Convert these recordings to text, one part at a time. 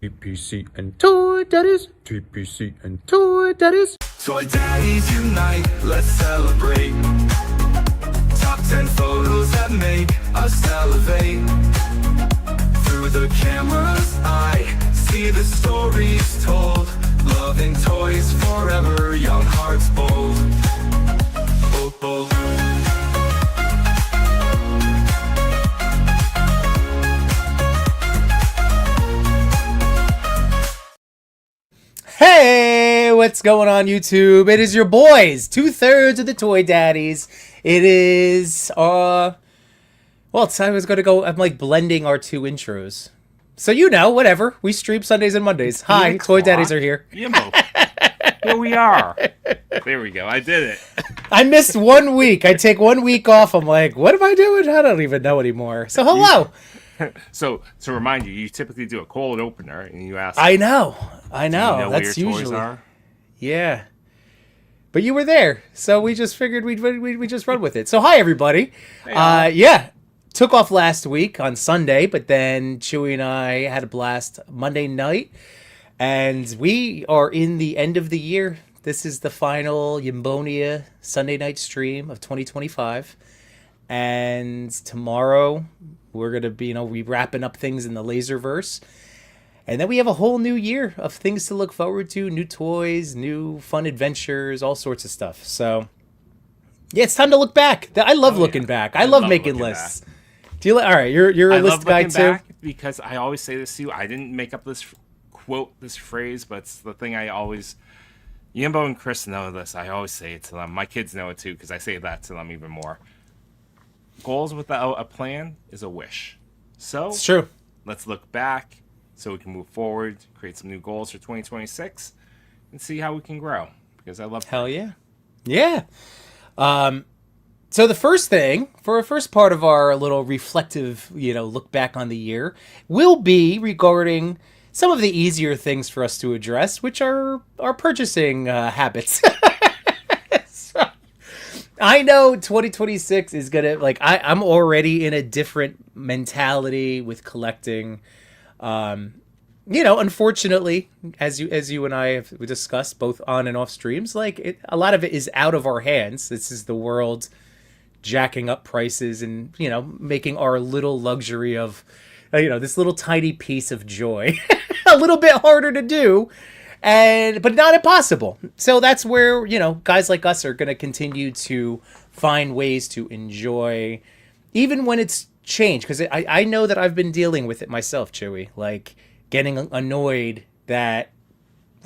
TPC and Toy Daddies. TPC and Toy Daddies. Toy Daddies unite, let's celebrate. Top 10 photos that make us salivate. Through the camera's eye, see the stories told. Loving toys forever, young hearts bold. Bold, bold. Hey, what's going on YouTube? It is your boys, 2/3 of the Toy Daddies. It is, well, it's time I was going to go, I'm like blending our two intros. So whatever, we stream Sundays and Mondays. Hi, Toy Daddies are here. Yimbo. Here we are. There we go, I did it. I missed 1 week. I take 1 week off. I'm like, what am I doing? I don't even know anymore. So hello. So, to remind you, you typically do a cold opener, and you ask... I know. Do you know That's where your usually. toys are? Yeah. But you were there, so we just figured we'd just run with it. So hi, everybody. Yeah, took off last week on Sunday, but then Chewy and I had a blast Monday night, and we are in the end of the year. This is the final Yimbonia Sunday night stream of 2025, and tomorrow we're gonna be, we wrapping up things in the Laserverse. And then we have a whole new year of things to look forward to, new toys, new fun adventures, all sorts of stuff. So, yeah, it's time to look back. I love looking back. I love making lists. Back. Do you? All right, you're a list guy too. Back because I always say this to you. I didn't make up this phrase, but it's the thing I always. Yimbo and Chris know this. I always say it to them. My kids know it too because I say that to them even more. Goals without a plan is a wish. So it's true. Let's look back so we can move forward, create some new goals for 2026, and see how we can grow. Because I love that. Hell yeah. Yeah. So the first thing, for a first part of our little reflective, look back on the year, will be regarding some of the easier things for us to address, which are our purchasing habits. So, I know 2026 is going to, I'm already in a different mentality with collecting. Unfortunately, as you and I have discussed both on and off streams, a lot of it is out of our hands. This is the world jacking up prices and, making our little luxury of, this little tiny piece of joy a little bit harder to do, but not impossible. So that's where, guys like us are going to continue to find ways to enjoy, even when it's change, because I know that I've been dealing with it myself, Chewy, getting annoyed that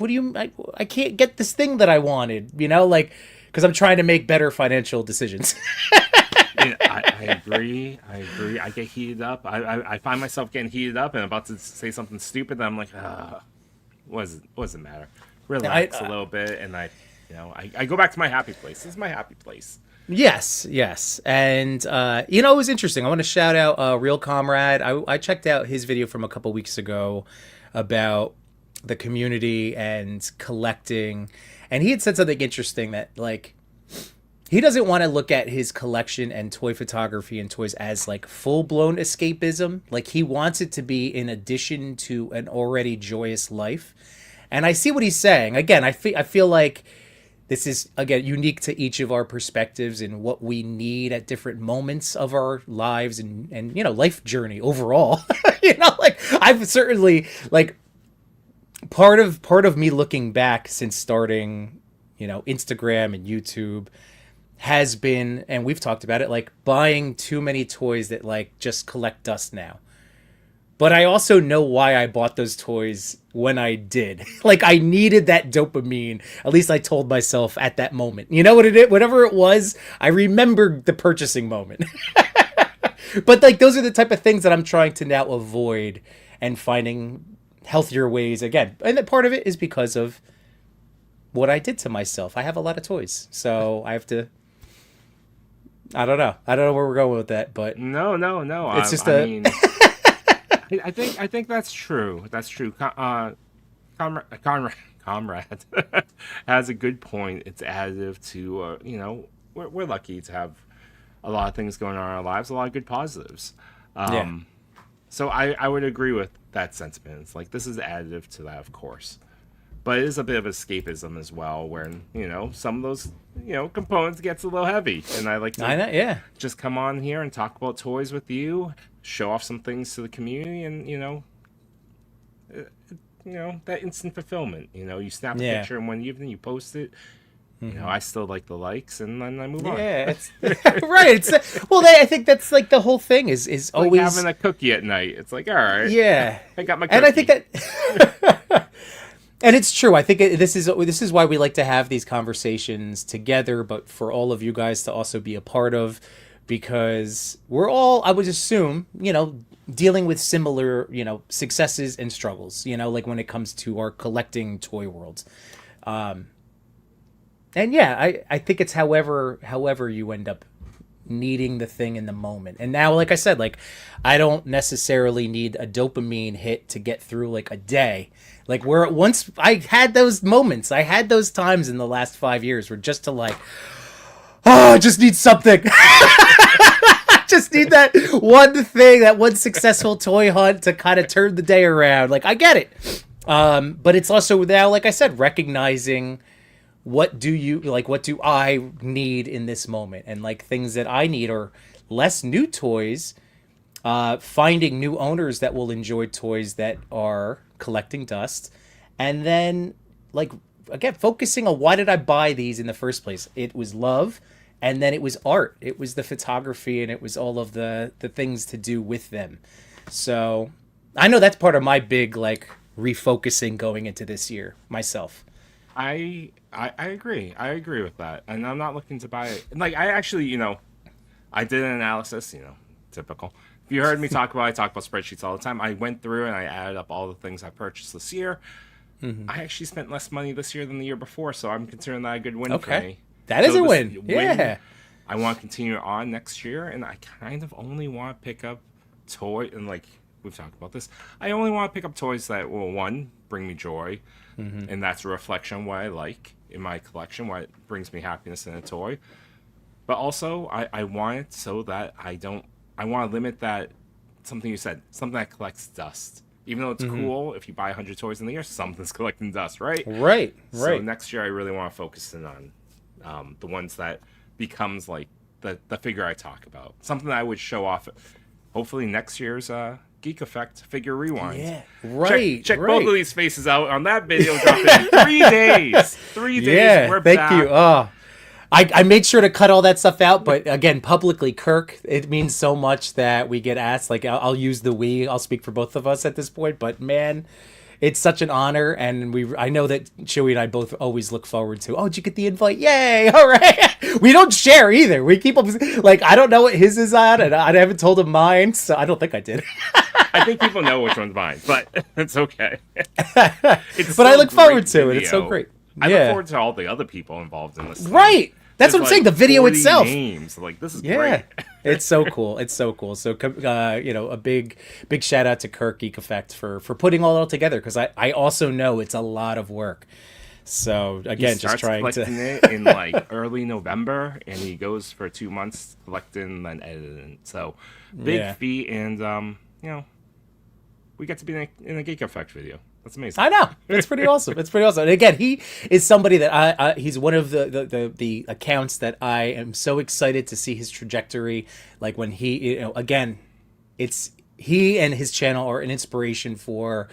I can't get this thing that I wanted, because I'm trying to make better financial decisions. I agree. I get heated up. I find myself getting heated up and about to say something stupid, and I'm like, what does it matter? Relax a little bit, and I go back to my happy place. This is my happy place. Yes. And, it was interesting. I want to shout out Real Comrade. I checked out his video from a couple weeks ago about the community and collecting. And he had said something interesting that, he doesn't want to look at his collection and toy photography and toys as, full-blown escapism. He wants it to be in addition to an already joyous life. And I see what he's saying. Again, I feel like this is, again, unique to each of our perspectives and what we need at different moments of our lives and life journey overall. I've certainly, part of me looking back since starting, Instagram and YouTube has been, and we've talked about it, buying too many toys that, just collect dust now. But I also know why I bought those toys when I did. I needed that dopamine. At least I told myself at that moment. You know what it is? Whatever it was, I remembered the purchasing moment. But those are the type of things that I'm trying to now avoid and finding healthier ways again. And that part of it is because of what I did to myself. I have a lot of toys, so I have to. I don't know where we're going with that, but no. It's just I mean, I think that's true. That's true. Conrad has a good point. It's additive to we're lucky to have a lot of things going on in our lives, a lot of good positives. So I would agree with that sentiment. It's like this is additive to that, of course, but it is a bit of escapism as well, where some of those components gets a little heavy, and I like to just come on here and talk about toys with you, show off some things to the community, and that instant fulfillment. You snap a picture in one evening, you post it. I still like the likes, and then I move on. Yeah, it's, right. I think that's like the whole thing is always like having a cookie at night. It's like, all right, yeah, I got my cookie. And I think that, and it's true. I think this is why we like to have these conversations together, but for all of you guys to also be a part of, because we're all, I would assume, dealing with similar, successes and struggles. Like when it comes to our collecting toy worlds. And yeah, I think it's however you end up needing the thing in the moment. And now, like I said, like I don't necessarily need a dopamine hit to get through like a day. Like once I had those moments, I had those times in the last 5 years where just to like, I just need something. Just need that one thing, that one successful toy hunt to kind of turn the day around. Like I get it. But it's also now, like I said, recognizing what do I need in this moment? And like things that I need are less new toys, finding new owners that will enjoy toys that are collecting dust. And then like, again, focusing on why did I buy these in the first place? It was love. And then it was art. It was the photography, and it was all of the things to do with them. So I know that's part of my big like refocusing going into this year myself. I agree. I agree with that. And I'm not looking to buy it. Like, I actually, I did an analysis, typical. If you heard me I talk about spreadsheets all the time. I went through and I added up all the things I purchased this year. Mm-hmm. I actually spent less money this year than the year before, so I'm considering that a good win for me. That is a win. Yeah. I want to continue on next year, and I kind of only want to pick up and like, we've talked about this, I only want to pick up toys that will, one, bring me joy, and that's a reflection of what I like in my collection, what brings me happiness in a toy. But also, I want it so that I want to limit that, something you said, something that collects dust. Even though it's cool, if you buy 100 toys in the year, something's collecting dust, right? Right. So next year, I really want to focus in on the ones that becomes like the figure I talk about. Something that I would show off, hopefully next year's Geek Effect Figure Rewind. Yeah, right. Check both of these faces out on that video dropping in 3 days. 3 days. Yeah, we're thank back. you. Oh, I made sure to cut all that stuff out, but again, publicly, Kirk, it means so much that we get asked. Like, I'll use the we. I'll speak for both of us at this point, but man, it's such an honor, and I know that Chewy and I both always look forward to. Oh, did you get the invite? Yay! All right. We don't share either. We keep up like I don't know what his is on, and I haven't told him mine, so I don't think I did. I think people know which one's mine, but it's okay. But I look forward to it. It's so great. I look forward to all the other people involved in this. Right. That's what I'm saying. The video itself. Names. Like, this is great. It's so cool. It's so cool. So, a big shout out to Kirk Geek Effect for putting all together, because I also know it's a lot of work. So again, just trying to collecting it in like early November, and he goes for 2 months collecting and editing. So big feat, and we get to be in a Geek Effect video. That's amazing. I know. It's pretty awesome. It's pretty awesome. And again, he is somebody that he's one of the accounts that I am so excited to see his trajectory. Like when he, again, it's he and his channel are an inspiration for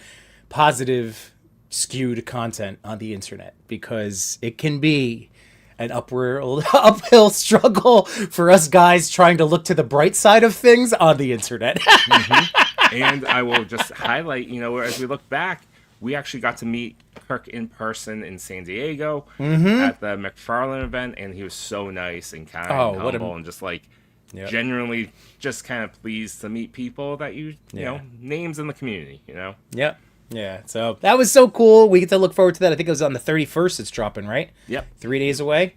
positive skewed content on the internet, because it can be an uphill struggle for us guys trying to look to the bright side of things on the internet. And I will just highlight, as we look back, we actually got to meet Kirk in person in San Diego at the McFarlane event, and he was so nice and kind and humble and just like genuinely just kind of pleased to meet people that you know, names in the community, Yep. Yeah, so that was so cool. We get to look forward to that. I think it was on the 31st it's dropping, right? Yep. 3 days away.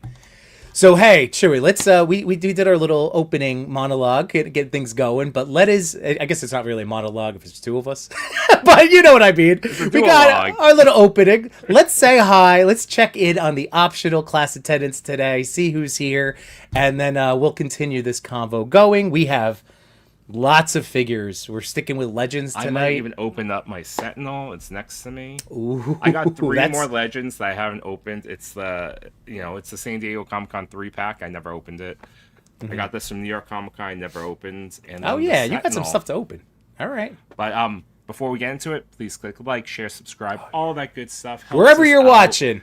So, hey, Chewy, let's, we did our little opening monologue, get things going, but I guess it's not really a monologue if it's two of us, but you know what I mean. We got our little opening. Let's say hi. Let's check in on the optional class attendance today, see who's here, and then we'll continue this convo going. We have Lots of figures. We're sticking with Legends tonight. I might even open up my Sentinel. It's next to me. Ooh, I got 3 more Legends that I haven't opened. It's it's the San Diego Comic-Con 3-pack. I never opened it. I got this from New York Comic-Con. I never opened. And oh yeah, you got some stuff to open. All right. But before we get into it, please click like, share, subscribe, all that good stuff. Wherever you're watching.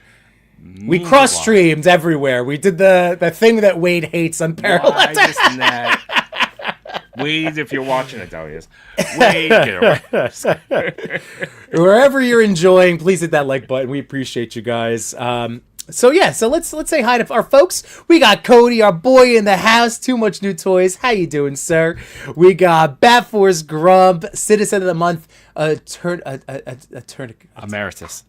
We cross streamed everywhere. We did the thing that Wade hates on Parallel. Wade, if you're watching it, Darius. Wade, get away. Wherever you're enjoying, please hit that like button. We appreciate you guys. So let's say hi to our folks. We got Cody, our boy in the house. Too much new toys. How you doing, sir? We got Bat Force Grump, Citizen of the Month, Emeritus.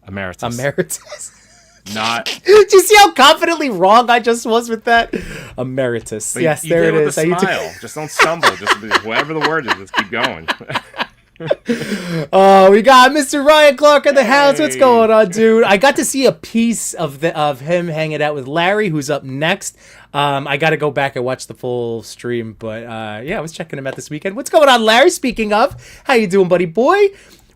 Not. Did you see how confidently wrong I just was with that? Emeritus. But yes, there it is. Smile. Just don't stumble. Just whatever the word is, just keep going. Oh, we got Mr. Ryan Clark in the house. What's going on, dude? I got to see a piece of him hanging out with Larry, who's up next. I got to go back and watch the full stream, but I was checking him out this weekend. What's going on, Larry? Speaking of, how you doing, buddy boy?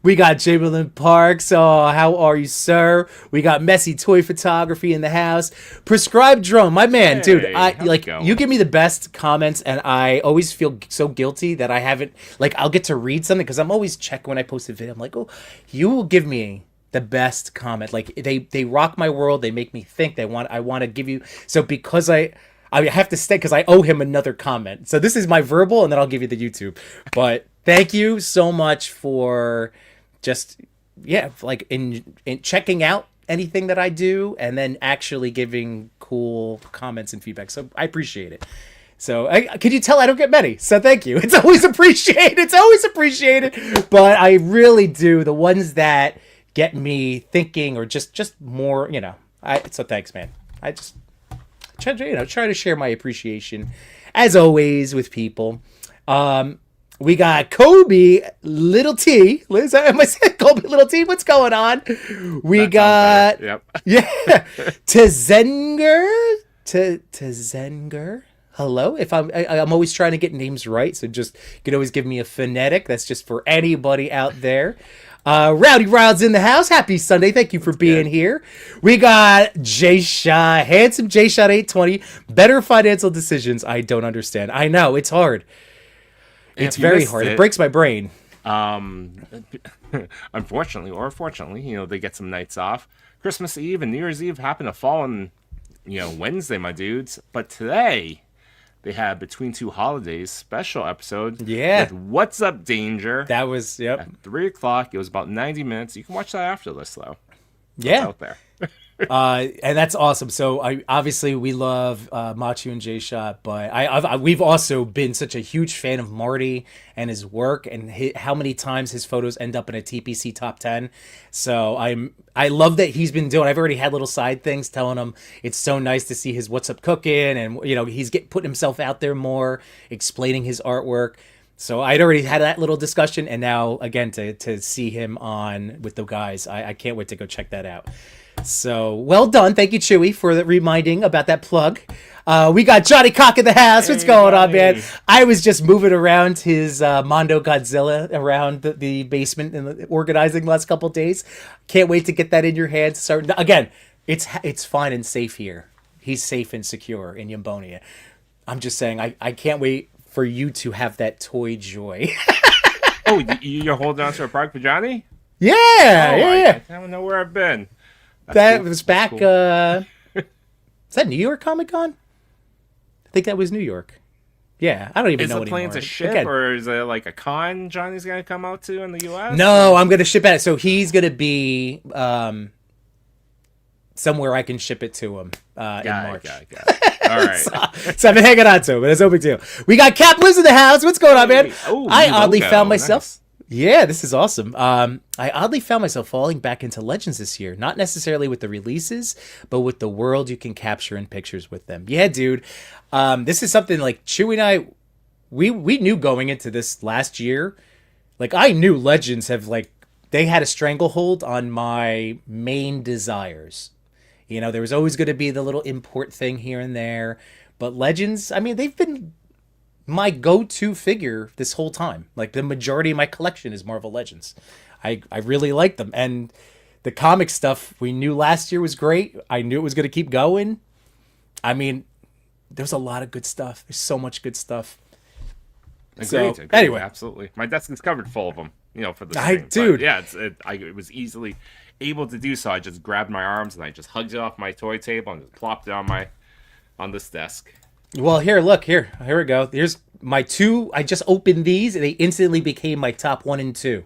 We got Chamberlain Parks. Oh, how are you, sir? We got Messy Toy Photography in the house. Prescribed Drone, my man, dude. You give me the best comments, and I always feel so guilty that I haven't. I'll get to read something because I'm always checking when I post a video. I'm like, oh, you will give me the best comment. They rock my world. They make me think. I want to give you. So because I have to stay because I owe him another comment. So this is my verbal, and then I'll give you the YouTube. But thank you so much for just in checking out anything that I do and then actually giving cool comments and feedback. So I appreciate it. So could you tell I don't get many? So thank you. It's always appreciated. But I really do. The ones that get me thinking or just more, so thanks, man. I just try to share my appreciation as always with people. We got Kobe Little T. Am I saying Kobe Little T? What's going on? We got Tzenger. Tzenger. Hello. If I'm always trying to get names right, so just you can always give me a phonetic. That's just for anybody out there. Rowdy Riles in the house. Happy Sunday. Thank you for being here. We got J-Shot, handsome J-Shot 820. Better financial decisions. I don't understand. I know it's hard. It's very hard. It breaks my brain. Unfortunately or fortunately, they get some nights off. Christmas Eve and New Year's Eve happen to fall on, Wednesday, my dudes. But today, they had Between Two Holidays special episode. Yeah. With What's Up, Danger. That was, yep. At 3 o'clock. It was about 90 minutes. You can watch that after this, though. Yeah. It's out there. And that's awesome. So obviously we love Machu and J-Shot, but we've also been such a huge fan of Marty and his work and how many times his photos end up in a TPC top 10. So I love that he's been doing. I've already had little side things telling him it's so nice to see his What's Up Cooking, and he's putting himself out there more, explaining his artwork. So I'd already had that little discussion, and now again to see him on with the guys, I can't wait to go check that out. So well done. Thank you, Chewy, for reminding about that plug. We got Johnny Cock in the house. What's going on, man? I was just moving around his Mondo Godzilla around the basement and organizing the last couple of days. Can't wait to get that in your hands. So again, it's fine and safe here. He's safe and secure in Yambonia. I'm just saying, I can't wait for you to have that toy joy. Oh, you're holding on to a product for Johnny? Yeah, I don't know where I've been. That was back. Cool. Is that New York Comic Con? I think that was New York. Yeah, I don't even know anymore. Is the plan to ship, or is it like a con Johnny's going to come out to in the U.S.? No, I'm going to ship it. So he's going to be somewhere I can ship it to him in March. Got it. All right. so I've been hanging on to him, but it's no big deal. We got Cap Liz in the house. What's going on, man? I oddly found myself... Nice. Yeah, this is awesome. I oddly found myself falling back into Legends this year. Not necessarily with the releases, but with the world you can capture in pictures with them. Yeah, dude. This is something like Chewy and I, we knew going into this last year. I knew Legends they had a stranglehold on my main desires. There was always going to be the little import thing here and there. But Legends, they've been my go-to figure this whole time. Like the majority of my collection is Marvel Legends. I really like them. And the comic stuff we knew last year was great. I knew it was going to keep going. I mean, there's a lot of good stuff. There's so much good stuff. Agreed. Anyway, absolutely. My desk is covered full of them. For the dude. Yeah, it was easily able to do so. I just grabbed my arms and I just hugged it off my toy table and just plopped it on this desk. Well, here we go. Here's my 2. I just opened these and they instantly became my top 1 and 2.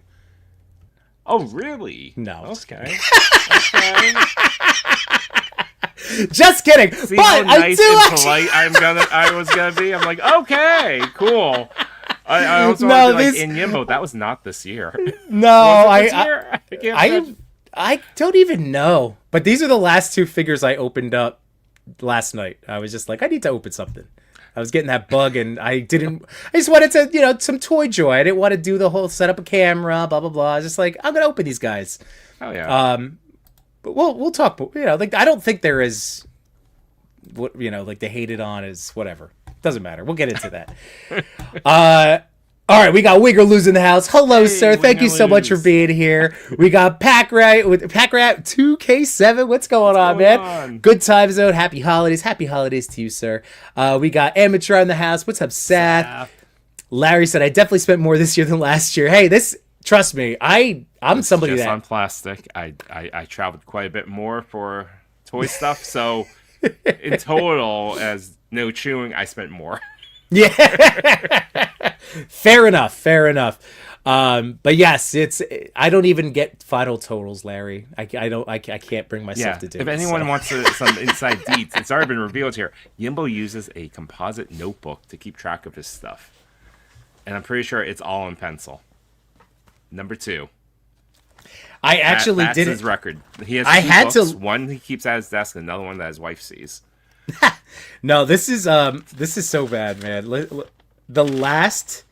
Oh, really? No. Okay. Just kidding. See but how nice and actually... polite I was gonna be. I'm like, okay, cool. I also want to be like in Yimbo. That was not this year. No, I don't even know. But these are the last 2 figures I opened up last night. I was just like, I need to open something. I was getting that bug, and I just wanted to, some toy joy. I didn't want to do the whole set up a camera, blah blah blah. I was just like, I'm gonna open these guys. Oh yeah. But we'll talk. Like I don't think there is, what like they hated on is whatever. Doesn't matter. We'll get into that. All right, we got Wigger losing the house. Hello, sir. Thank you so much for being here. We got Pack Rat 2K7. What's going on, man? Good time zone. Happy holidays. Happy holidays to you, sir. We got Amateur in the house. What's up, Seth? Larry said, I definitely spent more this year than last year. Hey, trust me, I'm somebody just that... on plastic. I traveled quite a bit more for toy stuff, so in total, as no chewing, I spent more. Yeah. Fair enough. But yes, I don't even get final totals, Larry. I can't bring myself to do it. If anyone wants some inside deets, it's already been revealed here. Yimbo uses a composite notebook to keep track of his stuff. And I'm pretty sure it's all in pencil. Number 2. I actually that's did his record. He has 2 books. One he keeps at his desk, and another one that his wife sees. No, this is so bad, man. The last,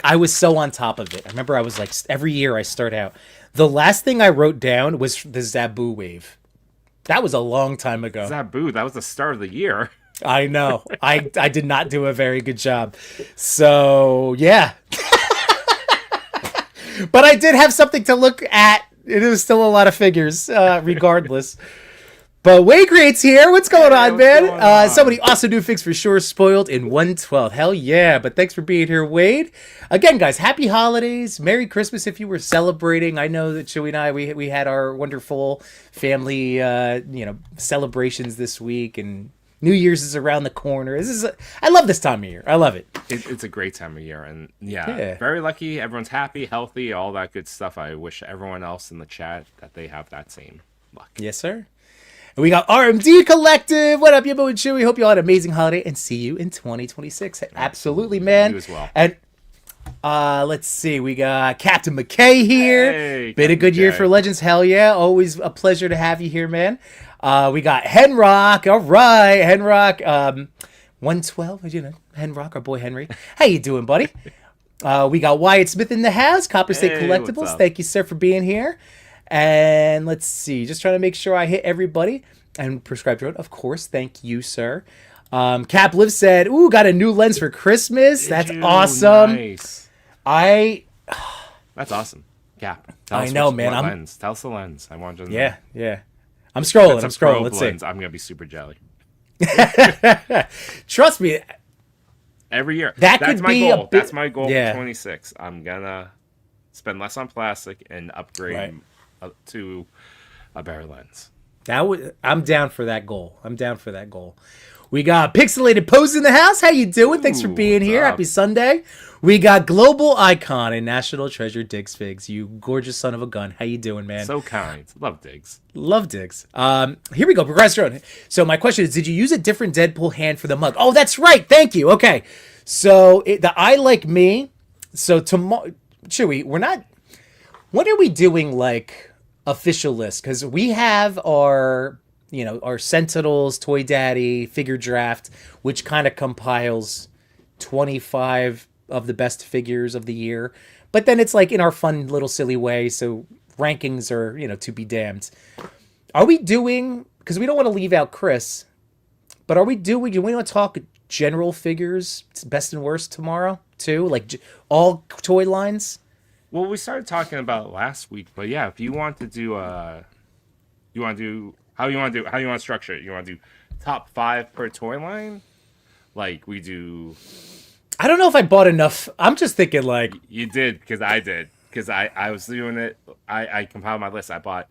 I was so on top of it. I remember I was like, every year I start out. The last thing I wrote down was the Zabu wave. That was a long time ago. Zabu, that was the start of the year. I know. I did not do a very good job. So yeah. But I did have something to look at. It was still a lot of figures, regardless. But Wade Creates here. What's going on, man? Somebody also do Fix for sure. Spoiled in 1/12. Hell yeah. But thanks for being here, Wade. Again, guys, happy holidays. Merry Christmas if you were celebrating. I know that Chewy and I, we had our wonderful family, celebrations this week. And New Year's is around the corner. I love this time of year. I love it. It's a great time of year. And yeah, very lucky. Everyone's happy, healthy, all that good stuff. I wish everyone else in the chat that they have that same luck. Yes, sir. And we got RMD Collective. What up, Yimbo and Chewy? Hope you all had an amazing holiday and see you in 2026. Absolutely, man. You as well. And let's see. We got Captain McKay here. Hey, Been a good year for Legends. Hell yeah. Always a pleasure to have you here, man. We got Henrock. All right, Henrock. 112. Henrock, our boy Henry. How you doing, buddy? We got Wyatt Smith in the house. Copper State Collectibles. Thank you, sir, for being here. And let's see, just trying to make sure I hit everybody. And Prescribed Road, of course. Thank you, sir. Cap Liv said, ooh, got a new lens for Christmas. That's awesome. Nice. That's awesome. Cap. I know, man. Lens. Tell us the lens. I want to know. Yeah. I'm scrolling. Let's lens. see. I'm going to be super jelly. Trust me. Every year. That's my goal. That's my goal yeah. for 26. I'm going to spend less on plastic and upgrade to a better lens. I'm down for that goal. We got Pixelated Pose in the house. How you doing? Thanks for being here. Happy Sunday. We got Global Icon and National Treasure Diggs Figs. You gorgeous son of a gun. How you doing, man? So kind. Love Diggs. Here we go. Progress Road. So my question is, did you use a different Deadpool hand for the mug? Oh, that's right. Thank you. Okay. So the I Like Me. So tomorrow, Chewy, when are we doing official list? Because we have our Sentinels, Toy Daddy, Figure Draft, which kind of compiles 25 of the best figures of the year. But then it's in our fun little silly way. So rankings are, to be damned. Are we doing, because we don't want to leave out Chris, But do we want to talk general figures, best and worst tomorrow too? Like all toy lines? Well, we started talking about last week, but yeah, if you want to do how you want to structure it? You want to do top 5 per toy line? Like we do. I don't know if I bought enough. I'm just thinking like You did, because I did. Because I was doing it. I compiled my list. I bought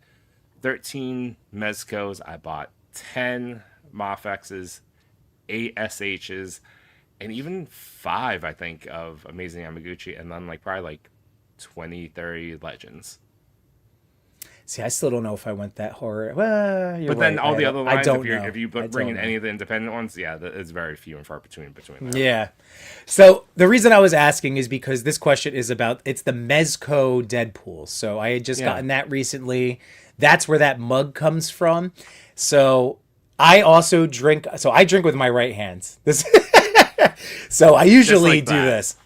13 Mezcos. I bought 10 Mofx's, 8 SH's, and even 5, I think, of Amazing Yamaguchi. And then probably 20, 30 Legends. See, I still don't know if I went that horror. Well, you're But then right. all the other lines, I don't if you know. bring in any of the independent ones, yeah, it's very few and far between there. Yeah. So the reason I was asking is because this question is it's the Mezco Deadpool. So I had just gotten that recently. That's where that mug comes from. So I also drink. So I drink with my right hand. This. So I usually do this.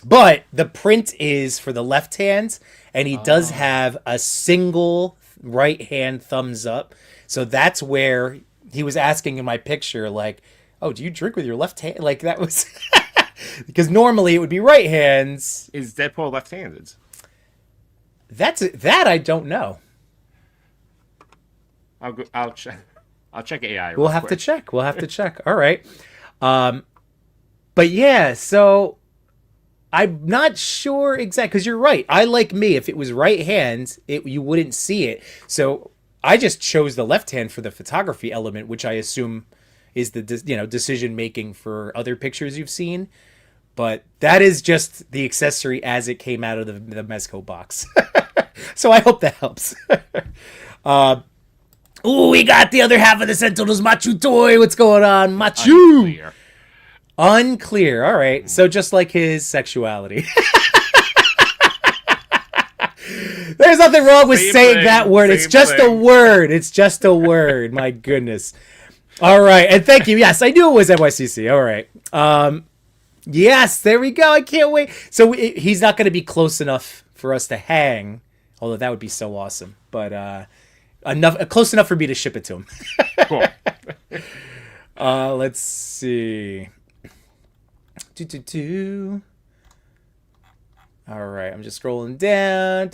But the print is for the left hand, and he does have a single right hand thumbs up. So that's where he was asking in my picture, like, oh, do you drink with your left hand? Like that was because normally it would be right hands. Is Deadpool left-handed? That I don't know. I'll check. I'll check AI. We'll have to check. We'll have to check. All right. But yeah, so I'm not sure exactly because you're right. If it was right hand, you wouldn't see it. So I just chose the left hand for the photography element, which I assume is the decision making for other pictures you've seen. But that is just the accessory as it came out of the Mezco box. So I hope that helps. Ooh, we got the other half of the Sentinels Machu toy. What's going on, Machu? Unclear. All right. So just like his sexuality. There's nothing wrong with saying that word. It's just a word. It's just a word. My goodness. All right. And thank you. Yes, I knew it was NYCC. All right. Yes, there we go. I can't wait. So he's not going to be close enough for us to hang, although that would be so awesome. But close enough for me to ship it to him. Cool. Let's see. All right, I'm just scrolling down.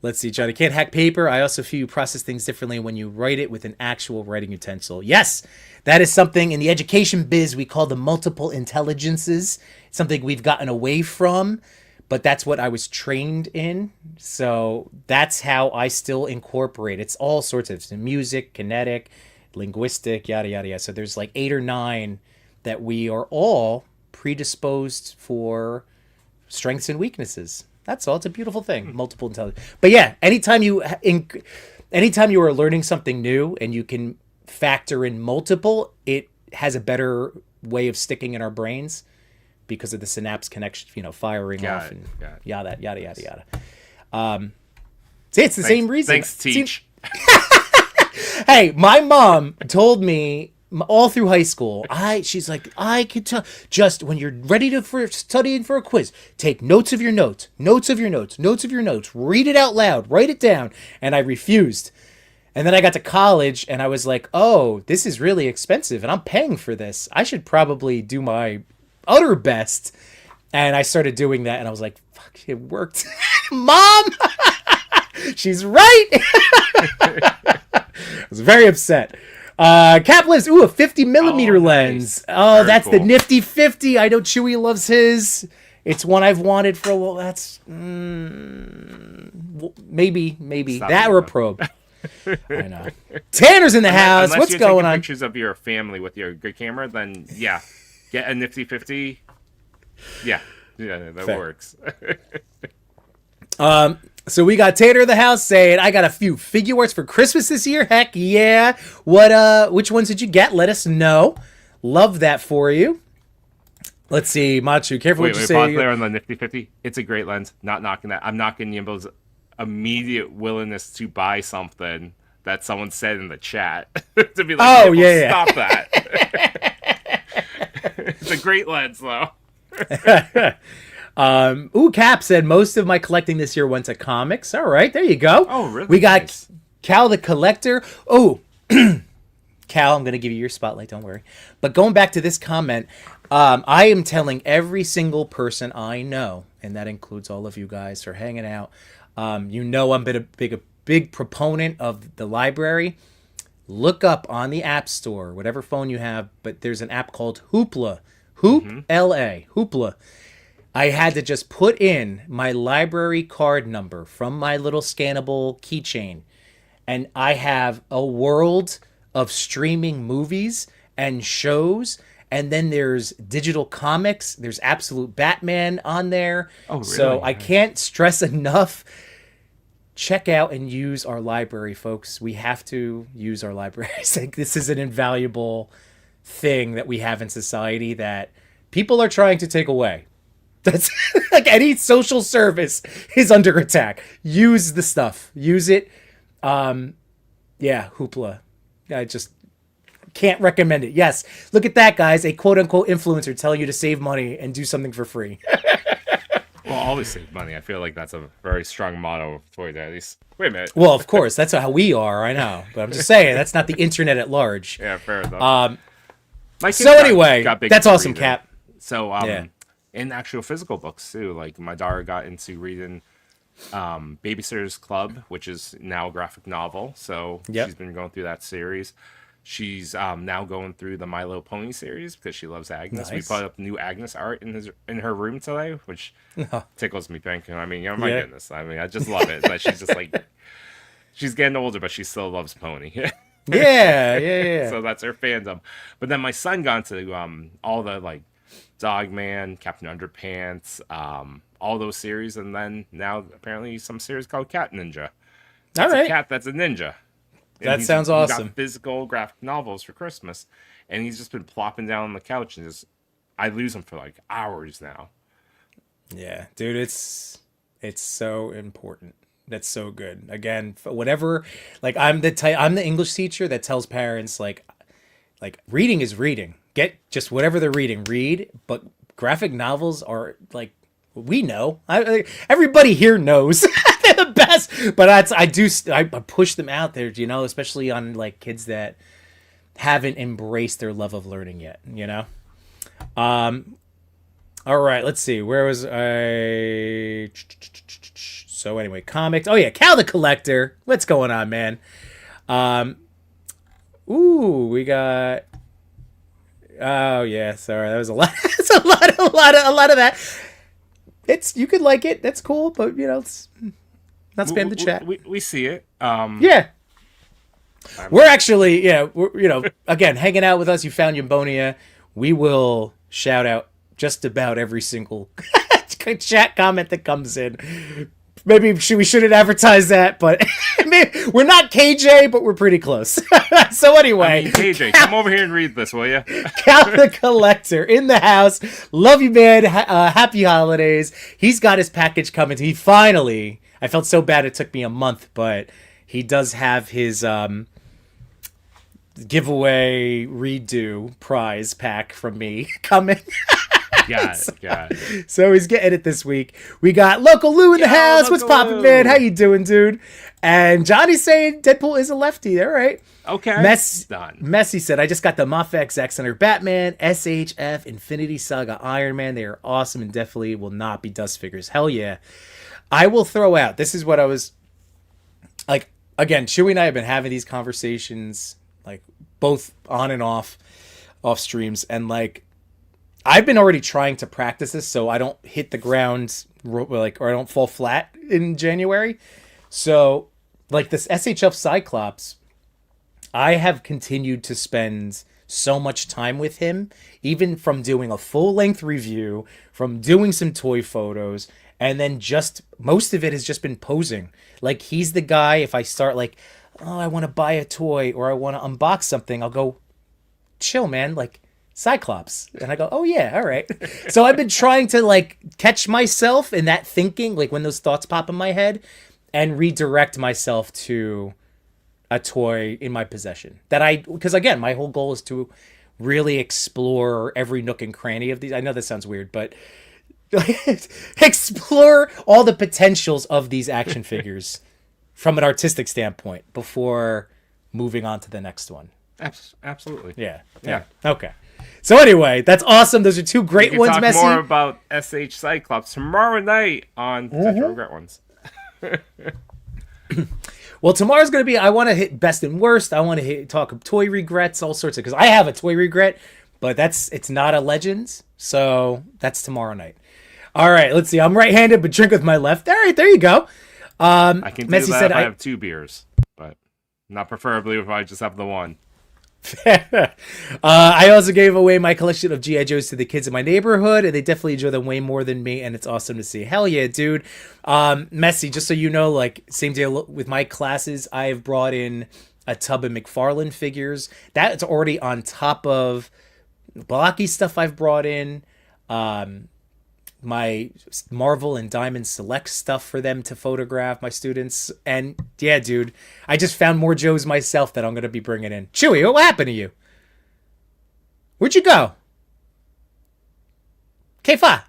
Let's see, Johnny. Can't hack paper. I also feel you process things differently when you write it with an actual writing utensil. Yes, that is something in the education biz we call the multiple intelligences. It's something we've gotten away from, but that's what I was trained in. So that's how I still incorporate. It's all sorts of music, kinetic, linguistic, yada, yada, yada. So there's 8 or 9 that we are all predisposed for strengths and weaknesses. That's all. It's a beautiful thing. Multiple intelligence. But yeah, anytime you are learning something new and you can factor in multiple, it has a better way of sticking in our brains because of the synapse connection, firing off and yada, yada, yada, yada. See, it's the same reason. Thanks, Teach. Hey, my mom told me all through high school, she's like, I could tell, just when you're ready for studying for a quiz, take notes of your notes, read it out loud, write it down. And I refused. And then I got to college and I was like, oh, this is really expensive and I'm paying for this. I should probably do my utter best. And I started doing that and I was like, fuck, it worked. Mom! She's right! I was very upset. Cap lens, a 50 millimeter lens. Nice. Oh, Very that's cool. the nifty 50. I know Chewy loves his. It's one I've wanted for a while. That's maybe Stop that it, or a though. probe. I know. Tanner's in the house. Unless What's you're going taking on? pictures of your family with your good camera, then yeah, get a nifty 50. Yeah, that Fair. works. So we got Tater in the house saying, I got a few figure arts for Christmas this year. Heck yeah. Which ones did you get? Let us know. Love that for you. Let's see, Machu, careful what you Pause say. there on the nifty 50. It's a great lens. Not knocking that. I'm knocking Yimbo's immediate willingness to buy something that someone said in the chat to be like, Oh, "Yimbo, yeah. stop that." It's a great lens, though. Cap said most of my collecting this year went to comics. All right, there you go. Oh, really? We got Nice. Cal the Collector. Oh, Cal, I'm going to give you your spotlight. Don't worry. But going back to this comment, I am telling every single person I know, and that includes all of you guys for hanging out. You know, I'm a big proponent of the library. Look up on the App Store, whatever phone you have, but there's an app called Hoopla. L-A. Hoopla. I had to just put in my library card number from my little scannable keychain, and I have a world of streaming movies and shows, and then there's digital comics. There's Absolute Batman on there. Oh, really? So I can't stress enough. Check out and use our library, folks. We have to use our libraries. Like, this is an invaluable thing that we have in society that people are trying to take away. That's like any social service is under attack. Use the stuff. Use it. Yeah, Hoopla. I just can't recommend it. Yes, look at that, guys. A quote-unquote influencer telling you to save money and do something for free. Well, always save money. I feel like that's a very strong motto for daddies. Wait a minute. Well, of course, that's how we are. I know, but I'm just saying that's not the internet at large. Yeah, fair enough. My kids So anyway, got big that's into awesome, reading. Cap. So, Yeah. in actual physical books too. Like my daughter got into reading Babysitter's Club, which is now a graphic novel. So Yep. she's been going through that series. She's now going through the My Little Pony series because she loves Agnes. Nice. We put up new Agnes art in her room today, which tickles me pink. I mean, oh my Yeah. goodness. I mean, I just love it. That she's just like, she's getting older, but she still loves Pony. Yeah. So that's her fandom. But then my son got into all the like Dogman, Captain Underpants, all those series, and then now apparently some series called Cat Ninja. All It's right. a cat that's a ninja. And That sounds awesome. He got physical graphic novels for Christmas, and he's just been plopping down on the couch and just I lose him for like hours now. Yeah, dude, it's so important. That's so good. Again, whatever. Like I'm the English teacher that tells parents like reading is reading. Get just whatever they're reading, read. But graphic novels are like we know. Everybody here knows they're the best. But I push them out there, you know, especially on like kids that haven't embraced their love of learning yet. You know. All right, let's see. Where was I? So anyway, comics. Oh yeah, Cal the Collector. What's going on, man? We got. Oh yeah, sorry. That was a lot. That's a lot of that. You could like it. That's cool, but you know, it's not spam the chat. We see it. Yeah. We're actually, we're again, hanging out with us. You found Yambonia. We will shout out just about every single chat comment that comes in. Maybe we shouldn't advertise that, but we're not KJ, but we're pretty close. So anyway, KJ, come over here and read this, will you? Cal the Collector in the house. Love you, man. Happy holidays. He's got his package coming. He finally. I felt so bad it took me a month, but he does have his giveaway redo prize pack from me coming. Got it. So he's getting it this week. We got Local Lou in the house. What's Local poppin', Lou. man? How you doing, dude? And Johnny's saying Deadpool is a lefty. All right. Okay. Done. Messy said, I just got the Moff XX under Batman, SHF, Infinity Saga, Iron Man. They are awesome and definitely will not be dust figures. Hell yeah. I will throw out. This is what I was like. Again, Chewy and I have been having these conversations, like both on and off streams, and like I've been already trying to practice this so I don't hit the ground like, or I don't fall flat in January. So like this SHF Cyclops, I have continued to spend so much time with him, even from doing a full length review, from doing some toy photos, and then just most of it has just been posing. Like he's the guy, if I start like, oh, I want to buy a toy or I want to unbox something, I'll go, chill, man, like Cyclops. And I go, oh yeah, all right. So I've been trying to like catch myself in that thinking, like when those thoughts pop in my head, and redirect myself to a toy in my possession because again, my whole goal is to really explore every nook and cranny of these. I know this sounds weird, but explore all the potentials of these action figures from an artistic standpoint before moving on to the next one. Absolutely. Yeah. Yeah. Okay. So anyway, that's awesome. Those are two great We can ones, talk Messi. more about SH Cyclops tomorrow night on Potential Regret Ones. Well, tomorrow's going to be, I want to hit best and worst. I want to talk toy regrets, all sorts of, because I have a toy regret, but it's not a Legends. So that's tomorrow night. All right, let's see. I'm right-handed, but drink with my left. All right, there you go. I can do Messi that said if I have 2 beers, but not preferably if I just have the one. I also gave away my collection of G.I. Joes to the kids in my neighborhood, and they definitely enjoy them way more than me, and it's awesome to see. Hell yeah, dude. Messi, just so you know, like, same deal with my classes, I've brought in a tub of McFarlane figures. That's already on top of blocky stuff I've brought in, my Marvel and Diamond Select stuff for them to photograph my students. And yeah, dude, I just found more Joes myself that I'm going to be bringing in. Chewy, what happened to you? Where'd you go? K5.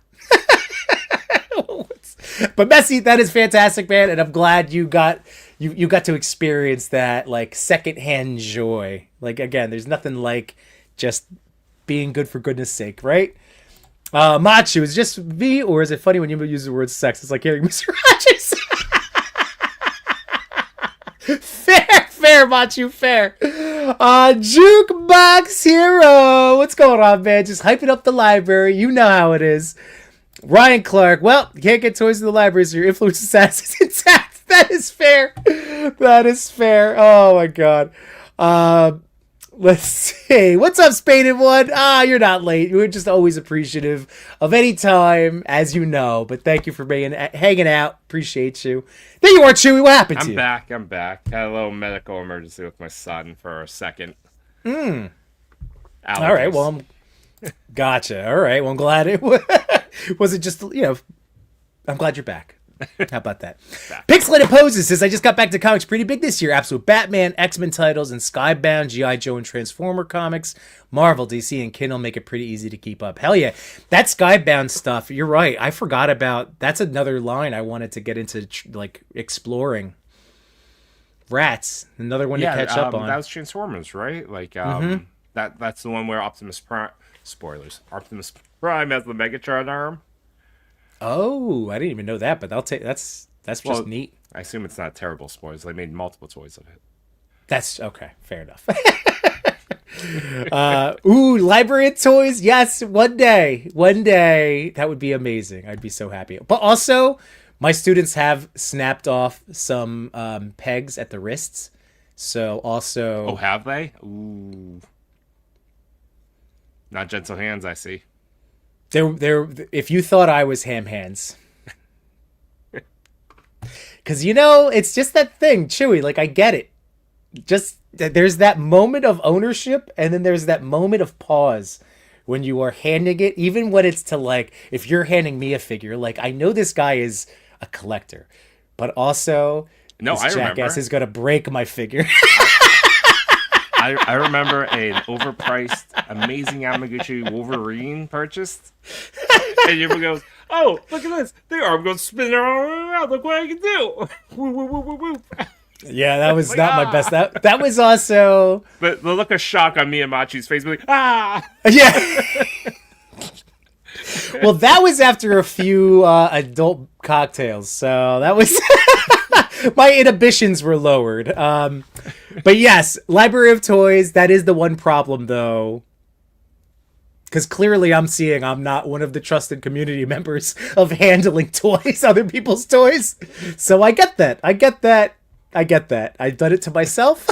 But Messi, that is fantastic, man. And I'm glad you got to experience that, like, secondhand joy. Like, again, there's nothing like just being good for goodness sake, right? Machu, is it just me, or is it funny when you use the word sex? It's like hearing Mr. Rogers. Fair, Machu, fair. Jukebox Hero. What's going on, man? Just hyping up the library. You know how it is. Ryan Clark. Well, you can't get toys in the library, so your influence status is intact. That is fair. That is fair. Oh, my God. Let's see. What's up, Spaded One? You're not late. We're just always appreciative of any time, as you know. But thank you for hanging out. Appreciate you. There you are, Chewy. What happened to you? I'm back. Had a little medical emergency with my son for a second. All right. Well, gotcha. All right. Well, I'm glad it was it just, I'm glad you're back. How about that? Pixelated Poses says, I just got back to comics pretty big this year. Absolute Batman, X-Men titles, and Skybound, G.I. Joe, and Transformer comics. Marvel, DC, and Kindle make it pretty easy to keep up. Hell yeah. That Skybound stuff, you're right. I forgot about, that's another line I wanted to get into, like, exploring. Rats, another one to catch up on. That was Transformers, right? Like, that's the one where Optimus Prime, spoilers, Optimus Prime has the Megatron arm. Oh, I didn't even know that, but that's just neat. I assume it's not terrible spoilers. They made multiple toys of it. That's okay. Fair enough. Library of toys. Yes, one day. That would be amazing. I'd be so happy. But also, my students have snapped off some pegs at the wrists. So also. Oh, have they? Ooh. Not gentle hands, I see. They're if you thought I was ham hands. Because, it's just that thing, Chewy. Like, I get it. Just, there's that moment of ownership, and then there's that moment of pause when you are handing it, even when it's to, like, if you're handing me a figure, like, I know this guy is a collector, but also, this jackass is going to break my figure. I remember an overpriced, amazing Yamaguchi Wolverine purchased. And everyone goes, oh, look at this. The arm goes spinning around. Look what I can do. Woo, woo, woo, woo, woo. Yeah, that was not my best. That was also... The look of shock on Miyamachi's face was like, ah! Yeah. Well, that was after a few adult cocktails. So that was... My inhibitions were lowered. But yes, Library of Toys, that is the one problem, though. Because clearly I'm not one of the trusted community members of handling toys, other people's toys. So I get that. I've done it to myself.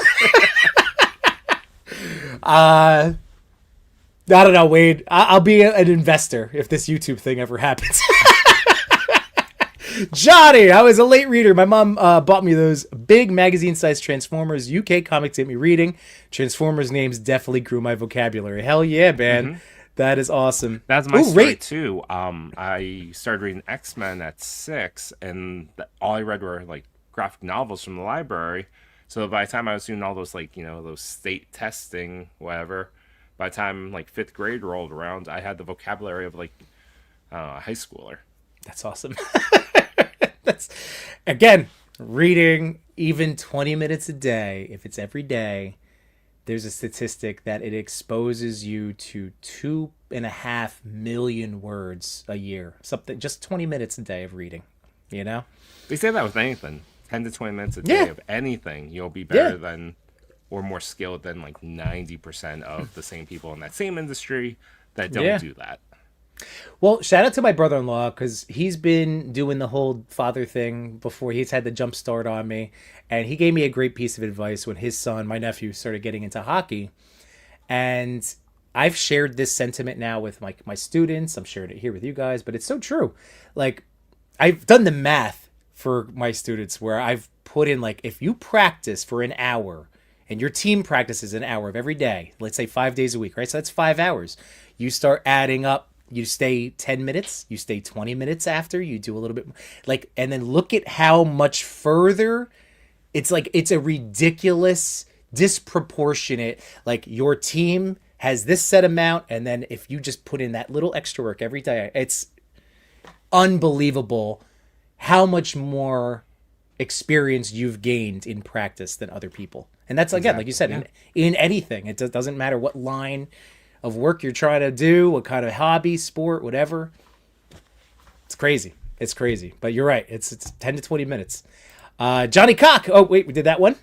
I don't know, Wade. I'll be an investor if this YouTube thing ever happens. Johnny, I was a late reader. My mom bought me those big magazine-sized Transformers. UK comics get me reading. Transformers names definitely grew my vocabulary. Hell yeah, man. Mm-hmm. That is awesome. That's my story, too. I started reading X-Men at 6, and all I read were, like, graphic novels from the library. So by the time I was doing all those, like, those state testing, whatever, by the time, like, 5th grade rolled around, I had the vocabulary of, like, a high schooler. That's awesome. That's, again, reading even 20 minutes a day, if it's every day, there's a statistic that it exposes you to 2.5 million words a year. Something, just 20 minutes a day of reading, you know? They say that with anything. 10 to 20 minutes a Yeah. day of anything, you'll be better Yeah. than or more skilled than like 90% of the same people in that same industry that don't Yeah. do that. Well, shout out to my brother-in-law because he's been doing the whole father thing before. He's had the jump start on me, and he gave me a great piece of advice when his son, my nephew, started getting into hockey. And I've shared this sentiment now with my students. I'm sharing it here with you guys, but it's so true. Like, I've done the math for my students where I've put in, like, if you practice for an hour and your team practices an hour of every day, let's say 5 days a week, right? So that's 5 hours. You start adding up. You stay 10 minutes, you stay 20 minutes after, you do a little bit like, and then look at how much further it's like, it's a ridiculous, disproportionate, like your team has this set amount. And then if you just put in that little extra work every day, it's unbelievable how much more experience you've gained in practice than other people. And that's, again, like you said, in anything, it doesn't matter what line of work you're trying to do, what kind of hobby, sport, whatever. It's crazy. It's crazy. But you're right. It's 10 to 20 minutes. Johnny Cock. Oh, wait, we did that one.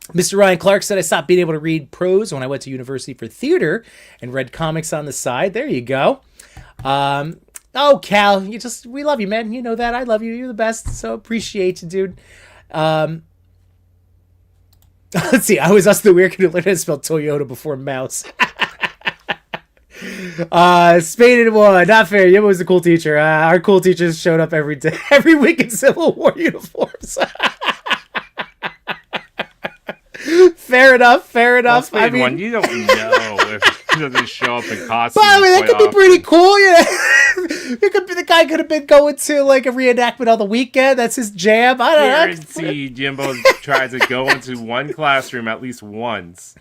Mr. Ryan Clark said I stopped being able to read prose when I went to university for theater and read comics on the side. There you go. Oh, Cal, we love you, man. You know that. I love you. You're the best. So appreciate you, dude. Let's see. I was us the weird kid who learned how to spell Toyota before mouse. Spaded one, not fair. Yuma was a cool teacher. Our cool teachers showed up every day, every week in Civil War uniforms. Fair enough. Well, I mean, you don't know if he doesn't show up in costume. But I mean, that could be pretty cool. Yeah, it could be, the guy could have been going to like a reenactment on the weekend. That's his jam. I don't know. Guarantee Jimbo tries to go into one classroom at least once,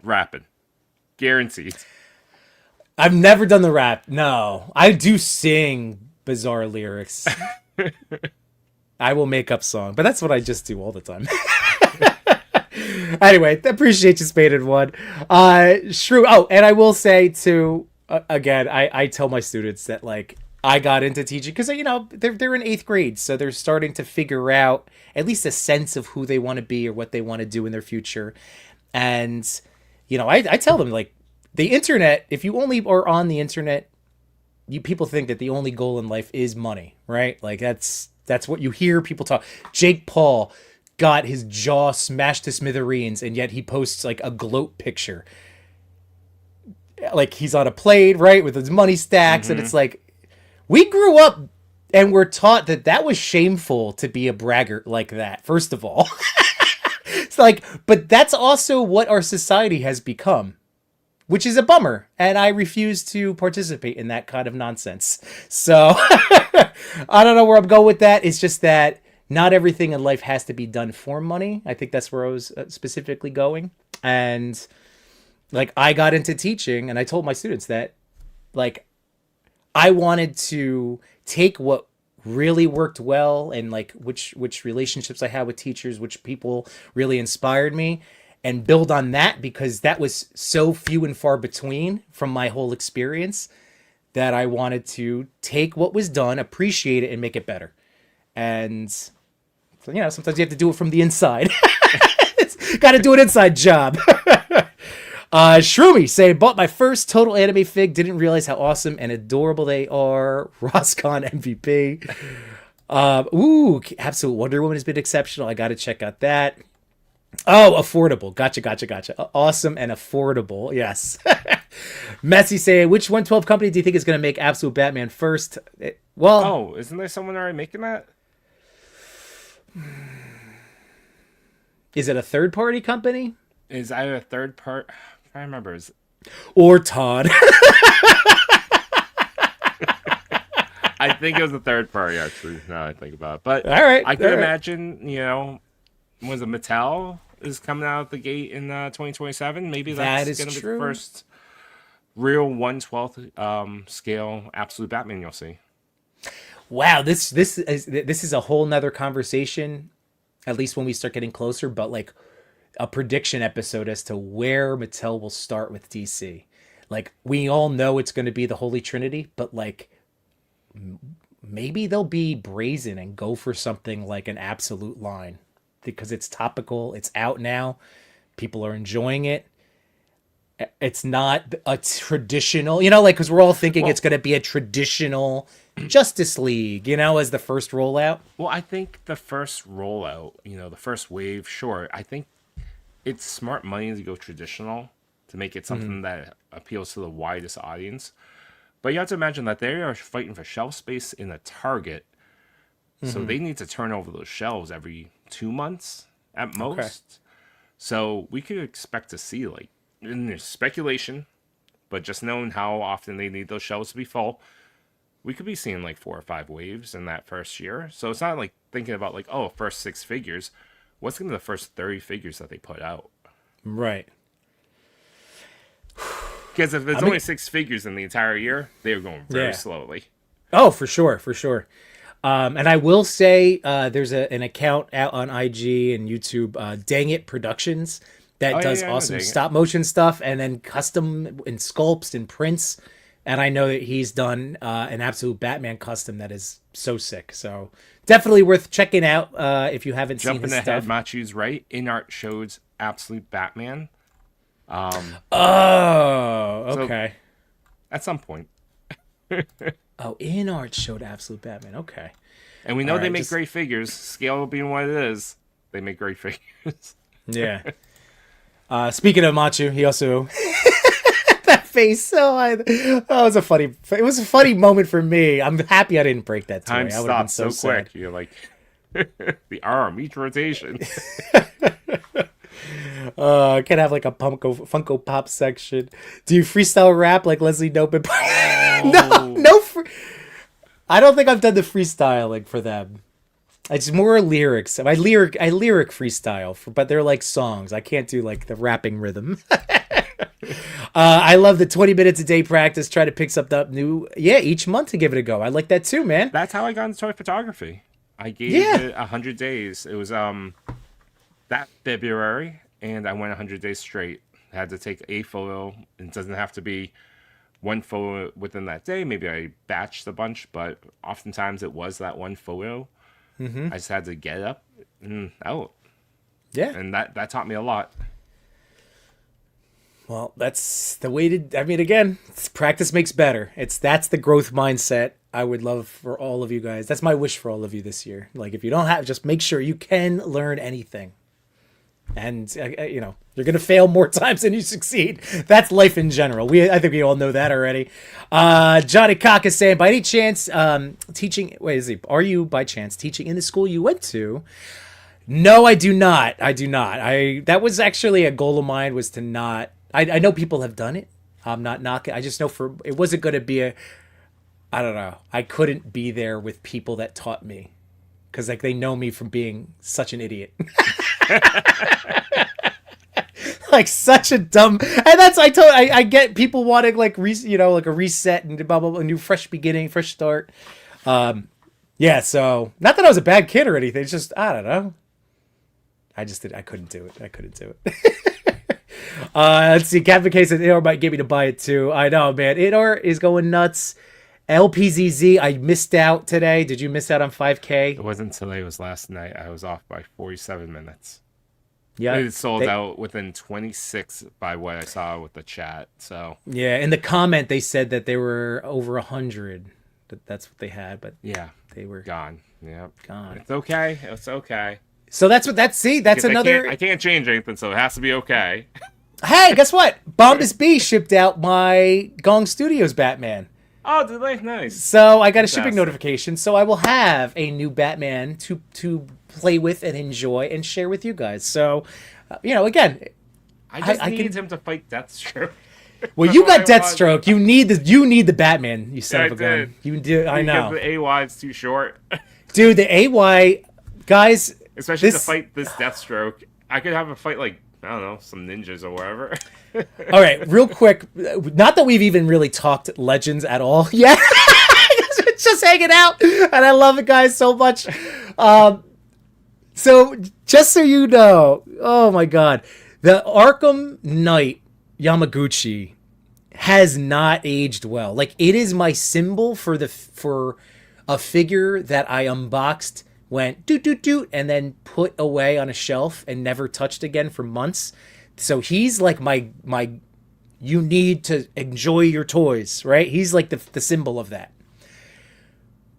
rapping. Guaranteed. I've never done the rap. No, I do sing bizarre lyrics. I will make up song, but that's what I just do all the time. Anyway, appreciate you, Spaded One. Shrew. Oh, and I will say too, again, I tell my students that like I got into teaching because they're in 8th grade, so they're starting to figure out at least a sense of who they want to be or what they want to do in their future. And I tell them like, the internet, if you only are on the internet, people think that the only goal in life is money, right? Like that's what you hear people talk. Jake Paul got his jaw smashed to smithereens, and yet he posts like a gloat picture. Like he's on a plane, right, with his money stacks, and it's like, we grew up and we're taught that was shameful to be a braggart like that, first of all. It's like, but that's also what our society has become, which is a bummer, and I refuse to participate in that kind of nonsense. So I don't know where I'm going with that. It's just that not everything in life has to be done for money. I think that's where I was specifically going. And like I got into teaching, and I told my students that like I wanted to take what really worked well and like which relationships I had with teachers, which people really inspired me, and build on that, because that was so few and far between from my whole experience that I wanted to take what was done, appreciate it, and make it better. And sometimes you have to do it from the inside. It's got to do an inside job. Shroomy say, bought my first total anime fig, didn't realize how awesome and adorable they are. Roscon MVP. Absolute Wonder Woman has been exceptional. I got to check out that. Oh, affordable. Gotcha. Awesome and affordable. Yes. Messy saying, which 112 company do you think is going to make Absolute Batman first? Isn't there someone already making that? Is it a third-party company? Is either a third part? I remember. Or Todd. I think it was a third party, actually, now I think about it. But all right, I could imagine, was it Mattel is coming out the gate in 2027? Maybe that's going to be the first real 1/12 scale Absolute Batman you'll see. Wow, this is a whole nother conversation, at least when we start getting closer. But like a prediction episode as to where Mattel will start with DC. Like, we all know it's going to be the Holy Trinity, but like maybe they'll be brazen and go for something like an absolute line because it's topical, it's out now, people are enjoying it. It's not a traditional, like, because we're all thinking it's going to be a traditional Justice League, as the first rollout. Well, I think the first rollout, the first wave, sure. I think it's smart money to go traditional to make it something that appeals to the widest audience. But you have to imagine that they are fighting for shelf space in a Target. So they need to turn over those shelves every 2 months at most. Okay. So we could expect to see, like, in there's speculation, but just knowing how often they need those shelves to be full, we could be seeing like 4 or 5 waves in that first year. So it's not like thinking about like, oh, first 6 figures. What's going to be the first 30 figures that they put out? Right. Because if there's only 6 figures in the entire year, they're going very slowly. Oh, for sure, for sure. And I will say there's an account out on IG and YouTube, Dang It Productions, that does awesome stop motion stuff and then custom and sculpts and prints. And I know that he's done an absolute Batman custom that is so sick. So definitely worth checking out if you haven't seen his stuff. Jumping ahead, Machu's right. InArt shows absolute Batman. Okay. At some point. InArt showed absolute Batman. Okay. And we know they make great figures. Scale being what it is, they make great figures. Yeah. Speaking of Machu, he also that face. It was a funny moment for me. I'm happy I didn't break that toy. Time I would have been stopped so quick. You're like the arm, each rotation. I can have like a Funko Pop section. Do you freestyle rap like Leslie Knope? No. I don't think I've done the freestyling for them. It's more lyrics. I lyric freestyle, but they're like songs. I can't do like the rapping rhythm. I love the 20 minutes a day practice. Try to pick up new, each month to give it a go. I like that too, man. That's how I got into toy photography. I gave it 100 days. It was that February, and I went 100 days straight. I had to take a photo. It doesn't have to be one photo within that day. Maybe I batched a bunch, but oftentimes it was that one photo. I just had to get up and out. Yeah. And that taught me a lot. Well, that's the way to, again, practice makes better. That's the growth mindset I would love for all of you guys. That's my wish for all of you this year. Like, if you don't have, just make sure you can learn anything. And, you're going to fail more times than you succeed. That's life in general. I think we all know that already. Johnny Cock is saying, by any chance, are you by chance teaching in the school you went to? No, I do not. That was actually a goal of mine, was to not, I know people have done it. I'm not knocking. I just know it wasn't going to be I don't know. I couldn't be there with people that taught me. Because like they know me from being such an idiot. Like such a dumb, and that's I get people wanting like like a reset and blah blah blah, a new fresh beginning, fresh start. So not that I was a bad kid or anything. It's just I don't know. I couldn't do it. Let's see. Captain K said Idor might get me to buy it too. I know, man. Idor is going nuts. LPZZ, I missed out today. Did you miss out on 5K? It wasn't today. It was last night. I was off by 47 minutes. Yeah, it sold out within 26 by what I saw with the chat. So yeah, in the comment they said that they were over 100. That's what they had, but yeah, they were gone. Yeah, gone. It's okay. It's okay. So that's another. I can't change anything, so it has to be okay. Hey, guess what? Bombus B shipped out my Gong Studios Batman. Oh, did they? Nice. So I got a shipping notification. So I will have a new Batman to play with and enjoy and share with you guys. So, again, I need him to fight Deathstroke. Well, you got Deathstroke. You need the Batman. You son of a gun. You do. I know. Because the AY is too short. Dude, the AY guys, especially to fight this Deathstroke. I could have a fight like, I don't know, some ninjas or whatever. All right, real quick. Not that we've even really talked Legends at all yet. Just hanging out, and I love it, guys, so much. So, just so you know, oh my god, the Arkham Knight Yamaguchi has not aged well. Like, it is my symbol for a figure that I unboxed, went doot doot doot, and then put away on a shelf and never touched again for months. So he's like my you need to enjoy your toys, right? He's like the symbol of that.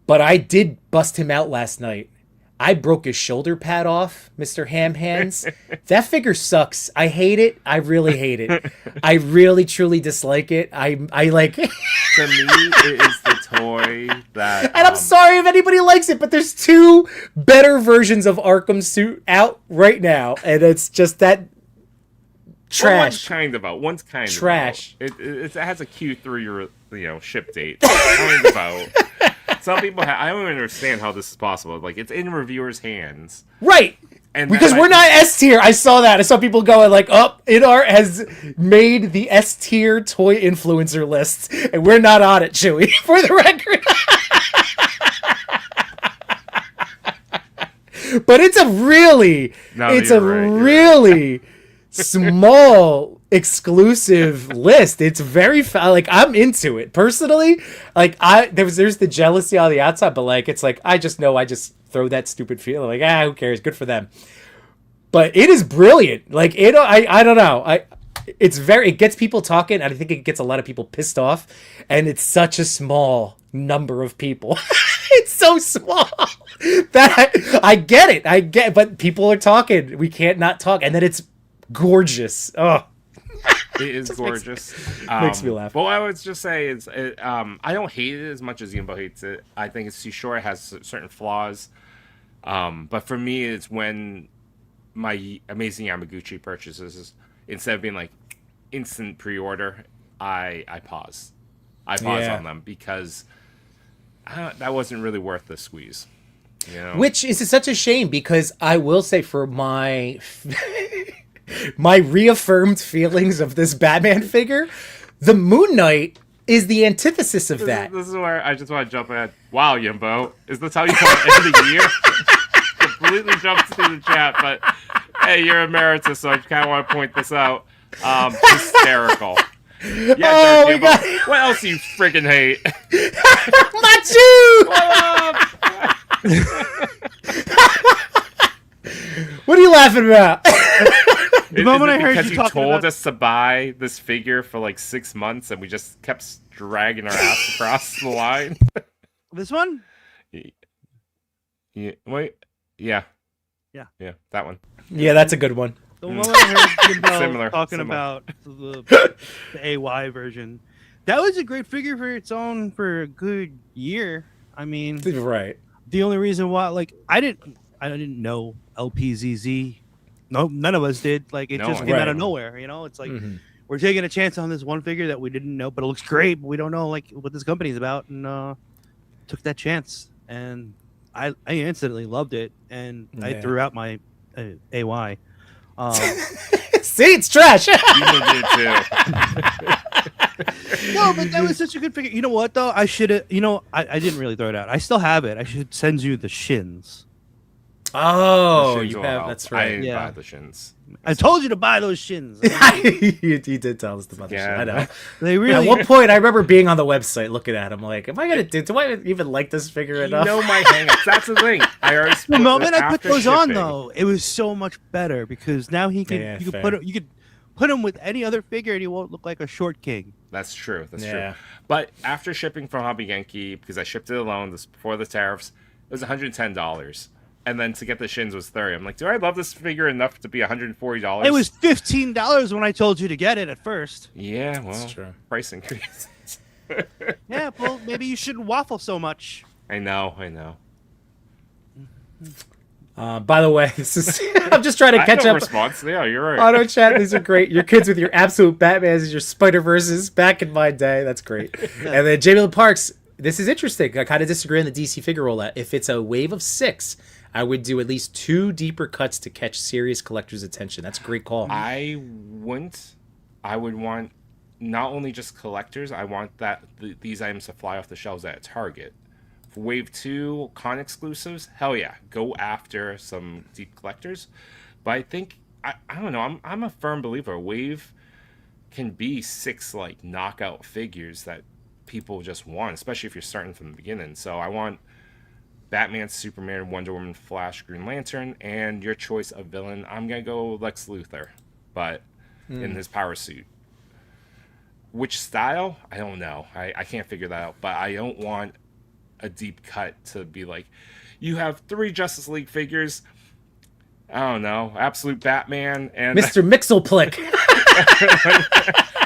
But I did bust him out last night. I broke his shoulder pad off, Mr. Ham Hands. That figure sucks. I hate it. I really hate it. I really, truly dislike it. I like... To me, it is the toy that... And I'm sorry if anybody likes it, but there's two better versions of Arkham suit out right now. And it's just that... Trash. One's kind Trash. of out. It has a Q3 ship date. Kind of out. Some people I don't even understand how this is possible. Like, it's in reviewers' hands. Right. And because we're not S tier. I saw that. I saw people going like, InArt has made the S tier toy influencer list, and we're not on it, Chewy, for the record. But it's a really small exclusive list. It's very like, I'm into it personally. Like, there's the jealousy on the outside, but like, it's like, I just throw that stupid feeling like, who cares, good for them. But it is brilliant. Like, I don't know, it gets people talking, and I think it gets a lot of people pissed off, and it's such a small number of people. It's so small that I get it, but people are talking, we can't not talk, and then it's gorgeous. It is gorgeous. Makes me laugh. Well, I would just say is, I don't hate it as much as Yumbo hates it. I think it's too short. It has certain flaws. But for me, it's when my Amazing Yamaguchi purchases, instead of being like instant pre-order, I pause. I pause on them because that wasn't really worth the squeeze. You know? Which is such a shame, because I will say, for my my reaffirmed feelings of this Batman figure, the Moon Knight is the antithesis of that. This is where I just want to jump ahead. Wow, Yumbo, is this how you want to end the year? Completely jumped through the chat, but hey, you're emeritus, so I kind of want to point this out. Hysterical. Yeah, my God. What else do you friggin' hate? Machu! What are you laughing about? The moment I heard you told us to buy this figure for like 6 months, and we just kept dragging our ass across the line. This one? Yeah. Wait. Yeah. Yeah. Yeah. That one. Yeah, that's a good one. The moment I heard Similar. talking about the AY version, that was a great figure for its own for a good year. I mean, right. The only reason why, like, I didn't know LPZZ. No, none of us did. Like, it just came out of nowhere. You know, it's like we're taking a chance on this one figure that we didn't know, but it looks great. But we don't know like what this company's about, and took that chance, and I instantly loved it, and I threw out my AY. See, it's trash. You did too. No, but that was such a good figure. You know what though? I should have. You know, I didn't really throw it out. I still have it. I should send you the shins. Oh, you have. That's right. I didn't buy the shins. I told you to buy those shins. you did tell us to buy the shins. I know. They really. At one point, I remember being on the website looking at them, like, "Am I gonna do I even like this figure enough?" You know my hangups. That's the thing. I already. The moment I put those on, though, it was so much better because now you could put him with any other figure and he won't look like a short king. That's true. That's true. But after shipping from Hobby Genki, because I shipped it alone before the tariffs, it was $110. And then to get the shins was $30. I'm like, do I love this figure enough to be $140? It was $15 when I told you to get it at first. Yeah, well, that's true. Price increase. Yeah, well, maybe you shouldn't waffle so much. I know. By the way, this is I'm just trying to catch up. Response. Yeah, you're right. Auto chat, these are great. Your kids with your absolute Batmans, your Spider-Verses back in my day. That's great. And then Jamie Parks, this is interesting. I kind of disagree on the DC figure rollout. If it's a wave of 6, I would do at least 2 deeper cuts to catch serious collectors' attention. That's a great call. I wouldn't. I would want not only just collectors. I want these items to fly off the shelves at Target Wave 2 con exclusives, hell yeah, go after some deep collectors. But I think I don't know. I'm a firm believer. Wave can be 6 like knockout figures that people just want, especially if you're starting from the beginning. So I want Batman, Superman, Wonder Woman, Flash, Green Lantern, and your choice of villain. I'm gonna go Lex Luthor, but in his power suit. Which style? I don't know. I can't figure that out. But I don't want a deep cut to be like, you have 3 Justice League figures. I don't know, Absolute Batman and Mr. Mixelplick.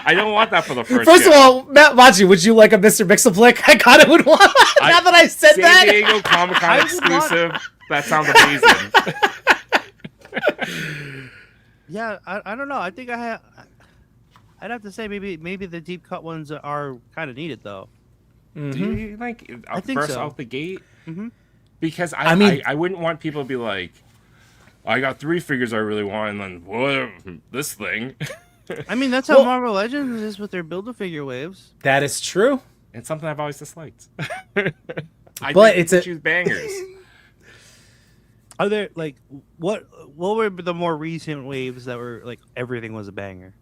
I don't want that for the first. First of all, Matt Machi, would you like a Mr. Mixelplick? I kind of would want. Now that I said San that, Diego Comic Con exclusive. That sounds amazing. Yeah, I don't know. I think I'd have to say maybe the deep cut ones are kind of needed though. Do you like I think first so. out the gate? Mhm. Because I mean- I wouldn't want people to be like, I got 3 figures I really want, and then what this thing. I mean, that's how Marvel Legends is with their Build-A-Figure waves. that is true. It's something I've always disliked. It's a- choose bangers. Are there like what were the more recent waves that were like everything was a banger?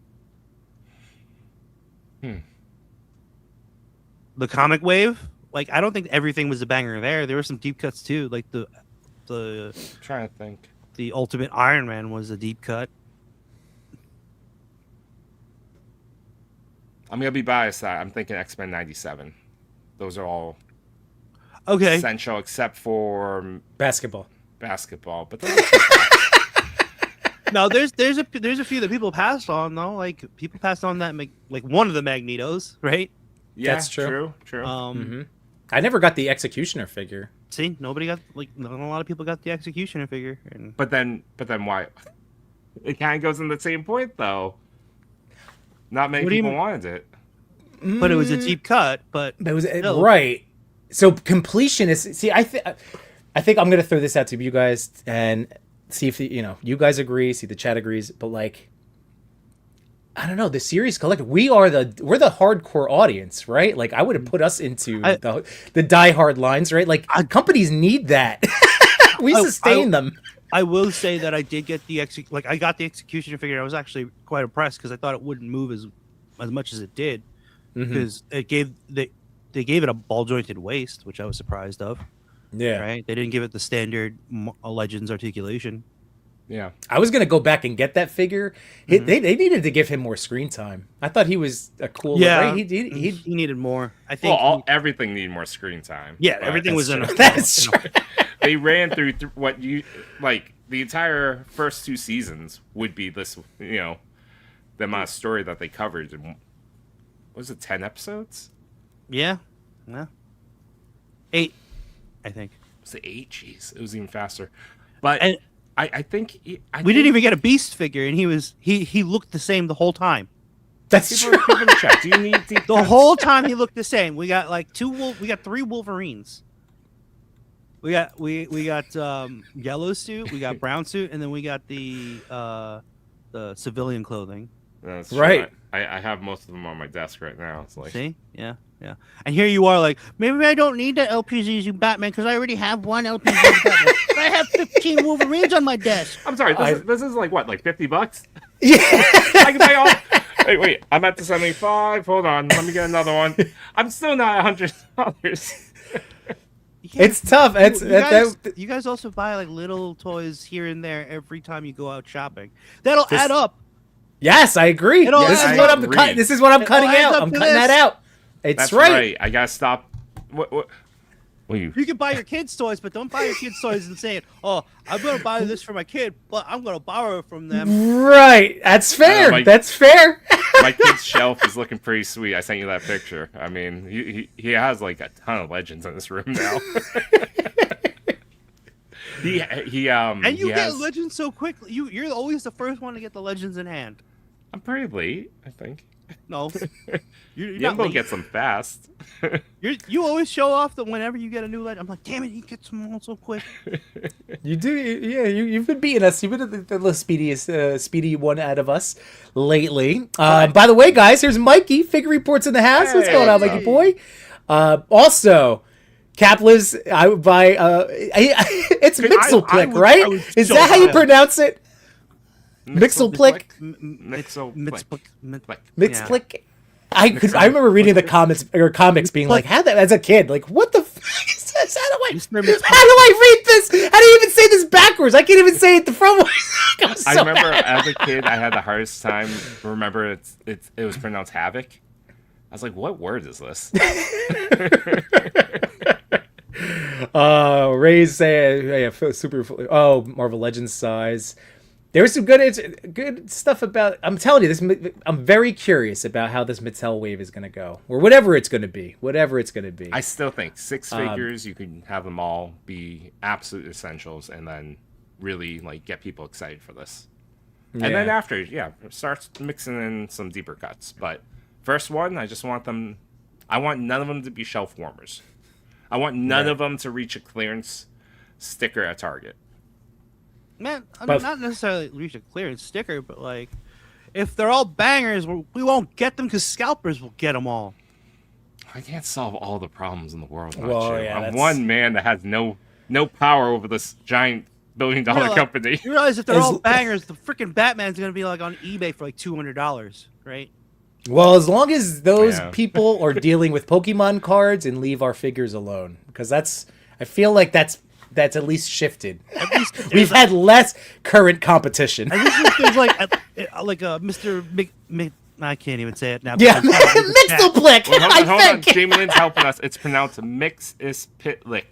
The comic wave, like I don't think everything was a banger there. There were some deep cuts too, like the I'm trying to think. the Ultimate Iron Man was a deep cut. I'm gonna be biased. I'm thinking X-Men '97. Those are all Okay, essential except for Basketball. basketball. But those are no, there's a few that people passed on though. Like people passed on that like one of the Magnetos, right? yeah, That's true. True. I never got the Executioner figure. See, nobody got not a lot of people got the Executioner figure. And But then why? It kind of goes in the same point though. Not many What do you people mean? wanted it. but it was a deep cut. But That was still. right. So completion is. See, I think I'm gonna throw this out to you guys and see if you guys agree. See the chat agrees, but like, I don't know. The series collector, we're the hardcore audience, right? Like, I would have put us into the diehard lines, right? Like, companies need that. We sustain them. I will say that I did get the I got the Executioner figure. I was actually quite impressed because I thought it wouldn't move as much as it did because it gave they gave it a ball jointed waist, which I was surprised of. Yeah. Right? They didn't give it the standard Legends articulation. Yeah. I was gonna go back and get that figure. They needed to give him more screen time. I thought he was a cool. Yeah, Right? He he needed more. I think. Well, everything needed more screen time. Yeah, but everything was in a. That's true. They ran through what you like. The entire first 2 seasons would be this, the amount of story that they covered. In, what was it, 10 episodes? Yeah. 8, I think. Was it 8? Jeez, it was even faster. But And I think we didn't even get a Beast figure, and he looked the same the whole time. That's true. People in the chat. Do you need deep The cuts? whole time he looked the same. We got like we got 3 Wolverines. We got yellow suit, we got brown suit, and then we got the civilian clothing. That's Right. true. I have most of them on my desk right now. It's like, See, yeah. And here you are, like maybe I don't need the LPZU Batman because I already have one LPZU Batman. I have 15 Wolverines on my desk. I'm sorry. This is like what, like $50? Yeah. I can buy all. Wait. I'm at the 75. Hold on. Let me get another one. I'm still not $100. Yeah. It's tough. You guys also buy like little toys here and there every time you go out shopping. That'll add up. Yes, I agree. It all This is adds what up. I'm cutting. This is what I'm cutting adds out. up I'm to cutting this. that out. It's That's right. right. I gotta stop. What you? You can buy your kids' toys, but don't buy your kids' toys and say, "Oh, I'm gonna buy this for my kid, but I'm gonna borrow it from them." Right. That's fair. like- That's fair. My kid's shelf is looking pretty sweet. I sent you that picture. I mean, he has like a ton of legends in this room now. And you he get has, legends so quickly. You're always the first one to get the legends in hand. I'm pretty late, I think. No, you're not Yimbo late. gets them fast. You always show off that whenever you get a new legend. I'm like, damn it, he gets them all so quick. You do. Yeah. You've been beating us. You've been the little speedy one out of us lately. By the way, guys, here's Mikey. Figure Reports in the house. What's Hey, going on, what's Mikey up? boy? Also, Capless, I would buy. It's Mixelplick, I right? would Is so that how you buy it. pronounce it? Mixelplick? Mixelplick. Mixplick. I remember reading the comments or comics being like, "How that?" As a kid, like, "What the fuck is this? How do I read this? How do you even say this backwards? I can't even say it the front way." I remember as a kid, I had the hardest time. Remember, it was pronounced havoc. I was like, "What word is this?" Ray's say, super. Oh, Marvel Legends size. There's some good stuff about. I'm telling you, this. I'm very curious about how this Mattel wave is going to go, or whatever it's going to be. Whatever it's going to be. I still think 6 figures. You can have them all be absolute essentials, and then really like get people excited for this. Yeah. And then after, start mixing in some deeper cuts. But first one, I just want them. I want none of them to be shelf warmers. I want none of them to reach a clearance sticker at Target. Man, I mean, not necessarily reach a clearance sticker, but like, if they're all bangers, we won't get them because scalpers will get them all. I can't solve all the problems in the world. I'm that's... one man that has no power over this giant billion-dollar company. You realize if they're all bangers, the freaking Batman's gonna be like on eBay for like $200, right? Well, as long as those people are dealing with Pokemon cards and leave our figures alone, because I feel like that's at least shifted. We've had less current competition. At least there's like a Mr. I can't even say it now. Yeah, Mixelplick. Hold on. Jamie Lynn's helping us. It's pronounced Mix-is-Pitlick.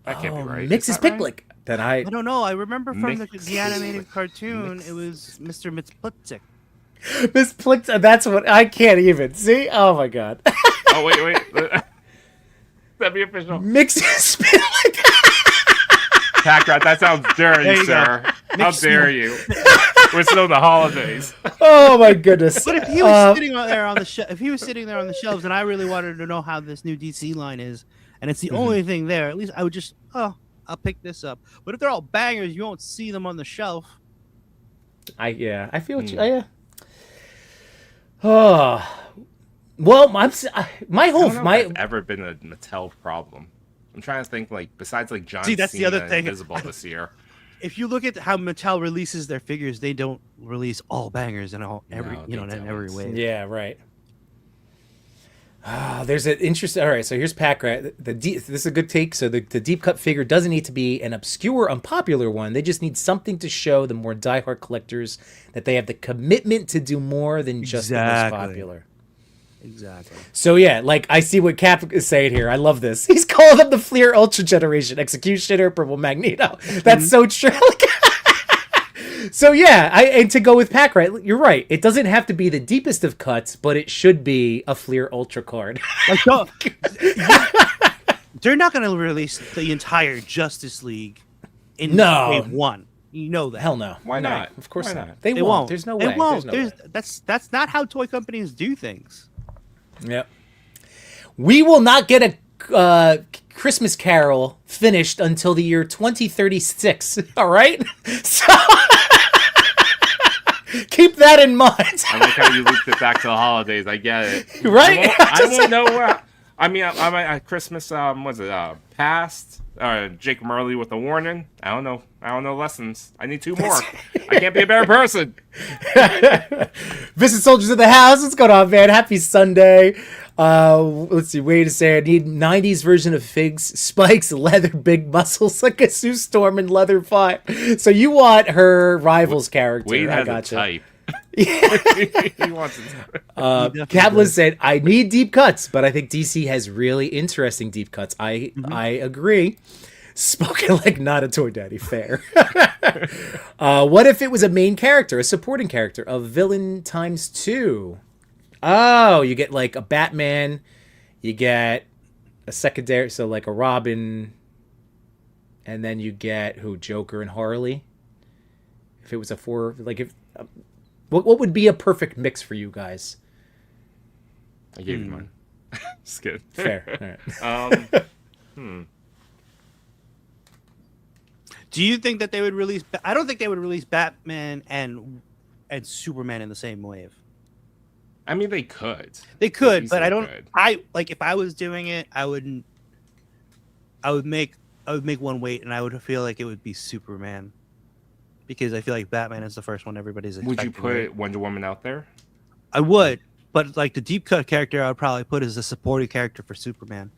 That can't be right. Mix-is-Pitlick. Then I don't know. I remember from the animated cartoon, it was Mr. Mixplick. Miss Plick, that's what I can't even see. Oh my god. Oh wait. That'd be official. Mix-is-Pitlick. Packrat, that sounds dirty, sir. How dare you? We're still in the holidays. Oh my goodness! But if he was sitting there on the shelves, and I really wanted to know how this new DC line is, and it's the only thing there, at least I would just, I'll pick this up. But if they're all bangers, you won't see them on the shelf. I feel what you. Oh, well, ever been a Mattel problem? I'm trying to think, like, besides like John that's Cena the other thing. Invisible this year. If you look at how Mattel releases their figures, they don't release all bangers in every way. Yeah, right. There's an interesting. All right, so here's Packrat. This is a good take. So the deep cut figure doesn't need to be an obscure, unpopular one. They just need something to show the more diehard collectors that they have the commitment to do more than just the most popular. Exactly. So yeah, like I see what Cap is saying here. I love this. He's calling them the Fleer Ultra Generation, Executioner, Purple Magneto. That's so true. So yeah, and to go with Packrat, you're right. It doesn't have to be the deepest of cuts, but it should be a Fleer Ultra card. Like, they're not going to release the entire Justice League in wave one. You know that. Hell no. Why not? Of course not. They won't. There's no way. They won't. Way. That's not how toy companies do things. Yep. We will not get a Christmas Carol finished until the year 2036. All right? So keep that in mind. I like how you looped it back to the holidays. I get it. Right? I won't know where. I'm at Christmas. Was it past? Jake Murley with a warning. I don't know lessons. I need 2 more. I can't be a better person. Visit Soldiers of the House. What's going on, man? Happy Sunday. Let's see. Wait a second. I need 90s version of Figs, Spikes, leather, big muscles like a Sue Storm and leather 5. So you want her Rivals character. Wade I has gotcha. a type. He wants it. Kaplan said, I need deep cuts, but I think DC has really interesting deep cuts. I agree. Spoken like not a toy daddy. Fair. What if it was a main character, a supporting character, a villain times 2? Oh, you get like a Batman, you get a secondary, so like a Robin, and then you get Joker and Harley. If it was a 4, like if what would be a perfect mix for you guys? I gave you mine. Just kidding. Fair. All right. Do you think that they would release? I don't think they would release Batman and Superman in the same wave. I mean, they could. They could, but I don't. If I was doing it, I wouldn't. I would make one wait, and I would feel like it would be Superman, because I feel like Batman is the first one everybody's expecting. Would you put right? Wonder Woman out there? I would, but like the deep cut character, I would probably put as a supporting character for Superman,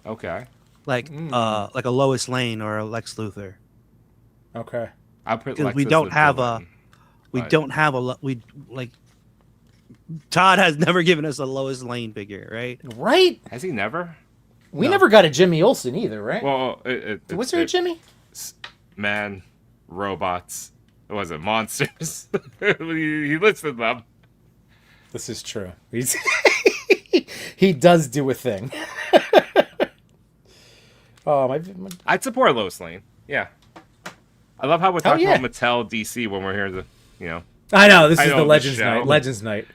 Okay. like a Lois Lane or a Lex Luthor. Okay. I'll put Because Lexus we don't the have villain, we but- don't have like Todd has never given us a Lois Lane figure, right? Right? Has he never? We never got a Jimmy Olsen either, right? Well, Was there a Jimmy? Man, robots. What was it? Monsters. he listed them. This is true. He does do a thing. Oh, my. I'd support Lois Lane. Yeah. I love how we're talking yeah. about Mattel DC when we're here to, you know. I know, this I is know the the Legends show. Night. Legends Night.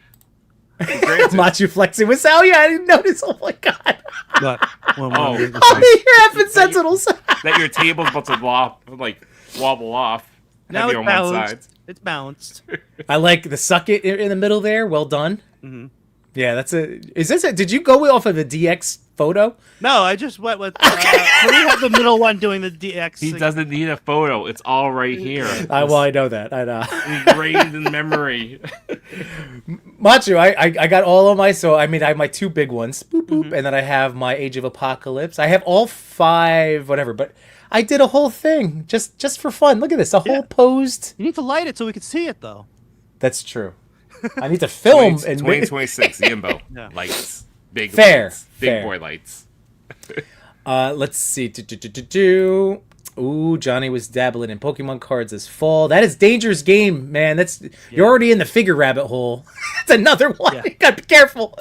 Granted, Machu flexing with oh yeah, I didn't notice. Oh my god. But when Oh. we- Oh, you're effing sentinels. that your table's about to wobble off. now Heavy it's on one side. balanced. It's balanced. I like the suck it in the middle there. Well done. Mm-hmm. Yeah, that's a. Is this a? Did you go off of a DX photo? No, I just went with. We have the middle one doing the DX. He doesn't need a photo. It's all right here. Well, I know that. I know. Engraved in memory. Machu, I got all of my. So I mean, I have my two big ones, boop boop, and then I have my Age of Apocalypse. I have all 5, whatever. But I did a whole thing just for fun. Look at this, a whole posed. You need to light it so we can see it, though. That's true. I need to film and 2026 Yimbo. Yeah. Lights. Big Fair, lights. Big fair. boy lights. Let's see. Ooh, Johnny was dabbling in Pokemon cards this fall. That is dangerous game, man. You're already in the figure rabbit hole. That's another one. Yeah. You gotta be careful.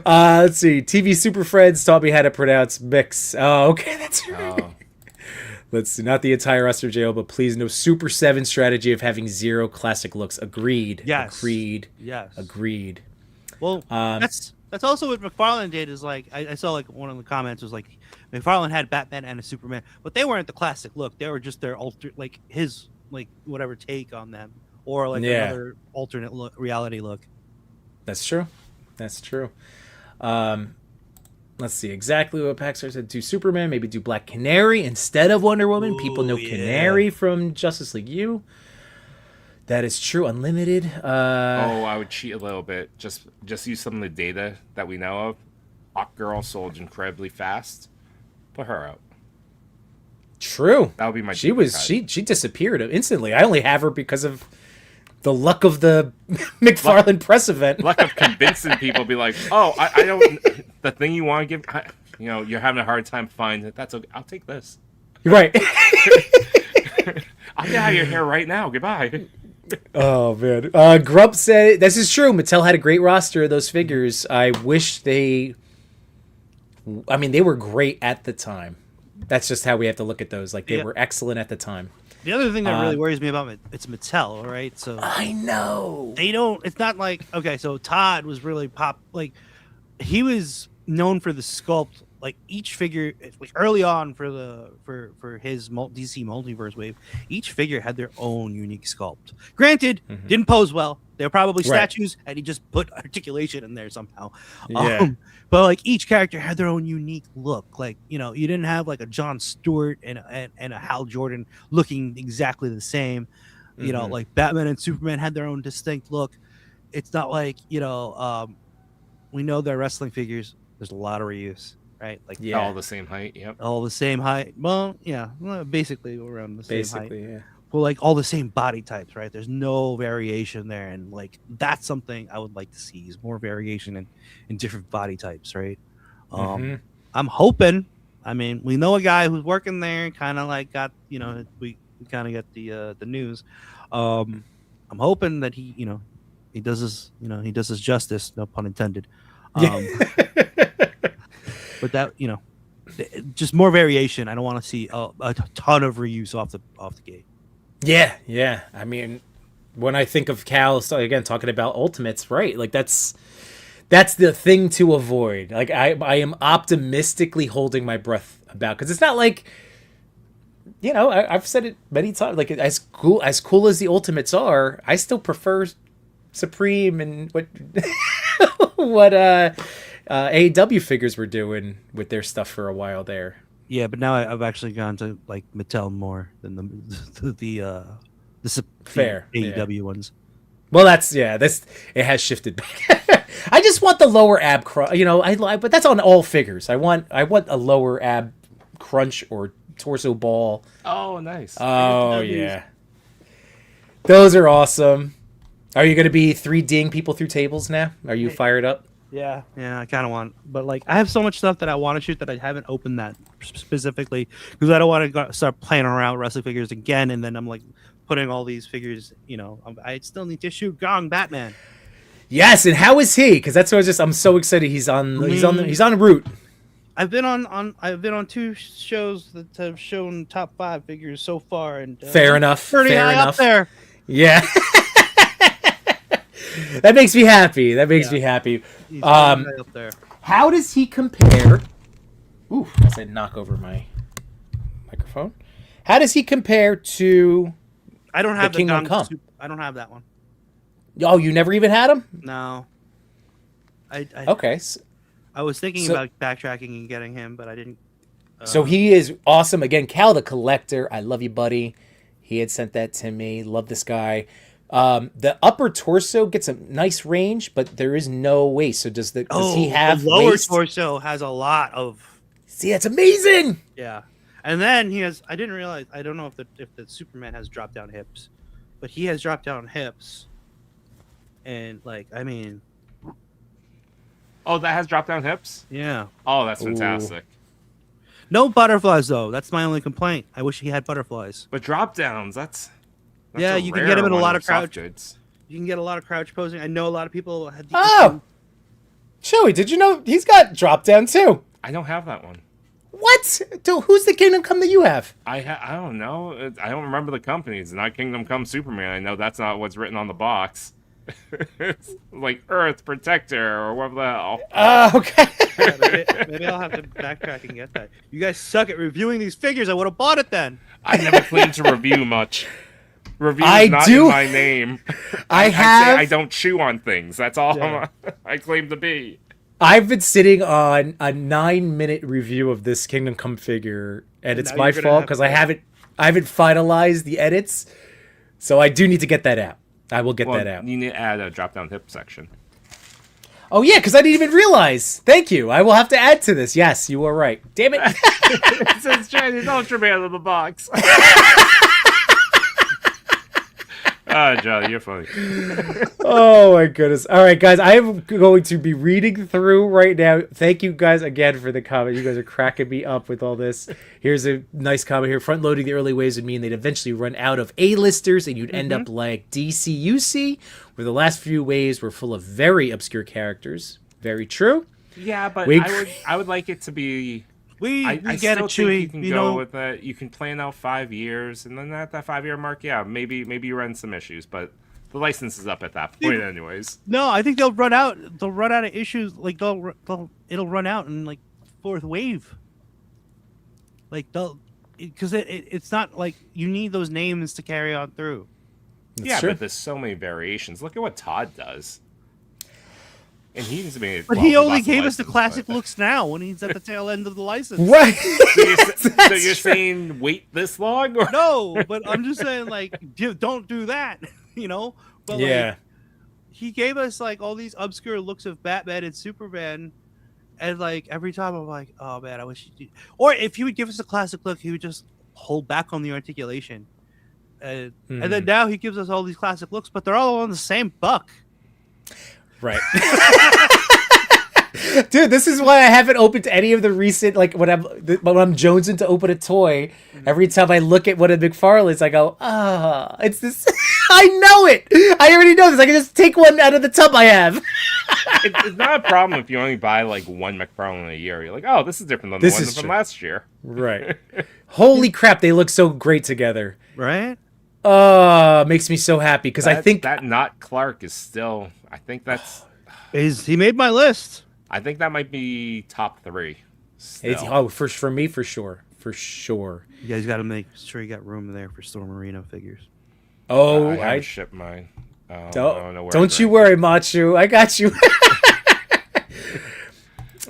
Let's see. TV Super Friends taught me how to pronounce mix. Oh, okay, that's right. Oh. Let's see. Not the entire roster jail, but please no Super 7 strategy of having 0 classic looks. Agreed. Yes. Agreed. Yes. Agreed. Well, that's also what McFarlane did. Is like I saw like one of the comments was like McFarlane had Batman and a Superman, but they weren't the classic look. They were just their his whatever take on them, or like another alternate reality look. That's true. That's true. Let's see exactly what Paxar said. Do Superman, maybe do Black Canary instead of Wonder Woman. People know yeah. Canary from Justice League U. That is true. Unlimited. I would cheat a little bit. Just use some of the data that we know of. Hawk Girl sold incredibly fast. Put her out. True. That would be my. She disappeared instantly. I only have her because of the luck of the McFarlane press event. Luck of convincing people. Be like, oh, I don't. The thing you want to give. You're having a hard time finding it. That's okay. I'll take this. Right. I'll get out of your hair right now. Goodbye. Oh man. Grump said this is true. Mattel had a great roster of those figures. I wish they were great at the time. That's just how we have to look at those. Like they were excellent at the time. The other thing that really worries me about it's Mattel, right? So I know. they don't. It's not like okay. So Todd was really he was known for the sculpt. Like each figure, like early on for his DC multiverse wave, each figure had their own unique sculpt. Granted, didn't pose well. They were probably statues, and he just put articulation in there somehow. Yeah. But like each character had their own unique look. Like you didn't have like a Jon Stewart and a Hal Jordan looking exactly the same. You know, like Batman and Superman had their own distinct look. It's not like we know they're wrestling figures. There's a lot of reuse. Right, like all the same height. Yep. All the same height. Well, yeah, basically around the same height. Yeah. Well, like all the same body types, right? There's no variation there, and like that's something I would like to see is more variation in different body types, right? I'm hoping. I mean, we know a guy who's working there, kind of like got we kind of got the news. I'm hoping that he does his justice, no pun intended. But that just more variation. I don't want to see a ton of reuse off the gate. Yeah. I mean, when I think of Cal, so again talking about Ultimates, right? Like that's the thing to avoid. Like I am optimistically holding my breath about because it's not like I've said it many times. Like as cool as the Ultimates are, I still prefer Supreme and what AEW figures were doing with their stuff for a while there. Yeah, but now I've actually gone to like Mattel more than the Fair, AEW ones. Well, this it has shifted back. I just want the lower ab crunch. But that's on all figures. I want a lower ab crunch or torso ball. Oh, nice. Oh yeah, those are awesome. Are you going to be 3Ding people through tables now? Are you fired up? Yeah, I kind of want, but like I have so much stuff that I want to shoot that I haven't opened that specifically because I don't want to start playing around with wrestling figures again, and then I'm like putting all these figures. I still need to shoot Gong Batman. Yes, and how is he? Because that's what I'm so excited. He's on route. I've been on 2 shows that have shown top 5 figures so far, and fair enough. Pretty fair high enough. up there. Yeah. That makes me happy. Me happy. He's high up there. How does he compare? Ooh, I said knock over my microphone. How does he compare to? I don't have the Kingdom Come. I don't have that one. Oh, you never even had him? No. Okay. I was thinking about backtracking and getting him, but I didn't. So he is awesome. Again, Cal the Collector. I love you, buddy. He had sent that to me. Love this guy. The upper torso gets a nice range, but there is no waist. So does he have the lower waist? torso has a lot of. See, that's amazing. Yeah, and then he has. I didn't realize. I don't know if the Superman has drop down hips, but he has drop down hips. And Oh, that has drop down hips? yeah. Oh, that's fantastic. No butterflies though. That's my only complaint. I wish he had butterflies. But drop downs, that's yeah, a you can get him in a rare lot one of with soft crouch. goods. You can get a lot of crouch posing. I know a lot of people had. Oh, Joey, did you know he's got drop down too? I don't have that one. What? Dude, who's the Kingdom Come that you have? I don't know. I don't remember the company. It's not Kingdom Come Superman. I know that's not what's written on the box. It's like Earth Protector or whatever the hell. Okay. Yeah, maybe I'll have to backtrack and get that. You guys suck at reviewing these figures. I would have bought it then. I never claim to review much. Review I is not do. in my name. I say have. I don't chew on things. That's all Yeah. I claim to be. I've been sitting on a 9-minute review of this Kingdom Come figure, and it's now my you're gonna fault have because to- I haven't finalized the edits, so I do need to get that out. I will get Well, that out. you need to add a drop down hip section. Oh yeah, because I didn't even realize. Thank you. I will have to add to this. Yes, you are right. Damn it. It says Chinese Ultraman in the box. Joe, you're funny. Oh my goodness. All right, guys, I am going to be reading through right now. Thank you guys again for the comment. You guys are cracking me up with all this. Here's a nice comment here. Front loading the early waves would mean they'd eventually run out of A-listers and you'd end up like DCUC, where the last few waves were full of very obscure characters. Very true. Yeah, but We- I would like it to be. We I get still it, think Chewy. you can go with that. You can plan out 5 years, and then at that 5-year mark, yeah, maybe you run some issues, but the license is up at that point, anyways. No, I think they'll run out. They'll run out of issues. Like it'll run out in like 4th wave. Like because it's not like you need those names to carry on through. Yeah, true. but there's so many variations. Look at what Todd does. And he's made. But well, he only lost the gave us the license, classic but- looks now when he's at the tail end of the license. Right. So you're saying wait this long? Or? No, but I'm just saying like don't do that, you know. But Yeah. like, he gave us like all these obscure looks of Batman and Superman, and like every time I'm like, oh man, I wish he did. Or if he would give us a classic look, he would just hold back on the articulation, and then now he gives us all these classic looks, but they're all on the same buck. Right. Dude, this is why I haven't opened any of the recent, like when I'm jonesing to open a toy. Every time I look at one of McFarlane's, I go, it's this. I know it. I already know this. I can just take one out of the tub I have. It's not a problem if you only buy like one McFarlane a year. You're like, oh, this is different than This the one is from true. last year. Right. Holy crap, they look so great together. Right? Makes me so happy because I think that not Clark is still. I think that's. He made my list. I think that might be top 3. Still. it's for me for sure. You guys got to make sure you got room there for Storm Marino figures. Oh, I I haven't shipped mine. I don't know where don't it's you at. worry, Machu. I got you.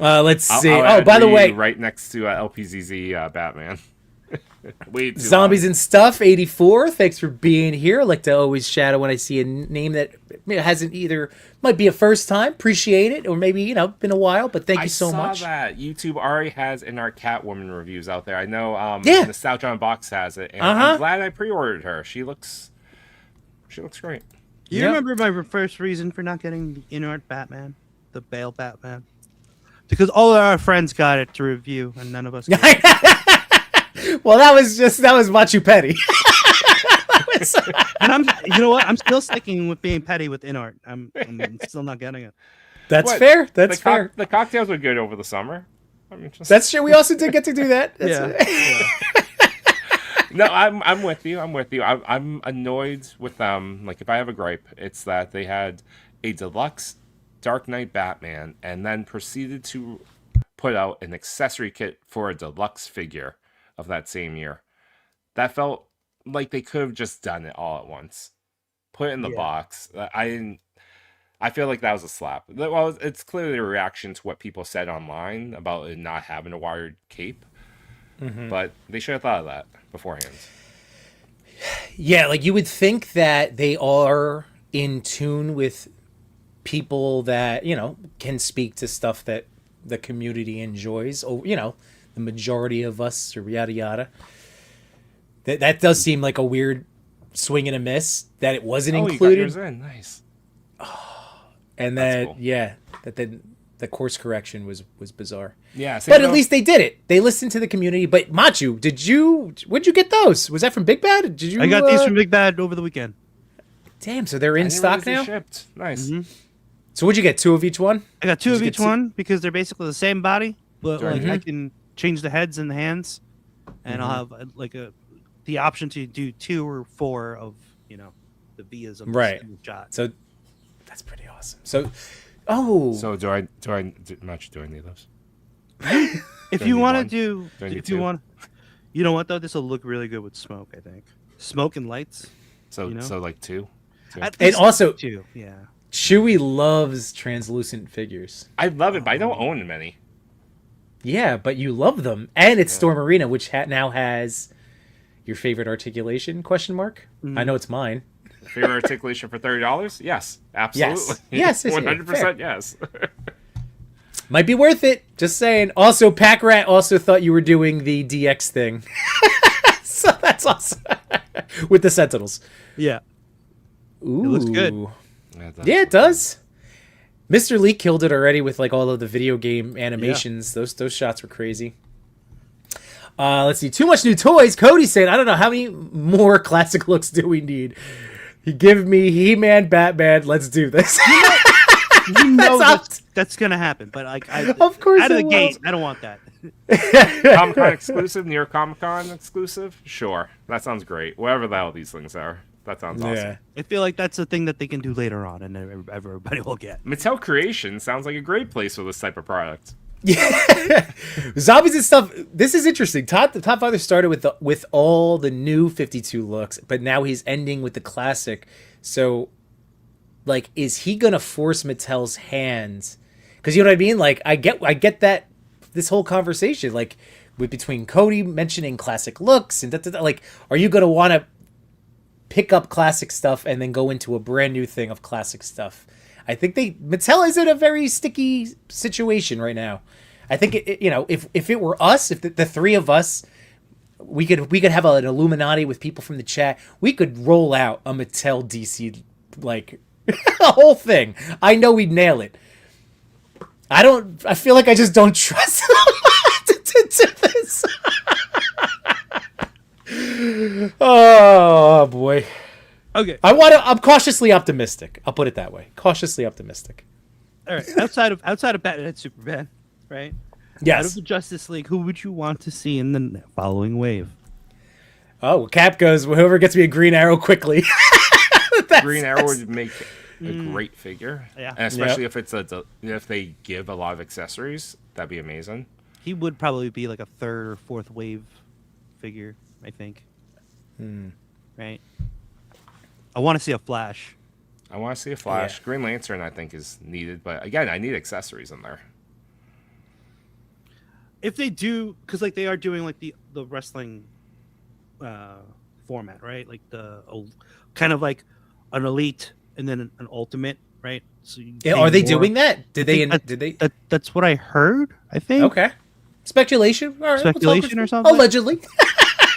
Let's see. I'll Oh, add by the Ryu way, right next to LPZZ Batman. Way too Zombies long. and Stuff 84. Thanks for being here. I like to always shadow when I see a name that hasn't either might be a first time. Appreciate it, or maybe been a while. But thank you so much. I saw that YouTube already has in our Catwoman reviews out there. I know Yeah. Nostalgia on Box has it, and I'm glad I pre-ordered her. She looks great. You Yep. remember my first reason for not getting the in-art Batman, the Bale Batman? Because all of our friends got it to review, and none of us. Got it. Well, that was Machu Petty. And you know what? I'm still sticking with being petty with in-art. I'm still not getting it. That's What? fair. That's fair. The cocktails were good over the summer. I mean, That's true. We also did get to do that. No, I'm with you. I'm annoyed with them. Like, if I have a gripe, it's that they had a deluxe Dark Knight Batman and then proceeded to put out an accessory kit for a deluxe figure of that same year. That felt like they could have just done it all at once. Put it in the box. I feel like that was a slap. Well, it's clearly a reaction to what people said online about it not having a wired cape. But they should have thought of that beforehand. Yeah, like you would think that they are in tune with people that, can speak to stuff that the community enjoys, or, the majority of us, or yada yada. That does seem like a weird swing and a miss that it wasn't included. You got yours in. Nice. And That's that, cool. that the course correction was bizarre. Yeah, But at least they did it. They listened to the community. But Machu, where'd you get those? Was that from Big Bad? Did you? I got these from Big Bad over the weekend. Damn, so they're in I didn't stock realize they now. Shipped. Nice. So what'd you get? 2 of each one? I got 2 Did of you each get one because they're basically the same body, but like Mhm. I can change the heads and the hands, and I'll have the option to do 2 or 4 of the Vias of the Right. single shot. So that's pretty awesome. So, So do I need those? If Do I you need want to one? do, Do I need if you 2? want, you know what though, this will look really good with smoke. I think smoke and lights. So You know? so like 2. At And least also- 2. Yeah. Chewy loves translucent figures. I love it, but I don't own many. Yeah, but you love them, and it's Storm Arena, which now has your favorite articulation? Question mark. I know it's mine. Favorite articulation for $30? Yes, absolutely. Yes, 100% yes. Might be worth it. Just saying. Also, Pack Rat also thought you were doing the DX thing, so that's awesome with the Sentinels. Yeah. Ooh, It looks good. Yeah, it does. Mr. Lee killed it already with like all of the video game animations. Those shots were crazy. Let's see. Too much new toys. Cody said, I don't know how many more classic looks do we need. He give me He-Man, Batman. Let's do this. You know That's that's gonna happen, but like Of course out of it the will. gate, I don't want that. Comic-Con exclusive, New York Comic-Con exclusive? Sure. That sounds great. Whatever the hell these things are. That sounds awesome. Yeah. I feel like that's a thing that they can do later on, and everybody will get. Mattel Creation sounds like a great place for this type of product. Yeah, Zombies and Stuff. This is interesting. The Top Father started with all the new 52 looks, but now he's ending with the classic. So, like, is he gonna force Mattel's hands? Because you know what I mean. Like, I get that this whole conversation, like, with between Cody mentioning classic looks and like, are you gonna want to pick up classic stuff and then go into a brand new thing of classic stuff? I think Mattel is in a very sticky situation right now. I think if it were us, if the three of us, we could have an Illuminati with people from the chat. We could roll out a Mattel DC like a whole thing. I know we'd nail it. I feel like I just don't trust them to this. Oh boy. Okay. I'm cautiously optimistic. I'll put it that way. Cautiously optimistic. All right. Outside of Batman and Superman, right? Out of Yes. the Justice League, who would you want to see in the following wave? Oh, well, Cap goes, whoever gets me a Green Arrow quickly. Green Arrow would make a great figure. Yeah. And especially if it's if they give a lot of accessories, that'd be amazing. He would probably be like a 3rd or 4th wave figure, I think. Right. I want to see a Flash. I want to see a Flash. Yeah. Green Lantern, I think, is needed, but again, I need accessories in there. if they do, because like they are doing like the wrestling format, right? Like the kind of like an elite and then an ultimate, right? So Yeah, are they doing that? Did they? That's what I heard. I think. Okay. Speculation. All right. Speculation or something. Allegedly.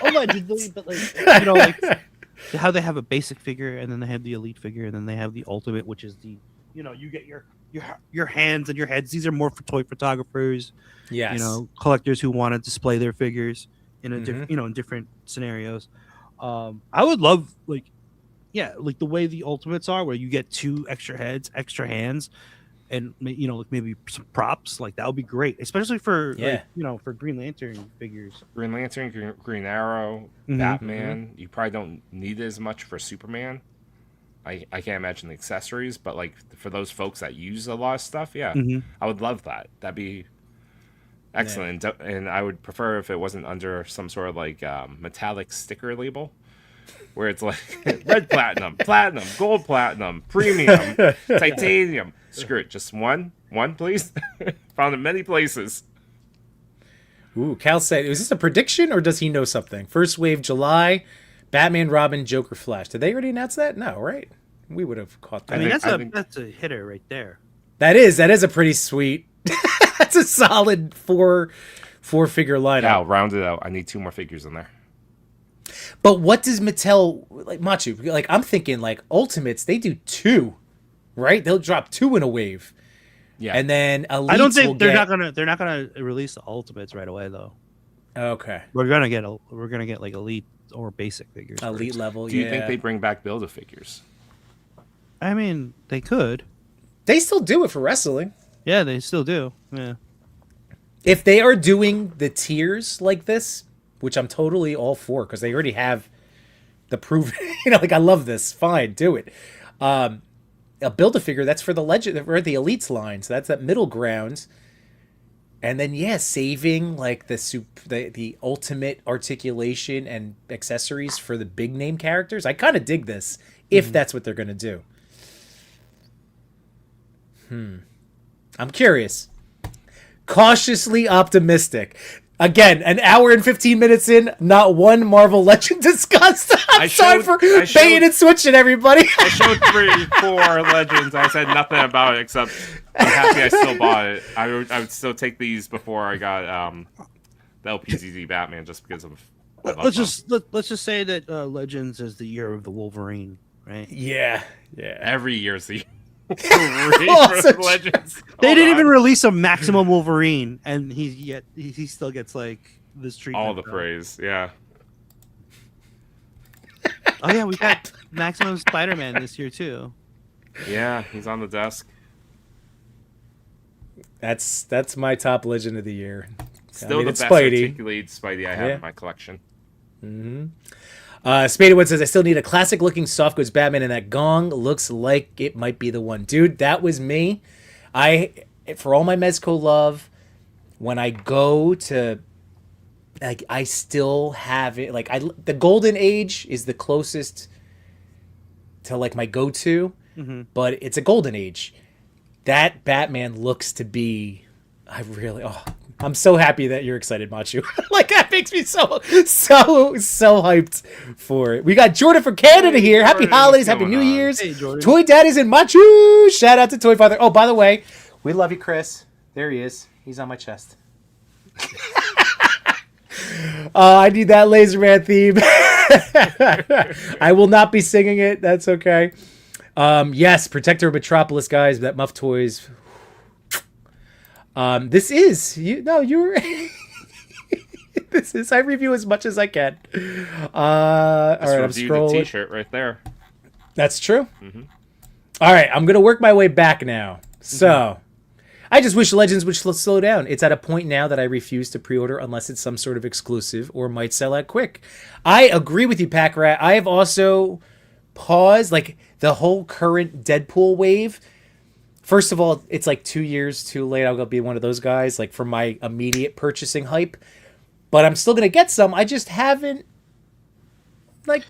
Allegedly, but like like how they have a basic figure and then they have the elite figure and then they have the ultimate, which is the you get your hands and your heads. These are more for toy photographers. Yes. Collectors who want to display their figures in a different in different scenarios. I would love like the way the ultimates are, where you get 2 extra heads, extra hands, and like maybe some props. Like that would be great, especially for for Green Lantern figures. Green Lantern, Green Arrow, Batman. You probably don't need as much for Superman. I can't imagine the accessories, but like for those folks that use a lot of stuff, I would love that. That'd be excellent. And I would prefer if it wasn't under some sort of like metallic sticker label, where it's like red platinum, gold platinum, premium, titanium. Screw it, just one please. Found in many places. Ooh, Cal said, is this a prediction or does he know something? First wave July, Batman, Robin, Joker, Flash. Did they already announce that? No, right? We would have caught that. I mean, that's a hitter right there. That is a pretty sweet. That's a solid four figure lineup. Yeah, I'll round it out. I need 2 more figures in there. But what does Mattel like, Machu? Like I'm thinking like Ultimates, they do 2, right? They'll drop 2 in a wave. Yeah, and then Elites I don't think they're not gonna release the Ultimates right away though. Okay, we're gonna get like elite or basic figures. Elite level. Do you think they bring back Build-A-Figures? I mean, they could. They still do it for wrestling. Yeah, they still do. Yeah. If they are doing the tiers like this, which I'm totally all for, because they already have the proof. Like I love this. Fine, do it. A Build-A-Figure, that's for the legend, or the Elites line. So that's that middle ground. And then saving like the ultimate articulation and accessories for the big name characters. I kind of dig this if that's what they're gonna do. I'm curious. Cautiously optimistic. Again, an hour and 15 minutes in, not one Marvel Legend discussed. I'm sorry for baiting and switching, everybody. I showed 3, 4 Legends. I said nothing about it except I'm happy I still bought it. I would still take these before I got the LPZZ Batman just because of. Let's just say that Legends is the year of the Wolverine, right? Yeah. Every year's the year. Legends. They didn't even release a Maximum Wolverine, and he still gets like this treatment. All the praise, yeah. Oh yeah, we got Maximum Spider-Man this year too. Yeah, he's on the desk. That's my top Legend of the year. Still the best articulated Spidey I have in my collection. Spadewood says, I still need a classic looking soft goods Batman, and that gong looks like it might be the one. Dude, that was me. For all my Mezco love, when I go to, like, I still have it. Like, the Golden Age is the closest to, like, my go-to, but it's a Golden Age. That Batman looks to be, I'm so happy that you're excited, Machu. Like, that makes me so hyped for it. We got Jordan from Canada here. Happy holidays, happy New Year's. Hey, Toy Daddies and Machu. Shout out to Toy Father. Oh, by the way, we love you, Chris. There he is. He's on my chest. I need that Laser Man theme. I will not be singing it. That's okay. Yes, Protector of Metropolis, guys. That Muff Toys. This is you're this is I review as much as I can. All right, I'm scrolling. The T-shirt right there. That's true. All right, I'm gonna work my way back now. So, I just wish Legends would slow down. It's at a point now that I refuse to pre-order unless it's some sort of exclusive or might sell out quick. I agree with you, Pack Rat. I have also paused like the whole current Deadpool wave. First of all, it's like 2 years too late. I'll be one of those guys, like for my immediate purchasing hype. But I'm still gonna get some. I just haven't. Like,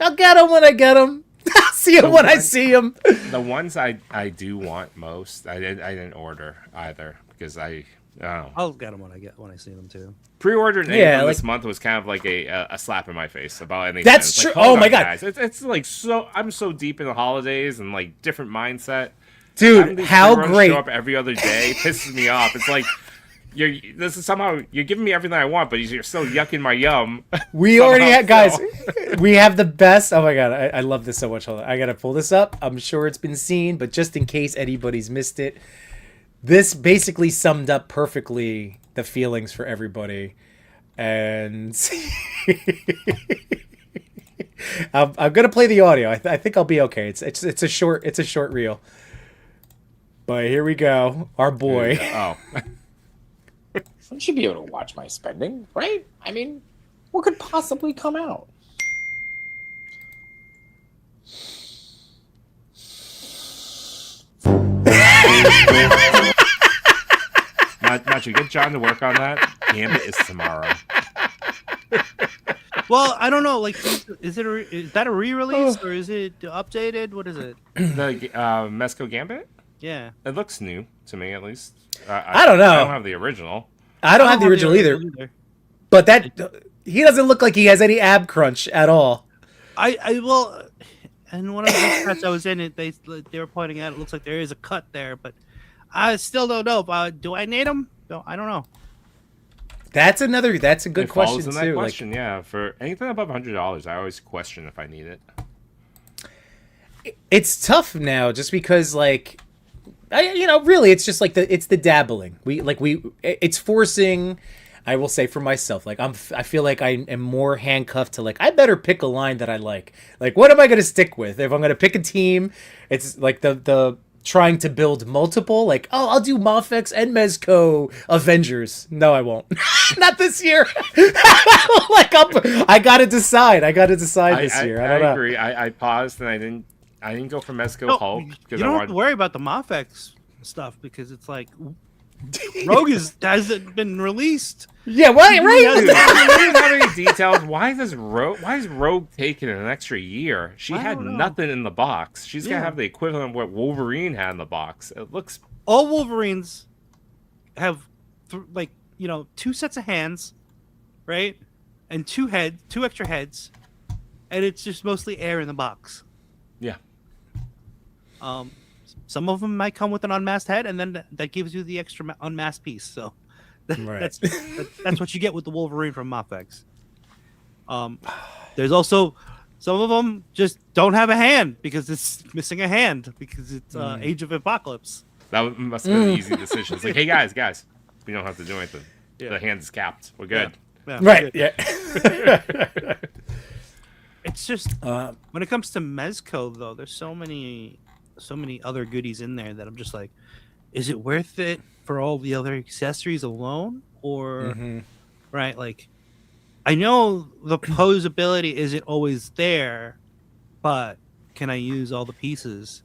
I'll get them when I get them. I'll see them when I see them. The ones I do want most, I didn't order either because I Oh. I'll get them when I see them too. Pre-ordering anything this month was kind of like a slap in my face about anything. That's true. Oh my god, guys. It's like I'm so deep in the holidays and like different mindset. Dude, how great! Show up every other day pisses me off. It's like you're giving me everything I want, but you're still yucking my yum. We already had guys. We have the best. Oh my god, I love this so much. Hold on, I gotta pull this up. I'm sure it's been seen, but just in case anybody's missed it, this basically summed up perfectly the feelings for everybody, and I'm gonna play the audio. I think I'll be okay. It's a short reel. But here we go. Our boy. Oh. You should be able to watch my spending, right? I mean, what could possibly come out? Nacho, get John to work on that. Gambit is tomorrow. Well, I don't know. Like, is that a re-release or is it updated? What is it? The Mezco Gambit? Yeah. It looks new to me, at least. I don't know. I don't have the original. I don't have the original either. But he doesn't look like he has any ab crunch at all. Well, and one of the cuts I was in, they were pointing out it looks like there is a cut there, but I still don't know. Do I need them? No, I don't know. That's a good question in too. That question, yeah. For anything above $100, I always question if I need it. It's tough now, just because like. Really, it's just like it's the dabbling. It's forcing. I will say for myself, like I feel like I am more handcuffed to like I better pick a line that I like. Like, what am I going to stick with? If I'm going to pick a team, it's like the trying to build multiple. Like, oh, I'll do Mafex and Mezco Avengers. No, I won't. Not this year. I got to decide. This year. I agree. I paused and I didn't go for Mezco Hulk because you don't have to worry about the Mafex stuff because it's like Rogue hasn't been released. Yeah, right. We didn't have any details. Why is Rogue taking an extra year? She had nothing in the box. She's gonna have the equivalent of what Wolverine had in the box. It looks. All Wolverines have two sets of hands, right, and two extra heads, and it's just mostly air in the box. Yeah. Some of them might come with an unmasked head, and then that gives you the extra unmasked piece. So that's what you get with the Wolverine from Mafex. There's also some of them just don't have a hand because it's missing a hand because it's Age of Apocalypse. That must have been an easy decision. It's like, hey guys, we don't have to do anything. Yeah. The hand is capped. We're good. Yeah, right. Good. Yeah. It's just when it comes to Mezco though, there's so many other goodies in there that I'm just like, is it worth it for all the other accessories alone? Or right, like I know the posability isn't always there, but can I use all the pieces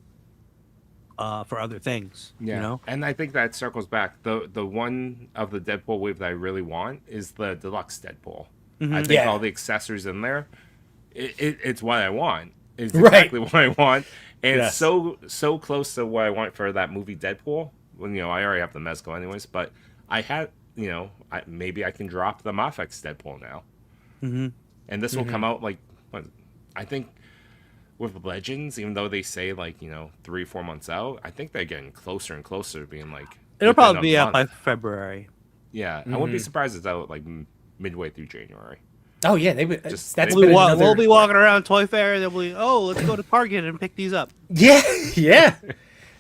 for other things? Yeah. You know? And I think that circles back. The one of the Deadpool wave that I really want is the deluxe Deadpool. I think all the accessories in there. It's what I want. It's exactly what I want, and it's so close to what I want for that movie Deadpool. When I already have the Mezco anyways, but I had maybe I can drop the Mafex Deadpool now, and this will come out I think with Legends, even though they say 3-4 months out, I think they're getting closer and closer to being like it'll probably be out by February. Yeah, I wouldn't be surprised if it's out midway through January. Oh yeah, We'll be walking around Toy Fair. They'll be, let's go to Target and pick these up. Yeah.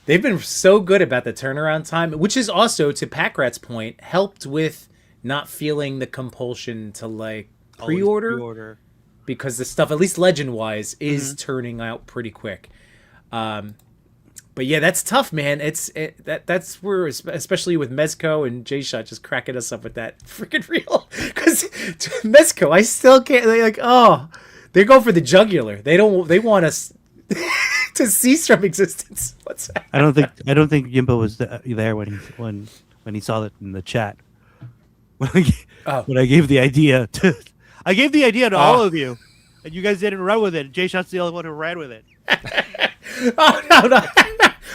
They've been so good about the turnaround time, which is also, to Packrat's point, helped with not feeling the compulsion to pre-order because the stuff, at least legend-wise, is turning out pretty quick. But yeah, that's tough, man. That's where, especially with Mezco and J-Shot just cracking us up with that freaking reel. Because Mezco, I still can't. They go for the jugular. They want us to cease from existence. What's that? I don't think Yimbo was there when he saw that in the chat. When I gave the idea to all of you, and you guys didn't run with it. J-Shot's the only one who ran with it. Oh no!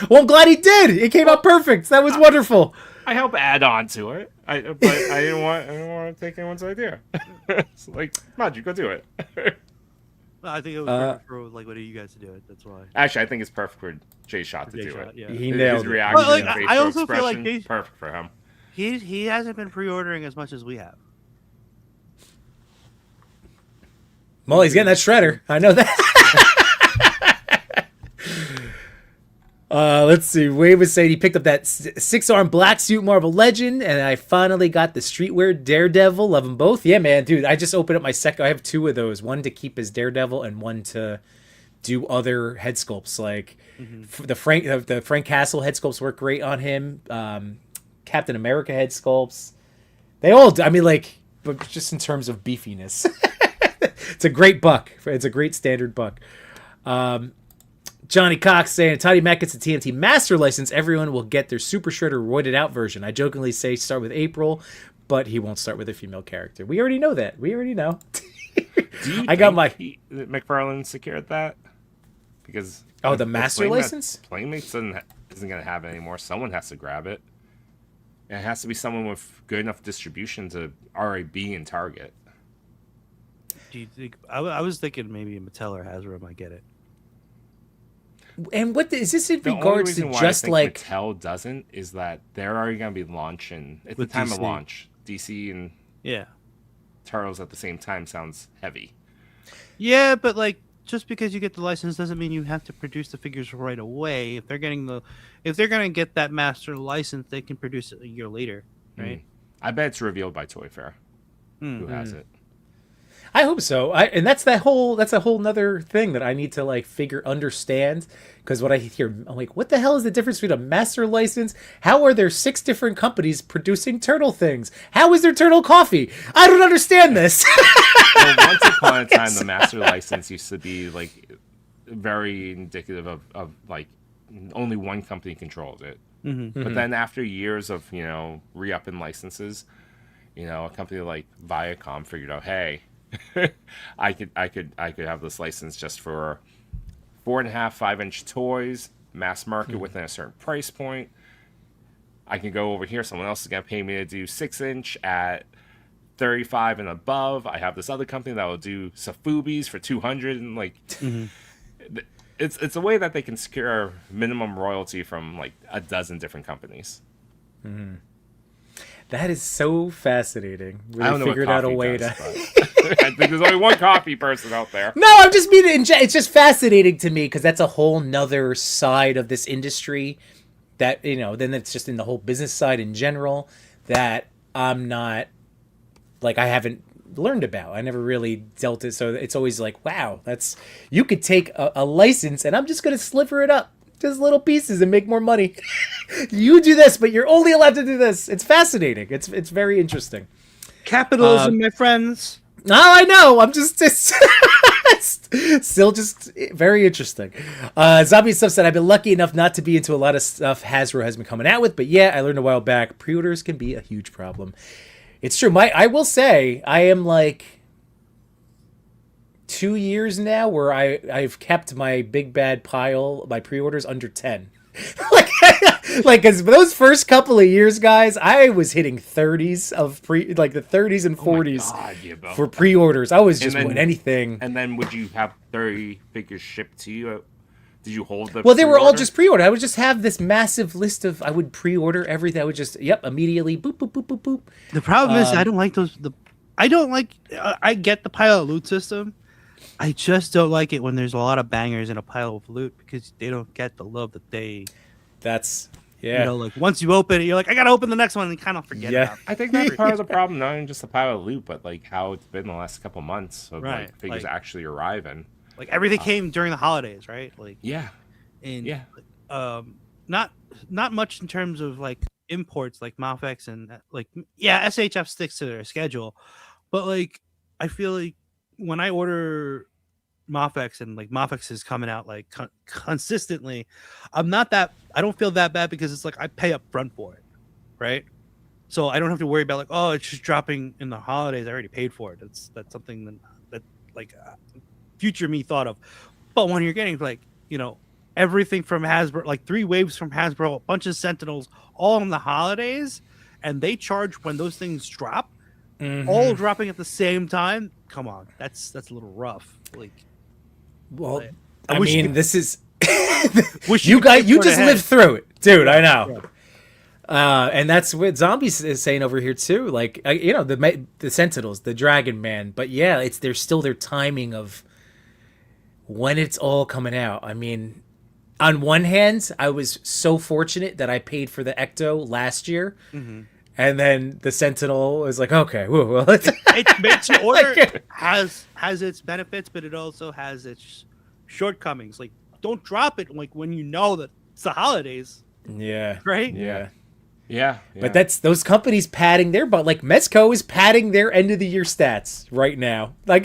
Well, I'm glad he did. It came out perfect. That was wonderful. I help add on to it. But I didn't want to take anyone's idea. It's like, Maj, go do it. No, I think it was perfect for like what you guys to do it. That's why. Actually, I think it's perfect for Jay Shot to do Shot, it. yeah. He His nailed it. reaction, But, like, and facial I also feel like expression, perfect for him. He hasn't been pre-ordering as much as we have. Molly's getting that shredder. I know that. Let's see. Wade was saying he picked up that 6-arm black suit Marvel Legend, and I finally got the streetwear Daredevil. Love them both. Yeah, man, dude. I just opened up my second. I have 2 of those. One to keep as Daredevil, and one to do other head sculpts. Like the Frank Castle head sculpts work great on him. Captain America head sculpts. They all do. I mean, like, but just in terms of beefiness. It's a great buck. It's a great standard buck. Johnny Cox saying, Toddy Mac gets a TNT Master license. Everyone will get their Super Shredder roided out version. I jokingly say start with April, but he won't start with a female character. We already know that. We already know. I got my McFarlane secured that because the Master license. Playmates isn't going to have it anymore. Someone has to grab it. And it has to be someone with good enough distribution to already be in Target. Do you think? I was thinking maybe Mattel or Hasbro might get it. And what is this in The regards only to? reason why Just I think like Mattel doesn't is that they're already going to be launching at the With time of DC. launch. DC and Yeah. Turtles at the same time sounds heavy. Yeah, but like just because you get the license doesn't mean you have to produce the figures right away. If they're gonna get that master license, they can produce it a year later, right? I bet it's revealed by Toy Fair. Who has it? I hope so. And that's a whole nother thing that I need to like understand. Because what I hear, I'm like, what the hell is the difference between a master license? How are there 6 different companies producing turtle things? How is there turtle coffee? I don't understand this. Well, once upon a time, the master license used to be like very indicative of like only one company controlled it. But then after years of re-upping licenses, a company like Viacom figured out, hey, I could have this license just for 4.5, 5-inch toys, mass market within a certain price point. I can go over here. Someone else is gonna pay me to do 6-inch at 35 and above. I have this other company that will do Safubis for 200 and like. It's a way that they can secure minimum royalty from like a dozen different companies. That is so fascinating. I don't know figured what out a coffee way does, to. but I think there's only one coffee person out there. No, I'm just meaning it's just fascinating to me because that's a whole nother side of this industry that then it's just in the whole business side in general that I'm not like I haven't learned about. I never really dealt it, so it's always like, wow, you could take a license and I'm just gonna sliver it up just little pieces and make more money. You do this, but you're only allowed to do this. It's fascinating. It's very interesting. Capitalism, my friends. No, I know. I'm just still just very interesting. Zombie Stuff said, I've been lucky enough not to be into a lot of stuff Hasbro has been coming out with, but yeah, I learned a while back, pre-orders can be a huge problem. It's true. I will say I am like 2 years now where I've kept my big bad pile, my pre-orders under 10. like because those first couple of years, guys, I was hitting 30s of the 30s and 40s for pre-orders. I was just doing anything. And then would you have 30 figures shipped to you? Did you hold the? Well, they were all just pre-order. I would just have this massive list of. I would pre-order everything. I would just immediately boop boop boop boop boop. The problem is I don't like those. I don't like. I get the pile of loot system. I just don't like it when there's a lot of bangers in a pile of loot because they don't get the love that they. That's like once you open it, you're like, I gotta open the next one, and you kind of forget about it. I think that's part of the problem, not even just the pile of loot, but like how it's been the last couple months of like figures actually arriving. Like everything came during the holidays, right? Like not much in terms of like imports, like Mafex and like SHF sticks to their schedule, but like I feel like when I order Mafex and like Mafex is coming out like consistently, I don't feel that bad because it's like I pay up front for it, right? So I don't have to worry about like, oh, it's just dropping in the holidays. I already paid for it. That's something that like future me thought of. But when you're getting like everything from Hasbro, like 3 waves from Hasbro, a bunch of Sentinels, all in the holidays, and they charge when those things drop, all dropping at the same time. Come on, that's a little rough. Like, Well, I I wish mean, you- this is wish you could guys. get You more just ahead. lived through it, dude. I know. And that's what Zombies is saying over here too. Like, you know, the Sentinels, the Dragon Man. But yeah, there's still their timing of when it's all coming out. I mean, on one hand, I was so fortunate that I paid for the Ecto last year, and then the Sentinel was like, okay, whoa, well, It makes to order has its benefits, but it also has its shortcomings. Like, don't drop it like when you know that it's the holidays, yeah, right? yeah. Yeah. But that's those companies padding their butt. Like Mezco is padding their end of the year stats right now. Like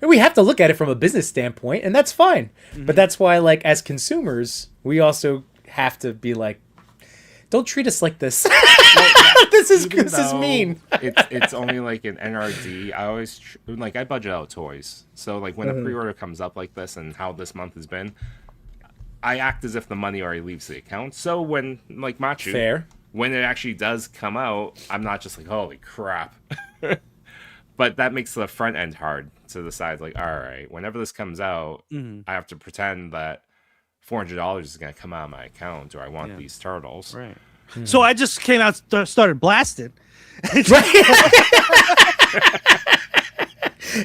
we have to look at it from a business standpoint, and that's fine. But that's why, like, as consumers, we also have to be like, don't treat us like this. this is mean. It's only like an NRD. I always I budget out toys. So like when a pre-order comes up like this and how this month has been, I act as if the money already leaves the account. So when like Machu, Fair. when it actually does come out, I'm not just like, holy crap. But that makes the front end hard to decide, like, all right, whenever this comes out, I have to pretend that $400 is going to come out of my account, or I want these turtles. Right. So I just came out, started blasting.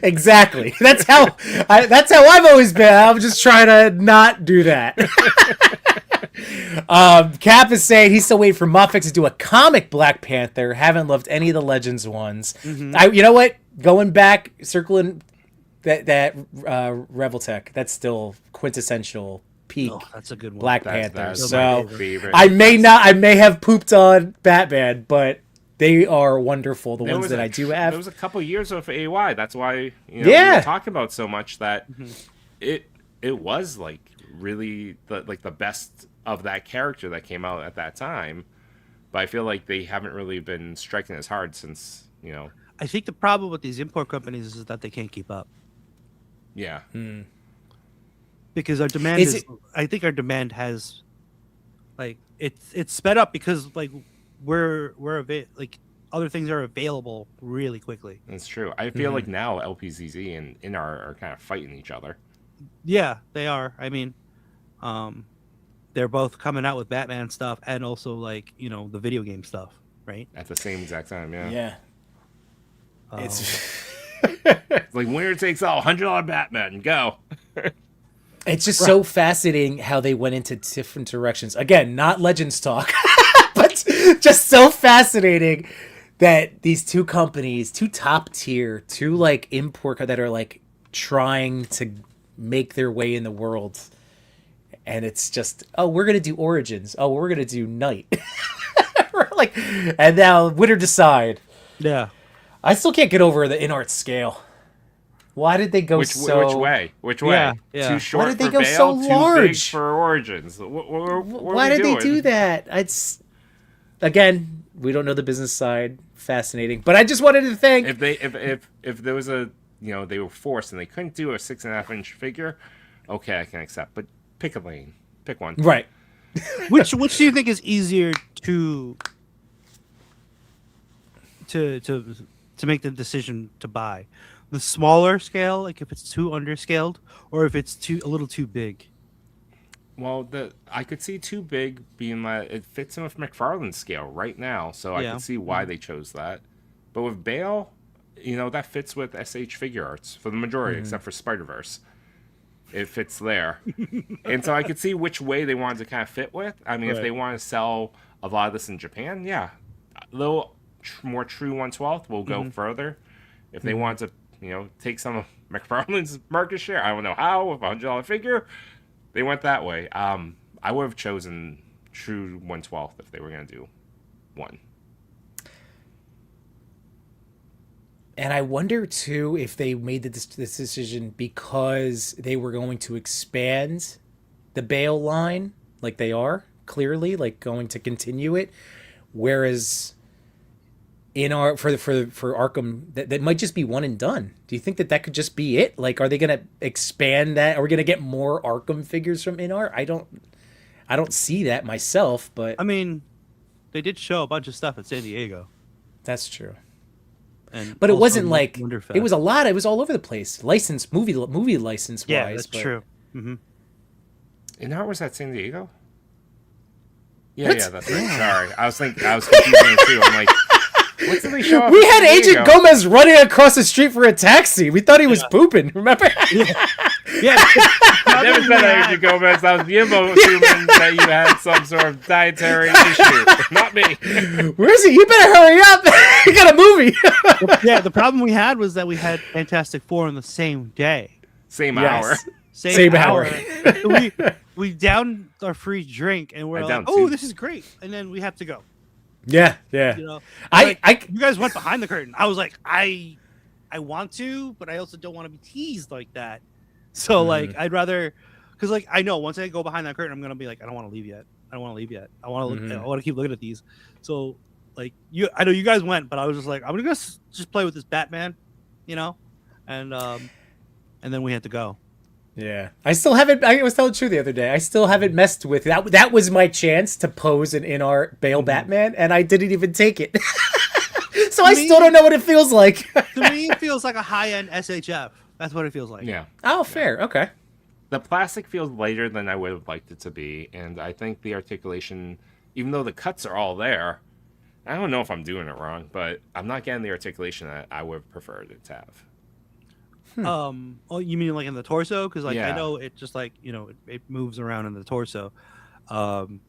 Exactly. That's how I've always been. I'm just trying to not do that. Cap is saying he's still waiting for Muffix to do a comic Black Panther. Haven't loved any of the Legends ones. You know what? Going back, circling that Revoltech, that's still quintessential peak Oh, that's a good one. Black That's Panther. my So favorite. I may have pooped on Batman, but they are wonderful. The ones that I do have. There was a couple years of AY. That's why we Yeah. were talking about so much that it was like really the best of that character that came out at that time. But I feel like they haven't really been striking as hard since I think the problem with these import companies is that they can't keep up yeah. because our demand Is is. I think our demand has, like, it's sped up because like like other things are available really quickly. That's true. I feel like now LPZZ and Inar are kind of fighting each other. Yeah, they are. I mean, they're both coming out with Batman stuff and also like the video game stuff, right? At the same exact time, yeah. Yeah. It's It's like winner takes all, $100 Batman, go. it's just so fascinating how they went into different directions. Again, not Legends talk, but just so fascinating that these two companies, two top tier, two like import that are like trying to make their way in the world. And it's just, oh, we're gonna do Origins. Oh, we're gonna do Night. Like, and now winner decide. Yeah. I still can't get over the in-art scale. Why did they go Which way? Which way? Yeah, yeah. Too short Why did they for go Bale, so too big large? for Origins. What Why are we did doing? they do that? It's again, we don't know the business side. Fascinating, but I just wanted to thank. If there was a they were forced and they couldn't do a 6.5-inch figure, okay, I can accept. But pick a lane, pick one. Right. Which do you think is easier to make the decision to buy? The smaller scale, like if it's too underscaled, or if it's a little too big? Well, I could see too big being like it fits in with McFarlane's scale right now, so I Yeah. can see why they chose that. But with Bale, that fits with SH Figure Arts for the majority, except for Spider-Verse. It fits there, and so I could see which way they wanted to kind of fit with. I mean, if they want to sell a lot of this in Japan, yeah, a little more true 1/12 will go further. If they want to, take some of McFarlane's market share, I don't know how, with a $100 figure, they went that way. I would have chosen true 1/12 if they were going to do one. And I wonder too if they made this decision because they were going to expand the Bale line, like they are clearly, like going to continue it, whereas in our for Arkham that might just be one and done. Do you think that could just be it? Like, are they going to expand that? Are we going to get more Arkham figures from In-Art? I don't see that myself, but I mean, they did show a bunch of stuff at San Diego. that's true. But it wasn't like Wonderfest. it was a lot. It was all over the place. Movie license wise. Yeah, that's true. Mm-hmm. In-Art was at San Diego? What? Yeah, that's right. Sorry. I was confusing it too. I'm like, what did they show up? We at had San Agent Diego? Gomez running across the street for a taxi. We thought he was pooping. Remember? Yeah. I never said that, Agent Gomez. I was Yimbo assuming that you had some sort of dietary issue. Not me. Where is he? You better hurry up. You got a movie. Yeah, the problem we had was that we had Fantastic Four on the same day. Same hour. Yes. Same, Same hour. hour. we downed our free drink and we're I like, downed oh, two. this is great. And then we have to go. Yeah. You know, I you guys went behind the curtain. I was like, I want to, but I also don't want to be teased like that. So like, I'd rather, because like I know once I go behind that curtain, I'm gonna be like, I don't want to leave yet. I want to look. I want to keep looking at these. So like I know you guys went, but I was just like, I'm gonna just play with this Batman, you know, and then we had to go. Yeah, I still haven't. I was telling the truth the other day. I still haven't messed with that. That was my chance to pose an In-Art Bale Batman, and I didn't even take it. So I still don't know what it feels like. To me, it feels like a high-end SHF. That's what it feels like. Yeah. Oh, fair. Okay. The plastic feels lighter than I would have liked it to be, and I think the articulation, even though the cuts are all there, I don't know if I'm doing it wrong, but I'm not getting the articulation that I would have preferred it to have. Oh, you mean like in the torso? Because like I Yeah. know it just like it moves around in the torso, and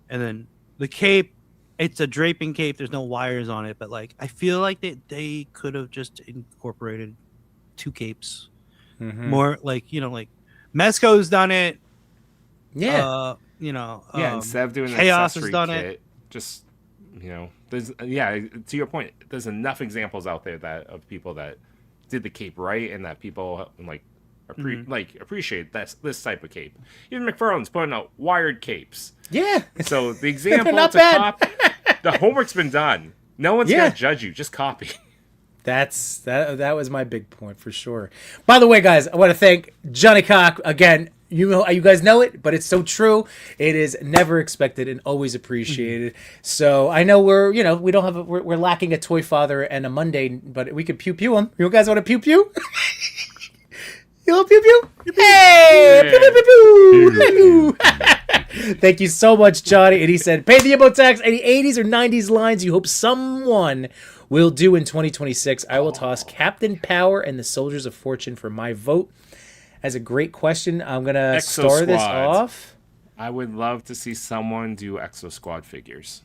then the cape, it's a draping cape. There's no wires on it, but like I feel like they could have just incorporated two capes, more like like Mesco's done it. Yeah. Instead of doing an Chaos has accessory done kit, it. just there's to your point, there's enough examples out there of people that did the cape right and that people like appreciate this type of cape. Even McFarlane's putting out wired capes. Yeah. So the example not to bad. copy, the homework's been done. No one's Yeah. gonna judge you. Just copy. That was my big point for sure. By the way, guys, I want to thank Johnny Cock again. You guys know it, but it's so true. It is never expected and always appreciated. So I know we don't have we're lacking a toy father and a Monday, but we could pew pew him. You guys want to pew pew? You want pew pew? Hey, Yeah. pew pew pew pew. Thank you so much, Johnny. And he said, pay the Yimbo tax. Any 80s or 90s lines you hope someone will do in 2026. I will toss Captain Power and the Soldiers of Fortune for my vote. That's a great question. I'm going to Exo star this Squad. off. I would love to see someone do Exo Squad figures.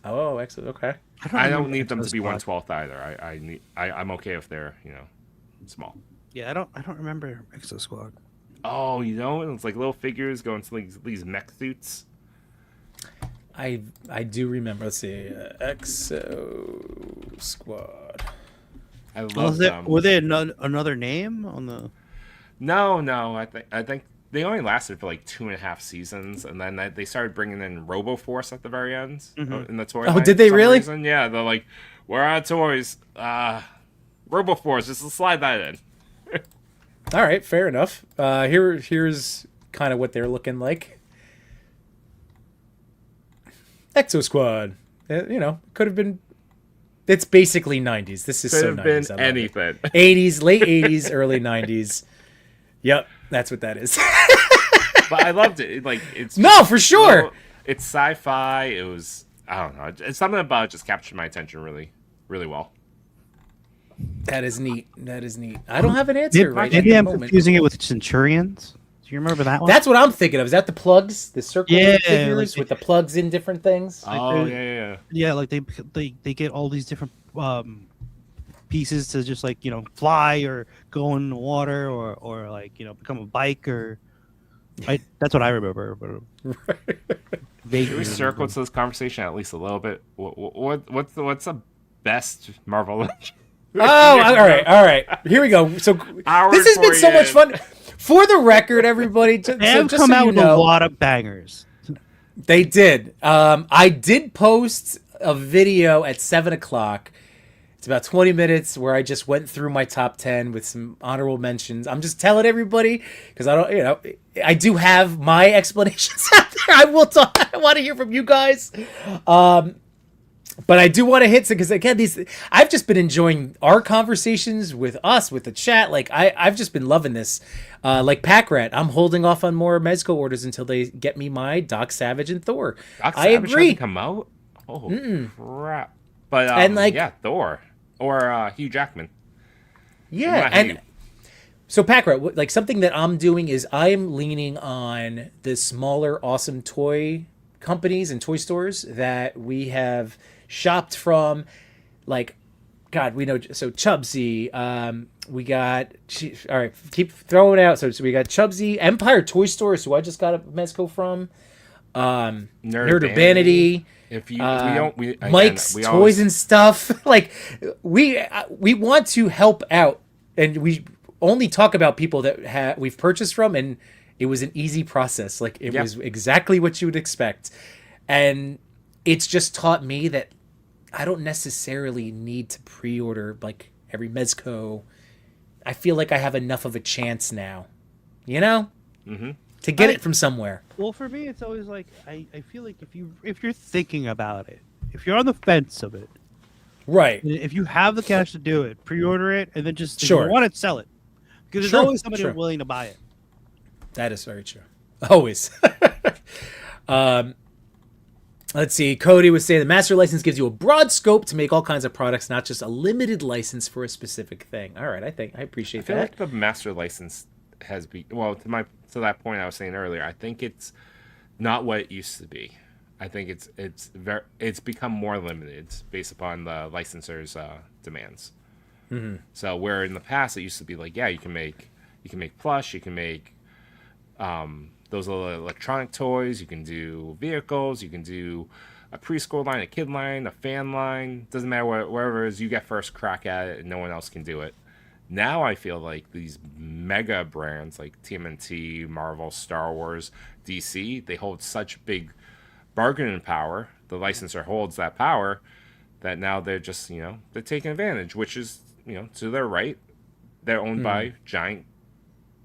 Oh, excellent. Okay. I don't need them to Exo be Squad. 1/12 either. I'm okay if they're small. Yeah, I don't remember Exo Squad. Oh, it's like little figures going to these mech suits. I do remember. Let's see. Exo Squad. I love them. Were they another name on the? No. I think they only lasted for like 2.5 seasons, and then they started bringing in RoboForce at the very end in the toy. Oh, line did for they some really? reason. Yeah, they're like, we're out of toys. RoboForce, just slide that in. All right, fair enough. Here's kind of what they're looking like. Exo Squad. Could have been. It's basically 90s. This is Could so have 90s. been I love it. anything. 80s, late 80s, early 90s. Yep, that's what that is. But I loved it. It's No, for sure. It's sci-fi. It was, I don't know. It's something about it just captured my attention really, really well. That is neat. I don't have an answer right at Maybe the I'm moment. confusing it with Centurions. Do you remember that one? That's what I'm thinking of. Is that the plugs? The circle Yeah, figures like- with the plugs in different things? Oh yeah. Yeah, like they get all these different pieces to just like fly or go in the water or like become a bike or. That's what I remember. But vaguely Can we circle to this conversation at least a little bit? What's the best Marvel? Oh, all right. Here we go. So Hours this has been for so you. much fun. For the record, everybody, They have just come so out you with a know, lot of bangers. they did. I did post a video at 7 o'clock. It's about 20 minutes where I just went through my top 10 with some honorable mentions. I'm just telling everybody because I don't, I do have my explanations out there. I will talk. I want to hear from you guys. But I do want to hit some because again, I've just been enjoying our conversations with us, with the chat. Like I've just been loving this. Like Pack Rat, I'm holding off on more Mezco orders until they get me my Doc Savage and Thor. Doc I Savage agree. hasn't come out. Oh crap! But And, like- yeah, Thor or Hugh Jackman. Yeah, Not and Hugh. so Pack Rat, like something that I'm doing is I'm leaning on the smaller, awesome toy companies and toy stores that we have shopped from. Like, God, we know so Chubsy. We got all right. Keep throwing it out. So we got Chubsy, Empire Toy Stores, who I just got a Mezco from. Nerd Urbanity. If you, we don't, again, Mike's we Toys always, and Stuff. Like we want to help out, and we only talk about people that we've purchased from, and it was an easy process. Like it was exactly what you would expect, and it's just taught me that I don't necessarily need to pre-order like every Mezco. I feel like I have enough of a chance now, to get it from somewhere. Well, for me, it's always like I feel like if you're thinking about it, if you're on the fence of it, Right. if you have the cash to do it, pre-order it, and then just if Sure. you want it, sell it, because there's always somebody willing to buy it. That is very true. Always. Let's see. Cody would say the master license gives you a broad scope to make all kinds of products, not just a limited license for a specific thing. All right, I appreciate I feel that. like the master license has been to that point I was saying earlier. I think it's not what it used to be. I think it's become more limited based upon the licensor's demands. Mm-hmm. So where in the past it used to be like, yeah, you can make plush, you can make those little electronic toys, you can do vehicles, you can do a preschool line, a kid line, a fan line. Doesn't matter wherever it is, you get first crack at it and no one else can do it. Now I feel like these mega brands like TMNT, Marvel, Star Wars, DC, they hold such big bargaining power. The licensor holds that power that now they're just, they're taking advantage, which is, to their right. They're owned by giant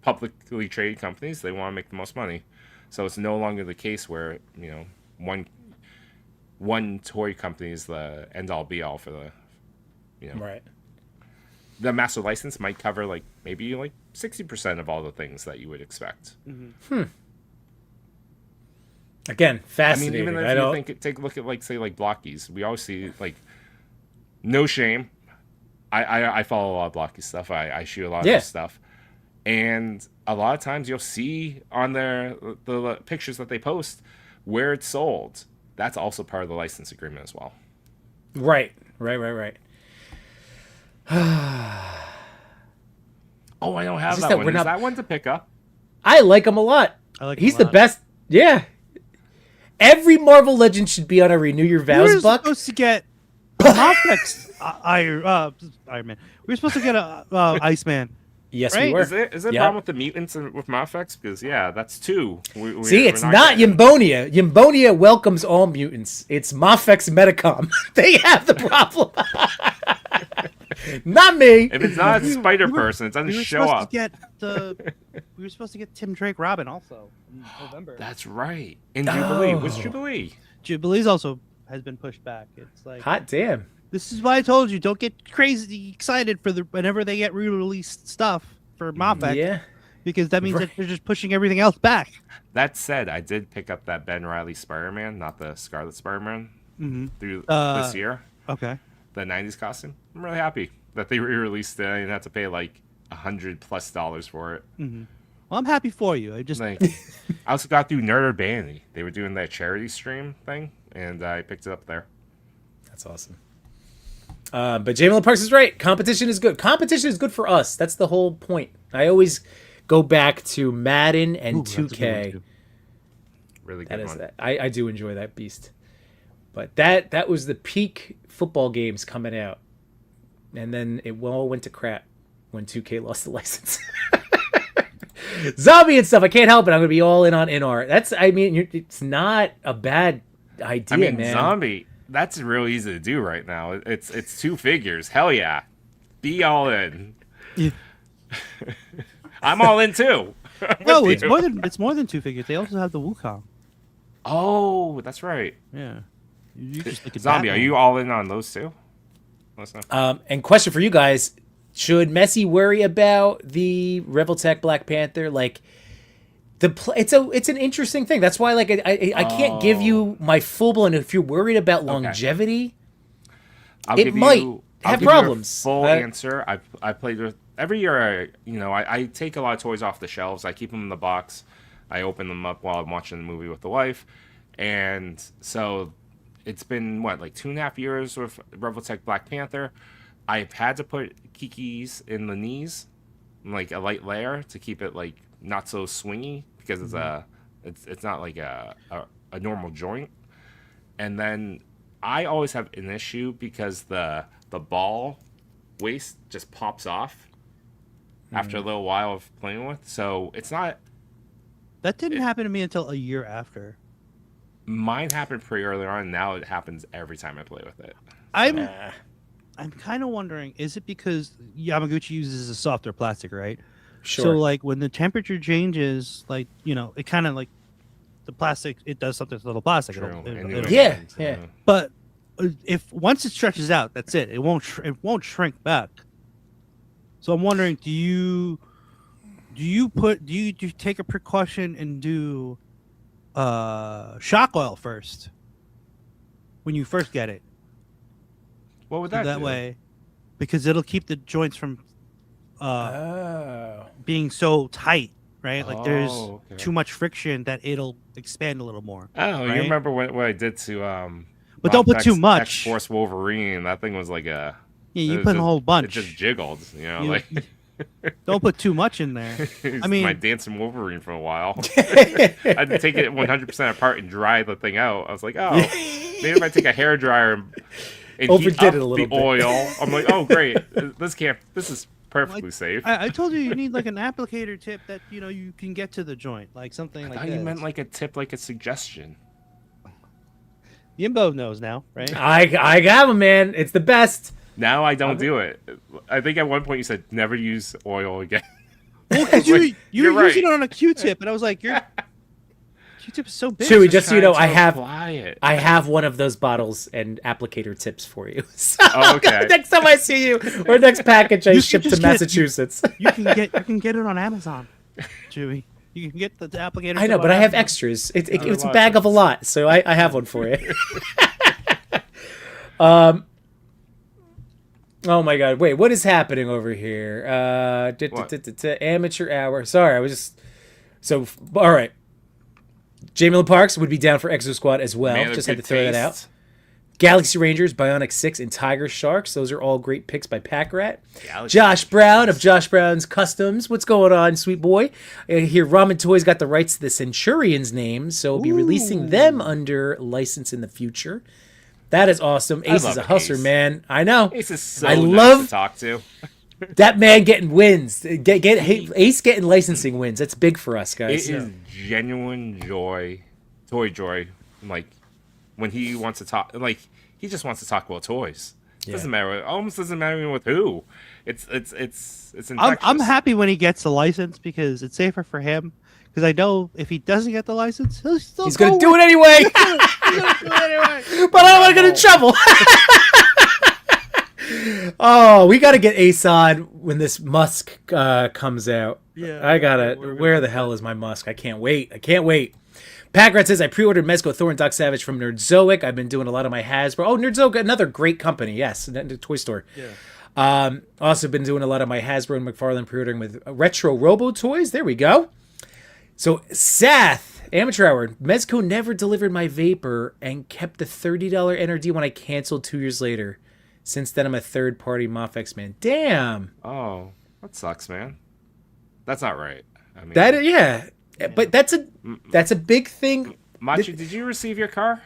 publicly traded companies. They want to make the most money. So it's no longer the case where, one toy company is the end all be all for the, Right. The master license might cover maybe 60% of all the things that you would expect. Mm-hmm. Again, fascinating. I mean, even if you take a look at say Blockies, we always see no shame. I follow a lot of Blocky stuff. I shoot a lot of this stuff, and a lot of times you'll see on the pictures that they post where it's sold. That's also part of the license agreement as well. Right. Oh, I don't have It's just that that one. we're Is not- that one to pick up? I like him a lot. He's the best. Yeah. Every Marvel Legend should be on a Renew Your Vows We're buck. supposed to get Mofex Iron Man. We were supposed to get a Iceman. Yes, Right? we were. Is there a problem with the mutants and with Mafex? Because that's two. See, it's we're not getting- Yimbonia. Yimbonia welcomes all mutants. It's Mafex Metacom. They have the problem. Not me. If it's not a spider person, it doesn't We were show supposed up. to get we were supposed to get Tim Drake Robin also in November. That's right. In Jubilee. What's Oh. Jubilee? Jubilee's also has been pushed back. It's like Hot damn. this is why I told you don't get crazy excited for whenever they get re-released stuff for Mofex. Yeah. Because that means Right. that they're just pushing everything else back. That said, I did pick up that Ben Reilly Spider-Man, not the Scarlet Spider-Man, through this year. Okay. The 90s costume. I'm really happy that they re-released it. I didn't have to pay $100+ for it. Well, I'm happy for you. I just I also got through Nerd Urbanity. They were doing that charity stream thing, and I picked it up there. That's awesome. But Jamie Parks is right. Competition is good. Competition is good for us. That's the whole point. I always go back to Madden and that's a good 2K. one, too. Really That good is one. that. I do enjoy that beast. But that was the peak football games coming out. And then it all went to crap when 2K lost the license. Zombie and stuff. I can't help it. I'm going to be all in on NR. It's not a bad idea, I mean, man. Zombie. That's real easy to do right now. It's 2 figures. Hell yeah, be all in. Yeah. I'm all in too. No, With you. it's more than 2 figures. They also have the Wukong. Oh, that's right. Yeah. You just look at Zombie, Batman. are you all in on those two? Listen. And question for you guys: should Messi worry about the Revoltech Black Panther? Like it's an interesting thing. That's why like I can't give you my full blown. If you're worried about longevity, it might have problems. Full answer. I played with every year. I take a lot of toys off the shelves. I keep them in the box. I open them up while I'm watching the movie with the wife, and so it's been like 2.5 years with Revoltech Black Panther. I've had to put Kiki's in the knees, like a light layer to keep it like not so swingy because it's not like a normal joint. And then I always have an issue because the ball waist just pops off after a little while of playing with. So it's not. That didn't happen to me until a year after. Mine happened pretty early on. Now it happens every time I play with it. I'm kind of wondering, is it because Yamaguchi uses a softer plastic, right? Sure. So like when the temperature changes, like it kind of like the plastic, it does something to the plastic. True. Yeah. But if once it stretches out, that's it. It won't shrink back. So I'm wondering, do you take a precaution and do shock oil first when you first get it? What would that do? Way, because it'll keep the joints from being so tight, right? Like there's too much friction that it'll expand a little more. Oh, right? You remember what I did to but don't put too much. X-Force Wolverine. That thing was like a you put a whole bunch. It just jiggled, like. Don't put too much in there. I mean, my dancing Wolverine for a while. I had to take it 100% apart and dry the thing out. I was like, maybe if I take a hair dryer and heat up the oil, I'm like, oh great, this is perfectly safe. I told you need like an applicator tip that you can get to the joint, like something like that. You meant like a tip, like a suggestion. Yimbo knows now, right? I got him, man. It's the best. Now I don't do it. I think at one point you said never use oil again. Well, because you were using it on a Q-tip, and I was like, your Q-tip is so big. Chewy, just so you know, I it. have one of those bottles and applicator tips for you. So okay. Next time I see you, or next package I ship to Massachusetts. You can get it on Amazon, Chewy. You can get the applicator. I know, but I have extras. It's a bag of a lot, so I have one for you. Oh my god, wait, what is happening over here? Amateur hour. Sorry, I was just... So, all right. Jamie Lynn Parks would be down for Exo Squad as well. Just had to throw that out. Galaxy Rangers, Bionic 6, and Tiger Sharks. Those are all great picks by Pack Rat. Josh Brown of Josh Brown's Customs. What's going on, sweet boy? Here, Ramen Toys got the rights to the Centurions names, so we'll be releasing them under license in the future. That is awesome. Ace is a hustler, man. I know. Ace is so nice to talk to. That man getting wins. Ace getting licensing wins. That's big for us, guys. It is genuine toy joy. Like when he wants to talk, like he just wants to talk about toys. Yeah. Doesn't matter. It almost doesn't matter even with who. It's infectious. I'm happy when he gets the license because it's safer for him. Because I know if he doesn't get the license, he's going to do it anyway. But I don't want to get in trouble. Oh, we got to get Ace on when this Musk comes out. Yeah, I got to. Where the hell is my Musk? I can't wait. Packrat says, I pre-ordered Mezco Thor and Doc Savage from Nerdzoic. I've been doing a lot of my Hasbro. Oh, Nerdzoic, another great company. Yes, the toy store. Yeah. Also been doing a lot of my Hasbro and McFarlane pre-ordering with Retro Robo Toys. There we go. So, Seth, Amateur Hour, Mezco never delivered my Vapor and kept the $30 NRD when I canceled 2 years later. Since then, I'm a third-party Mofex man. Damn. Oh, that sucks, man. That's not right. I mean, yeah. But that's a big thing. Machi, did you receive your car?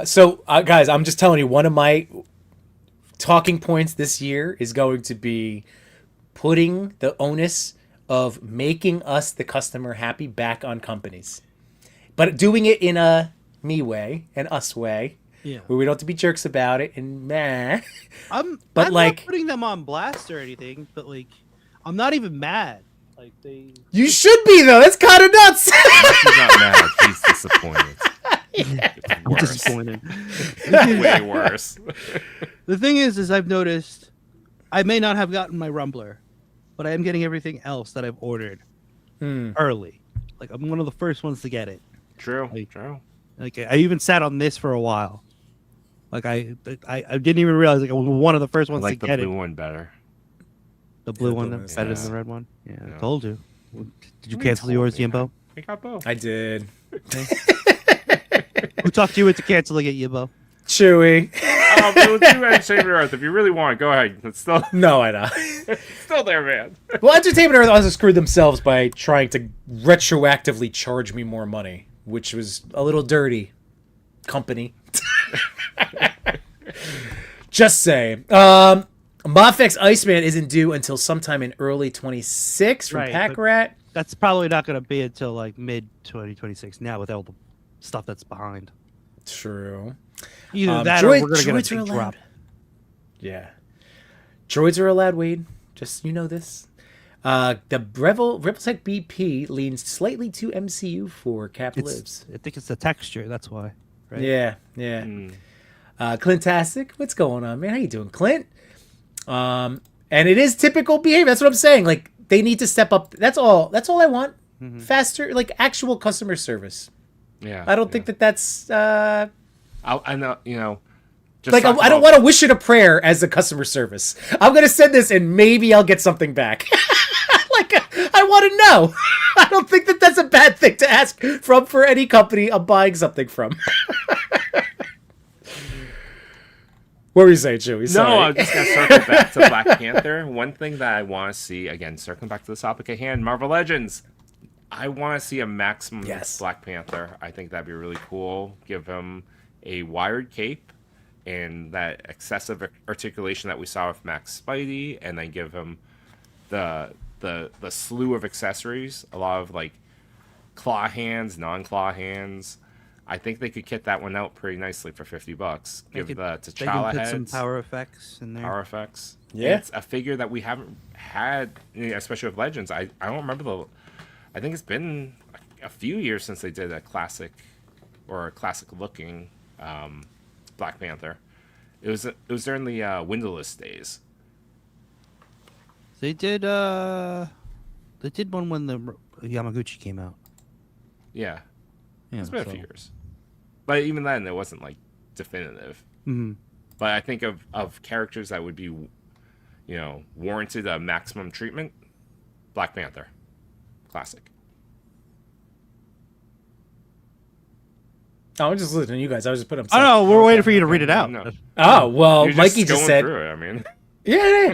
So, guys, I'm just telling you, one of my talking points this year is going to be putting the onus of making us, the customer, happy back on companies. But doing it in a me way and us way, Yeah. where we don't have to be jerks about it and meh. I'm But, like- not putting them on blast or anything, but like I'm not even mad. Like they You should be though. That's kind of nuts. He's not mad. He's disappointed. It's I'm worse. disappointed. Way worse. The thing is I've noticed I may not have gotten my Rumbler, but I am getting everything else that I've ordered early. Like I'm one of the first ones to get it. True. Like- True. Like I even sat on this for a while. Like I didn't even realize like I was one of the first I ones like to the get blue it. one better. The blue one one is better nice. than the red one. Yeah, Yeah. I told you. Did you You cancel told yours, me, Yimbo? We got both. I did. Who talked you into canceling it, Yimbo? Chewy. It was too Entertainment Earth. If you really want, go ahead. It's still, No, I know. still there, man. Well, Entertainment Earth also screwed themselves by trying to retroactively charge me more money, which was a little dirty. Company. Just saying. Mafex Iceman isn't due until sometime in early 26 from Right, Pack but- Rat. That's probably not going to be until like mid 2026 now with all the stuff that's behind. True. Either that or we're going to get a droids are big allowed. drop. Yeah. Droids are allowed, Wade. Just, you know this. The Rebelsec BP leans slightly to MCU for Cap Lives. I think it's the texture. That's why. Right? Yeah, yeah. Mm. Clintastic, what's going on, man? How you doing, Clint? And it is typical behavior. That's what I'm saying. Like, they need to step up. That's all I want. Faster, like actual customer service. Yeah. I don't think that's I know, just like talk I don't about- want to wish it a prayer as a customer service. I'm gonna send this and maybe I'll get something back. Like I want to know. I don't think that's a bad thing to ask for any company I'm buying something from. What were you saying, Chewy? No, Sorry. I'm just gonna circle back to Black Panther. One thing that I want to see, again, circling back to the topic at hand, Marvel Legends. I want to see a maximum Yes. Black Panther. I think that'd be really cool. Give him a wired cape and that excessive articulation that we saw with Max Spidey, and then give him the slew of accessories. A lot of like claw hands, non-claw hands. I think they could kit that one out pretty nicely for $50. Give the They can T'Challa put some heads, power effects in there. power effects. Yeah. It's a figure that we haven't had, especially with Legends. I don't remember I think it's been a few years since they did a classic or a classic looking Black Panther. It was during the Windowless days. They did one when the Yamaguchi came out. Yeah, Yeah, it's been so- a few years. But even then, it wasn't like definitive. Mhm. But I think of characters that would be, warranted a maximum treatment. Black Panther, classic. Oh, I'm just listening to you guys. I was just putting. I know. We're waiting for you to read it out. No. Oh well, You're Mikey just going said. through it. I mean, Yeah.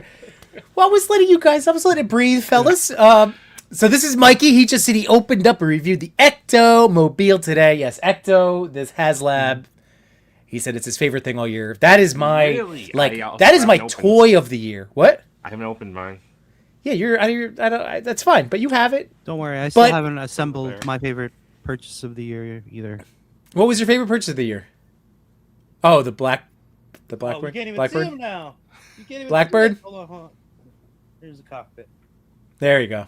Well, I was letting it breathe, fellas. So this is Mikey. He just said he opened up and reviewed the Ecto Mobile today. Yes, Ecto, this HasLab. He said it's his favorite thing all year. That is my Really? I also that is my haven't opened- toy of the year. What? I haven't opened mine. Yeah, that's fine, but you have it. Don't worry. I still But- haven't assembled my favorite purchase of the year either. What was your favorite purchase of the year? Oh, the Blackbird. Oh, you can't even Blackbird. see him now. You can't even Blackbird? See him. Hold on. Here's the cockpit. There you go.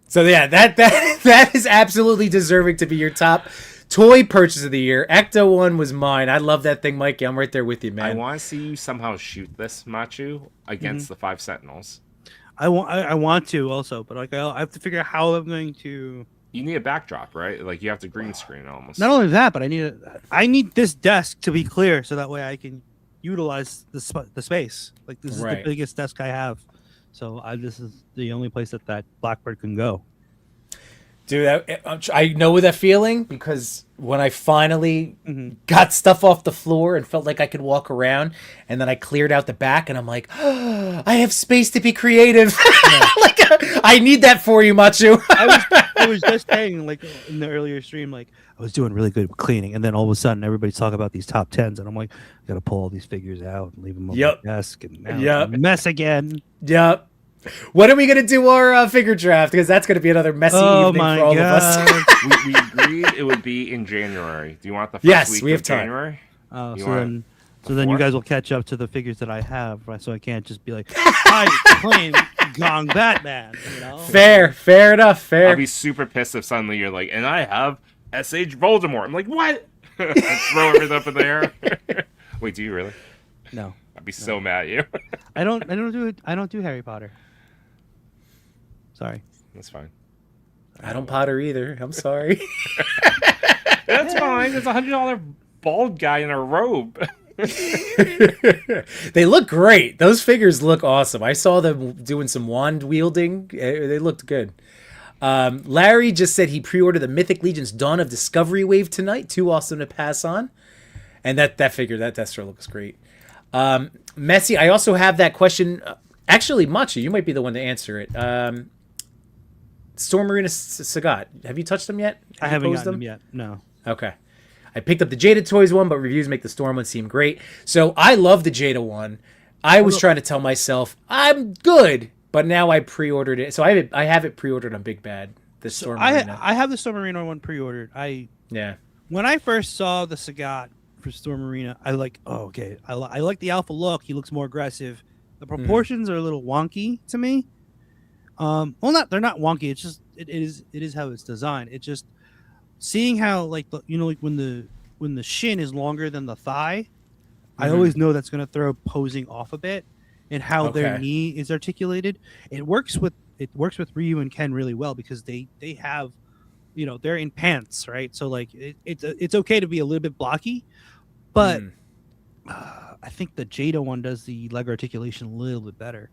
So yeah, that is absolutely deserving to be your top toy purchase of the year. Ecto one was mine. I love that thing, Mikey. I'm right there with you, I man. want to see you somehow shoot this Machu against the 5 Sentinels. I want to also, but like I have to figure out how I'm going to. You need a backdrop, right? Like you have to green screen almost. Not only that, but I need this desk to be clear so that way I can utilize the space. Like this is Right. the biggest desk I have, so this is the only place that Blackbird can go. Dude, I know that feeling because when I finally Mm-hmm. got stuff off the floor and felt like I could walk around, and then I cleared out the back, and I'm like, oh, I have space to be creative. Like, I need that for you, Machu. I was just saying, like in the earlier stream, like I was doing really good with cleaning, and then all of a sudden everybody's talking about these top tens, and I'm like, I gotta pull all these figures out and leave them on Yep. my desk, and now Yep. it's a mess again. Yep. When are we gonna do our figure draft? Because that's gonna be another messy evening for all of us. We agreed it would be in January. Do you want the first Yes, week we have of time. January? Oh, You so want then, so then you before? guys will catch up to the figures that I have, right? So I can't just be like, I'm playing Gong Batman, you know? Fair enough. Fair. I'll be super pissed if suddenly you're like, and I have SH Voldemort. I'm like, what? Throw everything up in the air. Wait, do you really? No, I'd be so mad at you. I don't do it. I don't do Harry Potter. Sorry. That's fine. I don't Potter either. I'm sorry. That's fine. There's $100 bald guy in a robe. They look great. Those figures look awesome. I saw them doing some wand wielding. They looked good. Larry just said he pre-ordered the Mythic Legion's Dawn of Discovery wave tonight. Too awesome to pass on. And that figure, that Destro looks great. Messi, I also have that question. Actually, Machi, you might be the one to answer it. Storm Marina Sagat. Have you touched them yet? I Have you haven't posed gotten them yet. No. Okay. I picked up the Jada Toys one, but reviews make the Storm one seem great. So I love the Jada one. I was trying to tell myself I'm good, but now I pre-ordered it. So I have it pre-ordered on Big Bad. The Storm Marina. I have the Storm Marina one pre-ordered. Yeah. When I first saw the Sagat for Storm Marina, I like. Oh, okay. I like the alpha look. He looks more aggressive. The proportions are a little wonky to me. Well, they're not wonky. It's just it is how it's designed. It's just seeing how like when the shin is longer than the thigh, I always know that's going to throw posing off a bit, and how their knee is articulated. It works with Ryu and Ken really well because they have, they're in pants, right? So like it's okay to be a little bit blocky, but I think the Jada one does the leg articulation a little bit better.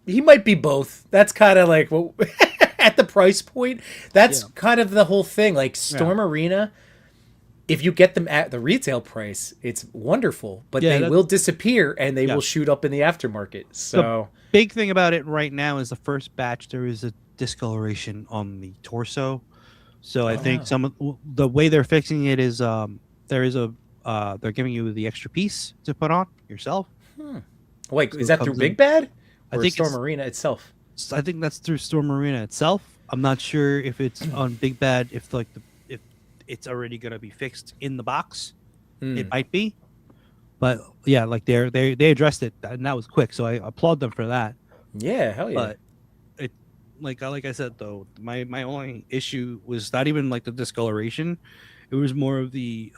He might be both. That's kind of like at the price point. That's kind of the whole thing. Like Storm Arena, if you get them at the retail price, it's wonderful. But they will disappear and they will shoot up in the aftermarket. So the big thing about it right now is the first batch. There is a discoloration on the torso. So I think the way they're fixing it is they're giving you the extra piece to put on yourself. Wait, So is that through Big Bad? Or I think Storm Arena itself? I think that's through Storm Arena itself. I'm not sure if it's on Big Bad, if it's already gonna be fixed in the box. It might be, but yeah, like they addressed it and that was quick. So I applaud them for that. Yeah, hell yeah. But it like I said though, my only issue was not even like the discoloration. It was more of the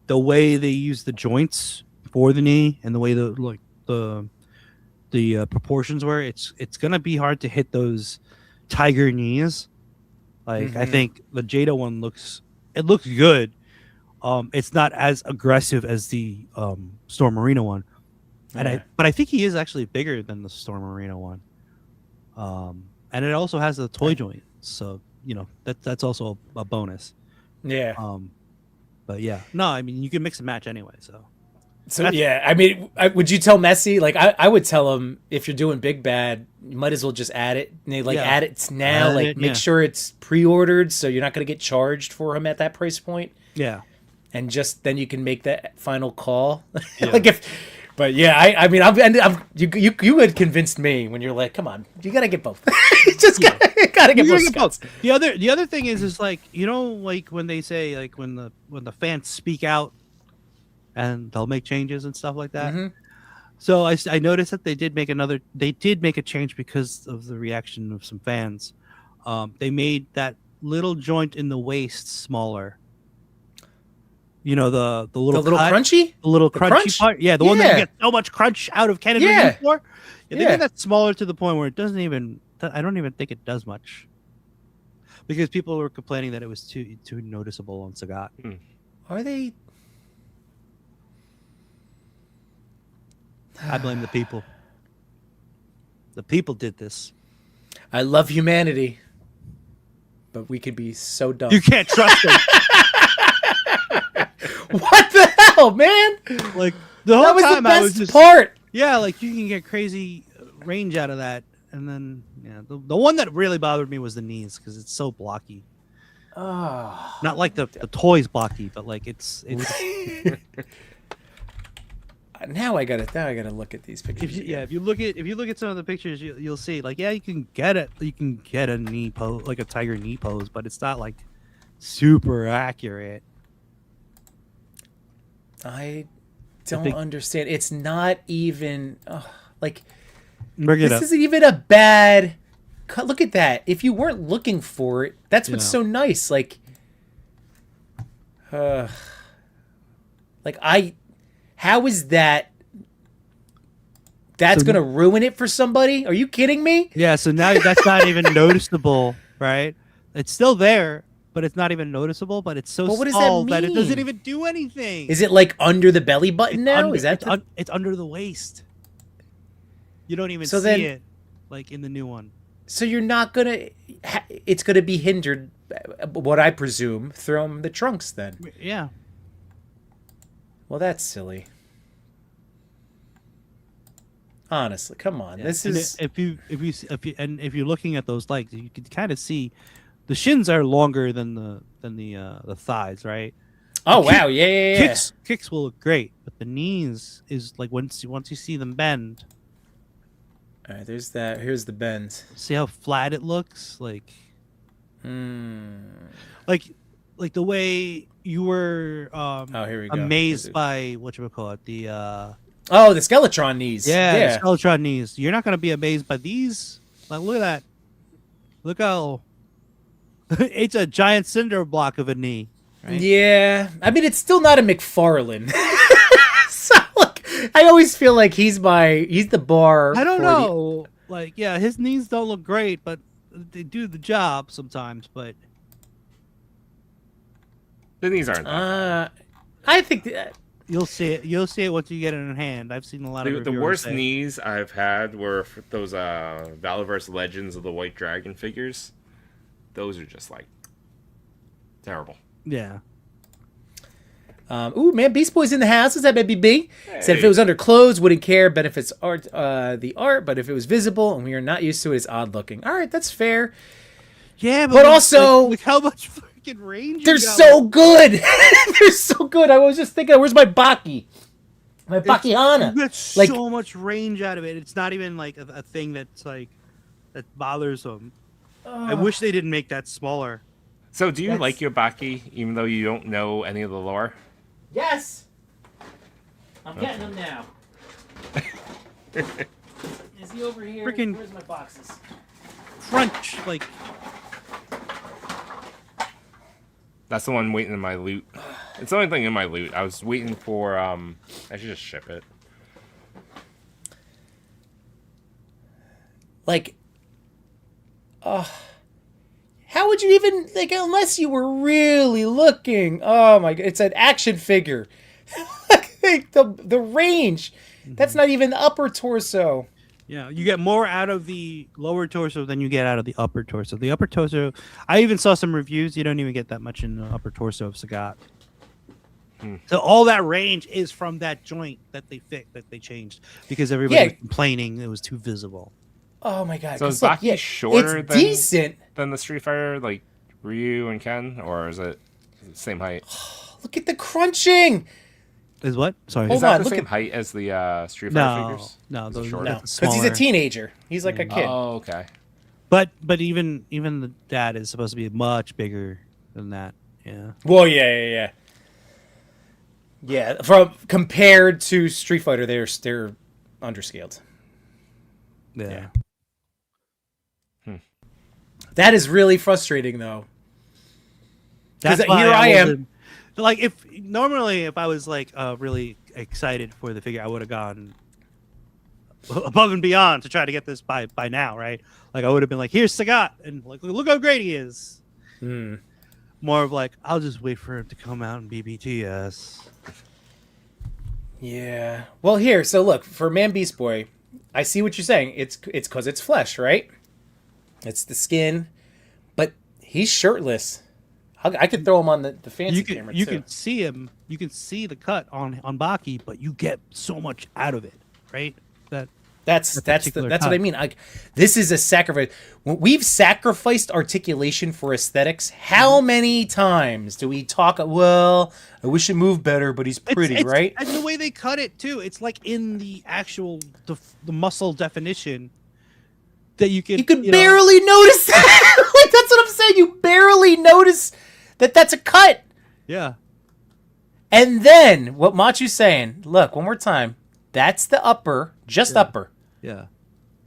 way they use the joints for the knee and the way the proportions were. It's gonna be hard to hit those tiger knees. Like I think the Jada one looks good. It's not as aggressive as the Storm Marina one, but I think he is actually bigger than the Storm Marina one. And it also has the toy joint, so that's also a bonus. Yeah. But yeah, no, I mean you can mix and match anyway. So yeah, I mean, would you tell Messi? Like, I would tell him if you're doing Big Bad, you might as well just add it. Add it now. Make sure it's pre-ordered, so you're not going to get charged for him at that price point. Yeah, and just then you can make that final call. But yeah, I mean, you had convinced me when you're like, come on, you gotta get both. gotta get both. The other thing is like like when they say like when the fans speak out. And they'll make changes and stuff like that. So I noticed that they did make a change because of the reaction of some fans. They made that little joint in the waist smaller. The little crunchy, the little crunchy crunch? part. Yeah, the one that you get so much crunch out of Kennedy before. They made that smaller to the point where it doesn't even. I don't even think it does much. Because people were complaining that it was too noticeable on Sagat. Are they? I blame the people. The people did this. I love humanity, but we could be so dumb. You can't trust them. What the hell, man? Like the whole time, I was just part. Yeah, like you can get crazy range out of that, and then the one that really bothered me was the knees because it's so blocky. Oh, not like the toys blocky, but like it's Now I gotta look at these pictures. If you look at some of the pictures, you'll see like you can get it. You can get a knee pose, like a tiger knee pose, but it's not like super accurate. I don't understand. It's not even like Bring it this up. isn't even a bad cut. Look at that. If you weren't looking for it, that's what's so nice. Like, how is that? That's gonna ruin it for somebody? Are you kidding me? Yeah. So now that's not even noticeable, right? It's still there, but it's not even noticeable. But it's so But what does small that that it doesn't mean? even do anything. Is it like under the belly button now? Under, Is that it's under the waist? You don't even So see then- it, like in the new one. so? You're not gonna. It's gonna be hindered, what I presume, from the trunks. Then, Yeah. well, that's silly. Honestly, come on. Yeah. This And is if you're looking at those legs, you can kind of see the shins are longer than the thighs, right? oh wow, yeah. Kicks will look great, but the knees is like once you see them bend, All right, there's that. Here's the bends. see how flat it looks, like like the way you were Oh, here we go. amazed by whatchamacallit, the Oh, the Skeletron knees. the Skeletron knees. You're not gonna be amazed by these. Like, look at that. Look how it's a giant cinder block of a knee. Right? Yeah. I mean, it's still not a McFarlane. So, like, I always feel like he's the bar. I don't for know. Like, yeah, his knees don't look great, but they do the job sometimes. But The knees aren't that I think that, you'll see it. You'll see it once you get it in hand. I've seen a lot of the reviewers worst say. knees I've had were those Valaverse Legends of the White Dragon figures. Those are just like terrible. Yeah. ooh, man, Beast Boy's in the house. Is that baby B? Said if it was under clothes, wouldn't care. Benefits art, the art, but if it was visible and we are not used to it, it's odd looking. All right, that's fair. Yeah, But also- like how much freaking range? They're you got. so good. They're so good. I was just thinking, where's my Baki? My Baki Hana. You get Like- so much range out of it. It's not even like a thing that's like that bothers them. I wish they didn't make that smaller. So, do you That's- like your Baki, even though you don't know any of the lore? Yes. I'm getting them now. Is he over here? Freaking- Where's my boxes? Crunch, like That's the one waiting in my loot. It's the only thing in my loot. I was waiting for. I should just ship it. Like, how would you even, like, unless you were really looking? Oh my god, it's an action figure. Like, the range. That's not even the upper torso. yeah, you get more out of the lower torso than you get out of the upper torso. The upper torso, I even saw some reviews. You don't even get that much in the upper torso of Sagat. So all that range is from that joint that they changed because everybody was complaining it was too visible. Oh my god. So is 'cause look, Baki shorter it's than decent. than the Street Fighter, like Ryu and Ken, or is it the same height? Look at the crunching. Is what? Sorry. Hold Is that on, the look same at- height as the Street Fighter figures? No, Is it those shorter? No, that's because he's a smaller. teenager. He's like a kid. Oh, okay. But even the dad is supposed to be much bigger than that. Yeah. Well, yeah. Yeah, from compared to Street Fighter, they're underscaled. Yeah. That is really frustrating, though. That's 'Cause why here I am. wasn't- Like if I was like really excited for the figure, I would have gone above and beyond to try to get this by now, right? Like I would have been like, "Here's Sagat," and like, look how great he is. More of like, I'll just wait for him to come out in BBTS. Yeah. Well, here. So look, for Man Beast Boy, I see what you're saying. It's because it's flesh, right? It's the skin, but he's shirtless. I could throw him on the fancy camera You too. can see him. You can see the cut on Baki, but you get so much out of it, right? That That's particular what I cut. mean. Like, this is a sacrifice. When we've sacrificed articulation for aesthetics. How many times do we talk? Well, I wish it moved better, but he's pretty, right? And the way they cut it too, it's like in the actual the muscle definition that you can. You could know, barely notice that. Like, that's what I'm saying. You barely notice that that's a cut. Yeah. And then what Machu's saying? Look, one more time. That's the upper, just upper. Yeah.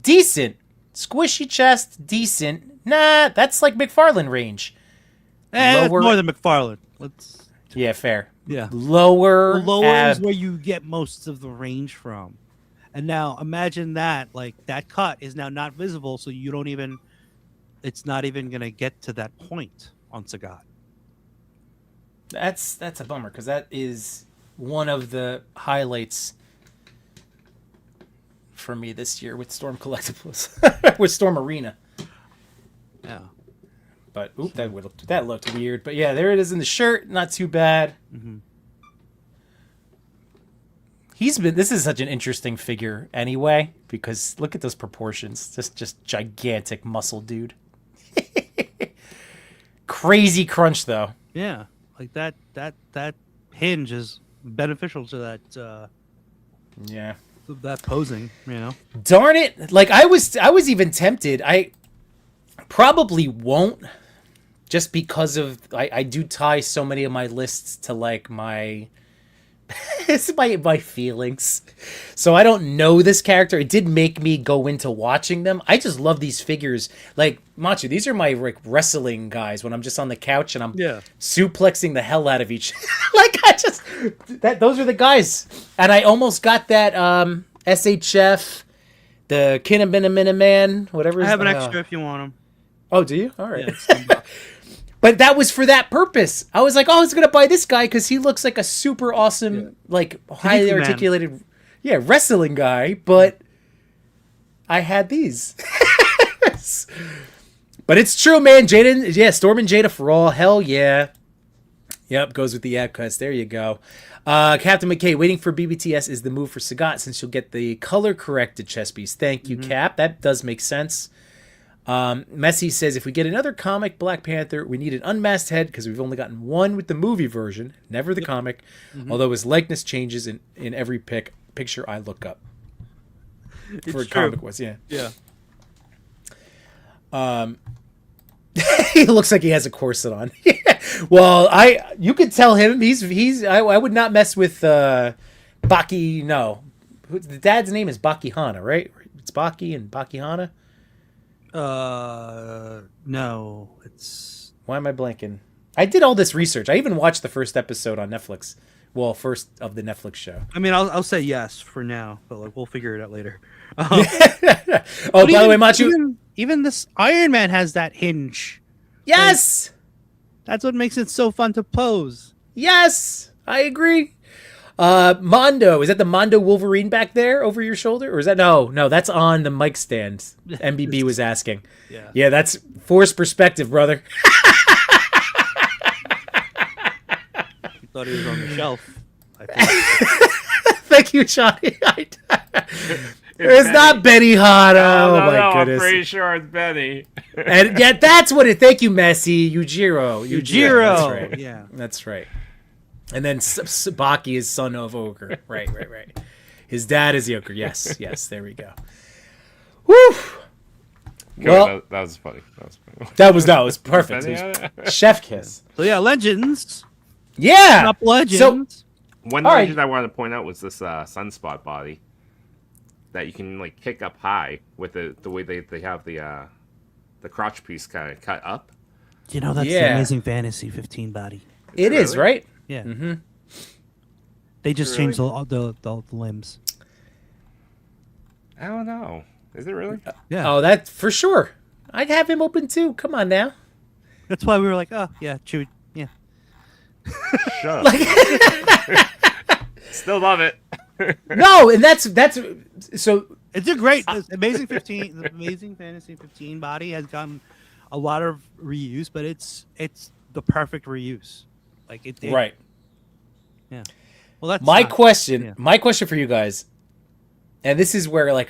Decent. Squishy chest, decent. Nah, that's like McFarlane range. It's more than McFarlane. Let's. Yeah, fair. Yeah. Lower. Lower is where you get most of the range from. And now imagine that, like that cut is now not visible, so you don't even. It's not even gonna get to that point on Sagat. That's a bummer because that is one of the highlights for me this year with Storm Collectibles, with Storm Arena. Yeah. But oop, that looked weird. But yeah, there it is in the shirt. Not too bad. Mm-hmm. This is such an interesting figure anyway because look at those proportions. Just gigantic muscle dude. Crazy crunch though. Yeah. Like that hinge is beneficial to that Yeah. that posing, you know. Darn it. Like I was even tempted. I probably won't just because of I do tie so many of my lists to like my it's my feelings. So I don't know this character. It did make me go into watching them. I just love these figures. Like Machu, these are my like wrestling guys when I'm just on the couch and I'm suplexing the hell out of each. Like those are the guys. And I almost got that SHF, the Kinnamina Man, whatever. I have an extra if you want them. Oh, do you? All right. Yeah, but that was for that purpose. I was like, oh, I was going to buy this guy because he looks like a super awesome, like highly articulated, wrestling guy. But I had these. But it's true, man. Jaden, Storm and Jada for all. Hell yeah. Yep, goes with the cuts. There you go. Captain McKay, waiting for BBTS is the move for Sagat since you'll get the color corrected chest piece. Thank you, Cap. That does make sense. Messi says, if we get another comic Black Panther, we need an unmasked head because we've only gotten one with the movie version, never the comic, although his likeness changes in every picture I look up. For a comic was, yeah. He looks like he has a corset on. Well, you could tell him I would not mess with Baki. No, the dad's name is Baki Hana, right? It's Baki and Baki Hana. No, it's. Why am I blanking? I did all this research. I even watched the first episode on Netflix. Well, first of the Netflix show. I mean, I'll say yes for now, but like we'll figure it out later. Oh, by the way, Machu. Even this Iron Man has that hinge. Yes, that's what makes it so fun to pose. Yes, I agree. Mondo, is that the Mondo Wolverine back there over your shoulder, or is that no? That's on the mic stand. MBB was asking. Yeah, that's forced perspective, brother. You thought he was on the shelf. I think. Thank you, Johnny. It's not Benny Hanna. Oh my goodness. I'm pretty sure it's Benny. And yeah, that's what it. Thank you, Messi. Yujiro. That's right. Yeah, that's right. And then Sabaki is son of Ogre. Right. His dad is the Ogre. Yes. There we go. Woo! Well, that was funny. That was perfect. It was chef kiss. So yeah, Legends. Yeah. Up Legends. One legend I wanted to point out was this Sunspot body that you can like kick up high with the way they have the crotch piece kind of cut up. You know, that's the Amazing Fantasy 15 body. It is, right? Yeah. Mm-hmm. They just changed the limbs. I don't know. Is it really? Yeah. Oh, that for sure. I'd have him open too. Come on now. That's why we were like, oh yeah, Chewie. Yeah. Shut up. Still love it. No, and that's so. It's a great Amazing 15. The Amazing Fantasy 15 body has gotten a lot of reuse, but it's the perfect reuse. Like it right. Yeah. Well, that's my question. Yeah. My question for you guys: and this is where like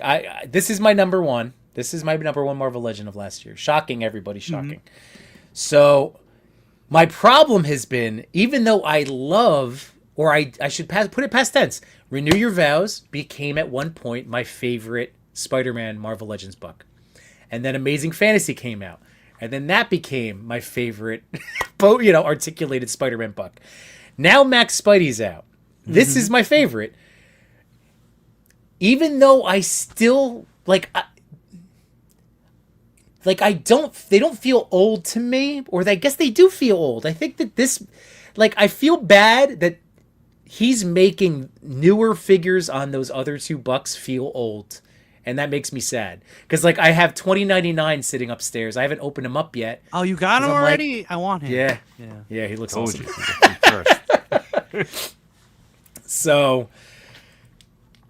this is my number one. This is my number one Marvel Legend of last year. Shocking, everybody, shocking. So my problem has been, even though I love, or I should put it past tense, Renew Your Vows became at one point my favorite Spider-Man Marvel Legends book. And then Amazing Fantasy came out. And then that became my favorite, articulated Spider-Man book. Now Max Spidey's out. This is my favorite. Even though I still, they don't feel old to me, or I guess they do feel old. I think that this, I feel bad that he's making newer figures on those other two bucks feel old. And that makes me sad. Because, I have 2099 sitting upstairs. I haven't opened him up yet. Oh, you got him already? I want him. Yeah, he looks awesome. First. So,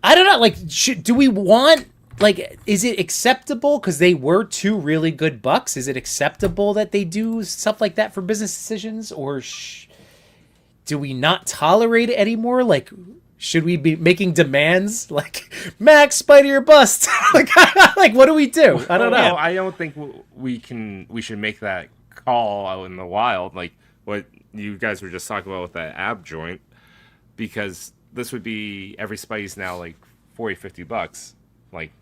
I don't know. Do we want... is it acceptable? Because they were two really good bucks. Is it acceptable that they do stuff like that for business decisions? Or do we not tolerate it anymore? Should we be making demands Max, Spidey or bust? What do we do? I don't know. I don't think we should make that call out in the wild, like what you guys were just talking about with that ab joint, because this would be every Spidey's now $40-$50.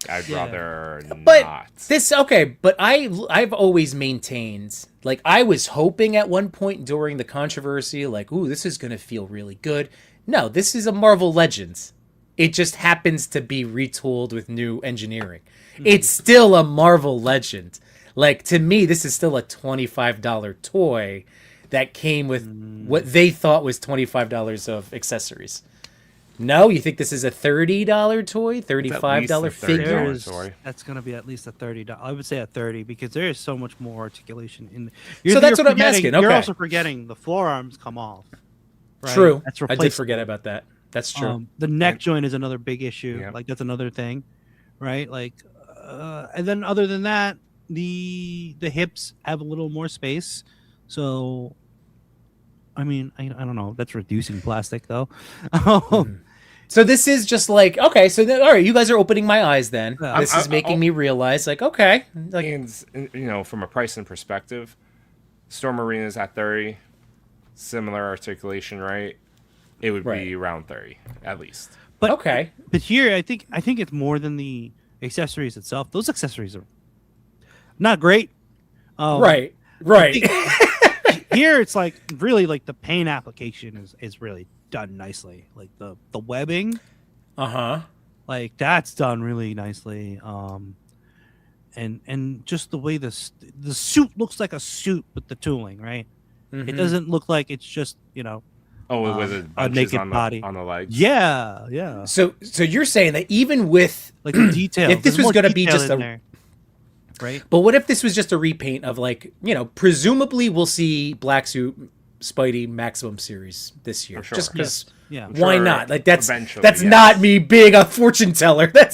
I'd rather not. But I've always maintained, I was hoping at one point during the controversy, ooh, this is gonna feel really good. No, this is a Marvel Legends. It just happens to be retooled with new engineering. It's still a Marvel Legend. To me, this is still a $25 toy that came with what they thought was $25 of accessories. No, you think this is a $30 toy, $35 figure? That's going to be at least a $30. I would say a 30 because there is so much more articulation in. So that's what I'm asking. Okay. You're also forgetting the forearms come off. Right? True. I did forget about that. That's true. The neck joint is another big issue. Yeah. That's another thing, right? And then other than that, the hips have a little more space. So, I mean, I don't know. That's reducing plastic though. So this is just okay. So all right, you guys are opening my eyes. Then this is making me realize, okay, and from a pricing perspective, Storm Arena's at 30. Similar articulation, right? It would be around 30 at least. But okay. But here, I think it's more than the accessories itself. Those accessories are not great. Right. Here, it's really the paint application is really done nicely. The webbing, that's done really nicely. And just the way the suit looks like a suit with the tooling, right? It doesn't look like it's just with a naked body on the legs. Yeah. So you're saying that even with the detail, if this was going to be just there, right? But what if this was just a repaint of presumably we'll see Black Suit Spidey Maximum series this year, sure. just because. Yeah. Why not? That's yes. not me being a fortune teller. That's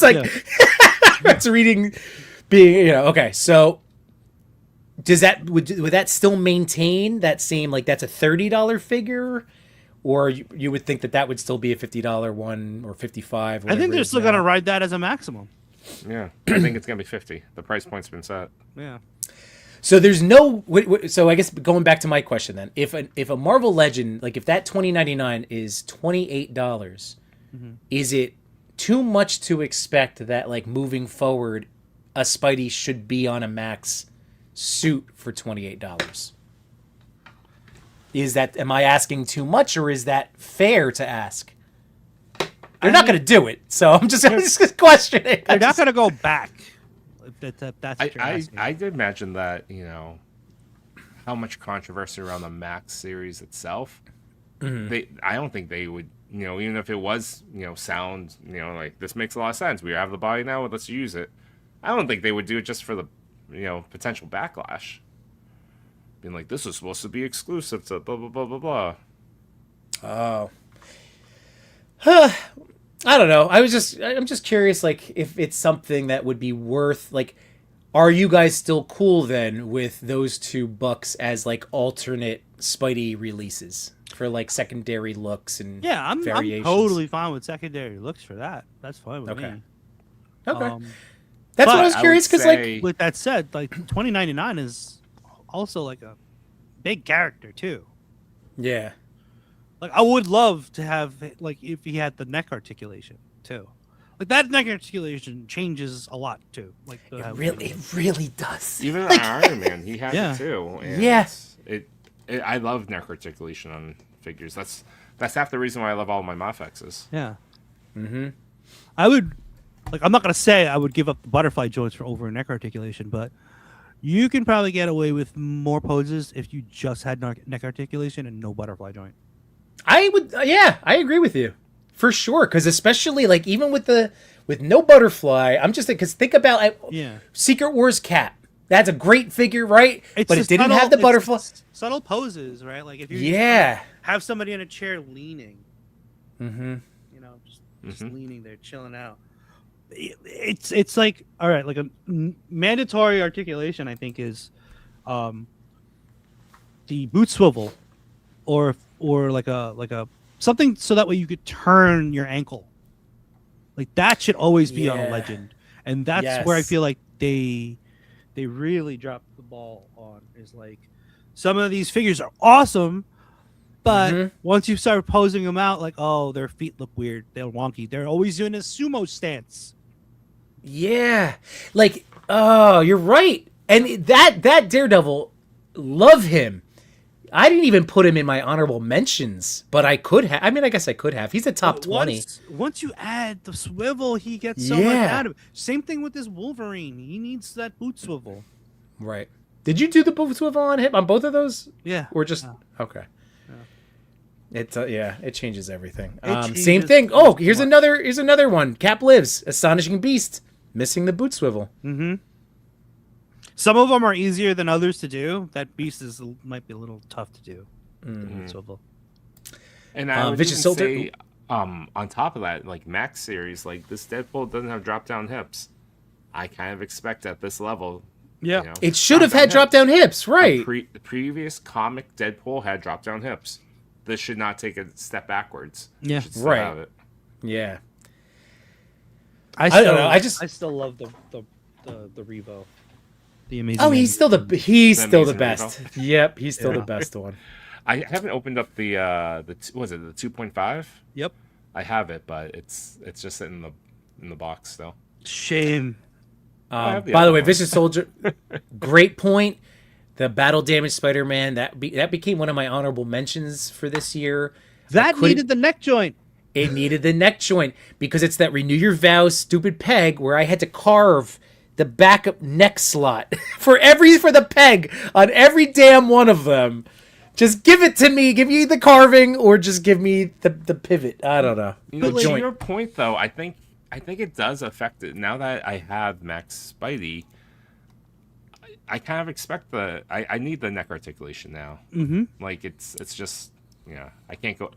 that's reading, being okay. So. Does that would that still maintain that same that's a $30 figure, or you would think that would still be a $50 one or $55? I think they're still gonna ride that as a maximum. Yeah, I think it's gonna be 50. The price point's been set. Yeah. So there's no. So I guess going back to my question then, if a Marvel Legend if that 2099 is $28, is it too much to expect that moving forward, a Spidey should be on a Max suit for $28? Am I asking too much, or is that fair to ask? They're not going to do it, so I'm just questioning. They're not going to go back. That's what you're asking. I did imagine that how much controversy around the Max series itself. I don't think they would even if it was sound this makes a lot of sense. We have the body now, let's use it. I don't think they would do it just for the potential backlash. Being this is supposed to be exclusive to blah, blah, blah, blah, blah. Oh. I don't know. I'm just curious, if it's something that would be worth, are you guys still cool then with those two bucks as alternate Spidey releases for secondary looks and I'm variations? totally fine with secondary looks for that. That's fine with me. Okay. That's what I was curious because, like, with that said, like 2099 is also like a big character too. yeah. Like I would love to have like if he had the neck articulation too. Like that neck articulation changes a lot too. Like It really does. Even Like, Iron Man, he had Yeah. it too. And Yeah. I love neck articulation on figures. That's half the reason why I love all my Mafexes. Yeah. Mm-hmm. I would like. I'm not gonna say I would give up the butterfly joints for over neck articulation, but you can probably get away with more poses if you just had neck articulation and no butterfly joint. I would, yeah, I agree with you for sure. Because especially like even with no butterfly, I'm just because think about Secret Wars Cap. That's a great figure, right? But it didn't have the butterfly. Subtle poses, right? Like if you have somebody in a chair leaning, you know, just leaning there, chilling out. It's like all right, like a mandatory articulation. I think is the boot swivel, or like a something so that way you could turn your ankle. Like that should always be on a legend, and that's where I feel like they really dropped the ball on. Is like some of these figures are awesome, but once you start posing them out, like oh their feet look weird, they're wonky. They're always doing a sumo stance. Yeah, like oh, you're right. And that Daredevil, love him. I didn't even put him in my honorable mentions, but I could have. I mean, I guess I could have. He's a top 20. Once you add the swivel, he gets so much out of it. Same thing with this Wolverine. He needs that boot swivel. Right. Did you do the boot swivel on him on both of those? Yeah. Or just okay. Yeah. It's it changes everything. Changes same thing. Oh, here's another one. Cap Lives, Astonishing Beast, missing the boot swivel. Mm-hmm. Some of them are easier than others to do. That Beast might be a little tough to do. Swivel. And I would Vicious even Soldier. say, on top of that, like Max series, like this Deadpool doesn't have drop down hips. I kind of expect at this level. Yeah, you know, It should have had drop down hips, right? The previous comic Deadpool had drop down hips. This should not take a step backwards. Yeah, It should still right. have it. Yeah. I don't know. I still love the Revo. The amazing. Oh, he's still the Amazing best. Yep, he's still the best one. I haven't opened up the 2.5? Yep. I have it, but it's just sitting in the box still. Shame. By the way, Vicious Soldier, great point. The battle damage Spider-Man that became one of my honorable mentions for this year. That needed the neck joint. It needed the neck joint because it's that renew your vows stupid peg where I had to carve the backup neck slot for the peg on every damn one of them. Just give it to me. Give me the carving or just give me the pivot. I don't know. You know, to your point though, I think it does affect it. Now that I have Max Spidey, I kind of expect I need the neck articulation now. Mm-hmm. Like it's just I can't go.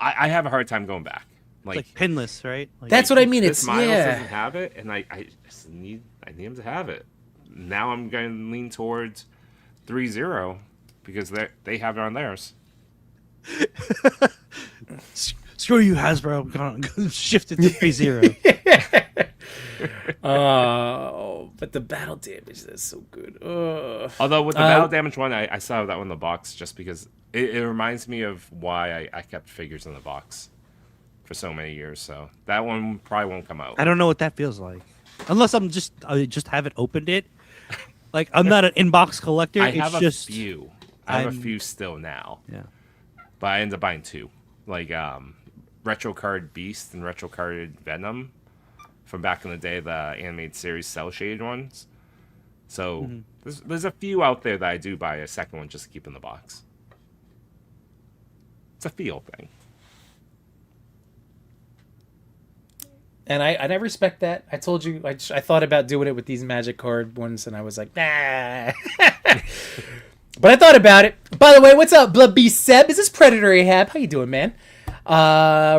I have a hard time going back. Like pinless, right? Like, that's what I mean. It's Miles doesn't have it, and I just need him to have it. Now I'm going to lean towards 3-0 because they have it on theirs. Screw you, Hasbro. I'm gonna shift it to 3-0. But the battle damage is so good. Although with the battle damage one, I saw that one in the box just because it reminds me of why I kept figures in the box for so many years. So that one probably won't come out. I don't know what that feels like, unless I just haven't opened it. Like I'm not an inbox collector. I have a few. I have a few still now. Yeah, but I ended up buying two, like Retro Card Beast and Retro Card Venom from back in the day, the animated series cell shaded ones. So there's a few out there that I do buy a second one just to keep in the box. It's a feel thing. And I respect that. I told you, I thought about doing it with these Magic card ones, and I was like, nah. But I thought about it. By the way, what's up, Blood Beast Seb? Is this Predator Ahab? How you doing, man?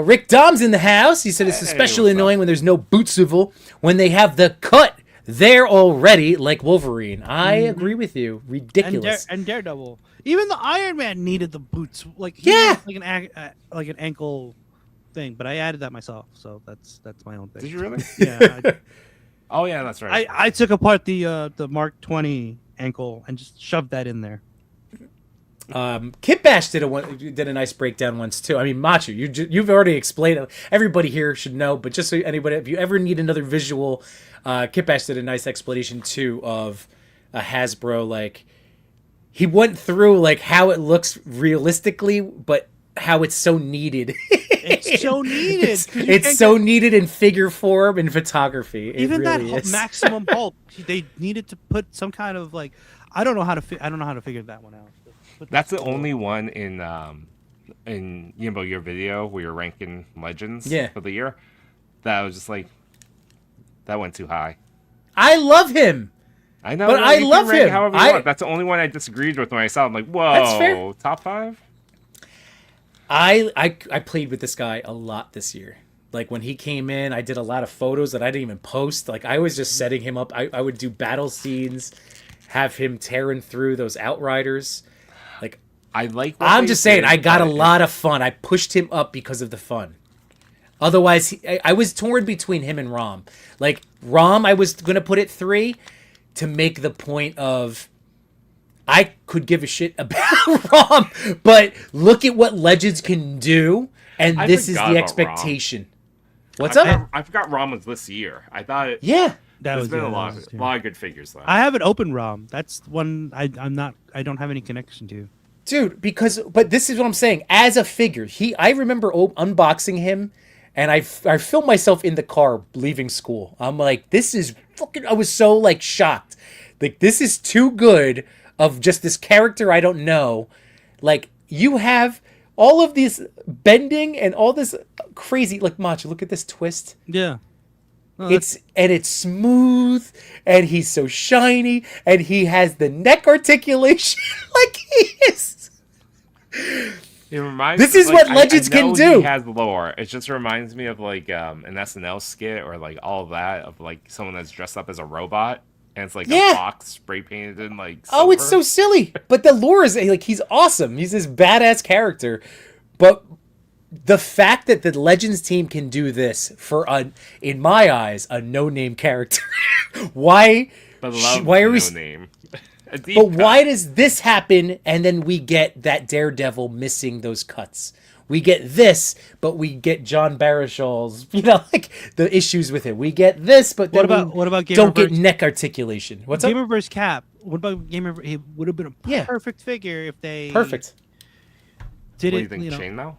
Rick Dom's in the house. He said it's especially annoying when there's no boot swivel, when they have the cut there already, like Wolverine. I agree with you. Ridiculous. And Daredevil. Even the Iron Man needed the boots. Like like an ankle thing, but I added that myself, so that's my own thing. Did you really? Yeah. Oh yeah, that's right. I took apart the Mark 20 ankle and just shoved that in there. Kit Bash did a nice breakdown once too. I mean, Machu, you've already explained it. Everybody here should know, but just so anybody, if you ever need another visual, Kit Bash did a nice explanation too of a Hasbro. Like he went through like how it looks realistically, but how it's so needed. It's so needed. It's so needed in figure form and photography. Even really that is. maximum Hulk, they needed to put some kind of like I don't know how to figure that one out. That's the only one in Yimbo, your video where you're ranking legends for the year. That was just like that went too high. I love him. I know, but I love him. However you want. That's the only one I disagreed with when I saw him. Like, whoa, that's fair. Top 5. I played with this guy a lot this year. Like when he came in, I did a lot of photos that I didn't even post. Like I was just setting him up. I would do battle scenes, have him tearing through those Outriders. Like I like. I'm just saying, I got a lot of fun. I pushed him up because of the fun. Otherwise, I was torn between him and Rom. Like Rom, I was gonna put it 3 to make the point of I could give a shit about Rom, but look at what Legends can do, and this is the expectation. What's up? I forgot Rom was this year. I thought it. Yeah, there's been a lot of good figures though. I have an open Rom. That's one I don't have any connection to. Dude, but this is what I'm saying. As a figure, I remember unboxing him, and I filmed myself in the car leaving school. I'm like, this is fucking. I was so like shocked. Like this is too good of just this character I don't know. Like you have all of this bending and all this crazy. Like Macho, look at this twist. Yeah. It's smooth, and he's so shiny, and he has the neck articulation like he is. It reminds. This is what Legends can do. He has lore. It just reminds me of like an SNL skit or like all of that of like someone that's dressed up as a robot, and it's like a box spray painted in like silver. Oh, it's so silly. But the lore is like he's awesome. He's this badass character, but the fact that the Legends team can do this for in my eyes, a no-name character. Why are we name? But why does this happen and then we get that Daredevil missing those cuts? We get this, but we get John Baruchel's, like the issues with it. We get this, but then what about don't get neck articulation. What's up? Gamer vs. Cap. What about Gamer? It would have been a perfect figure if they perfect. Did what do you think? Chainmail?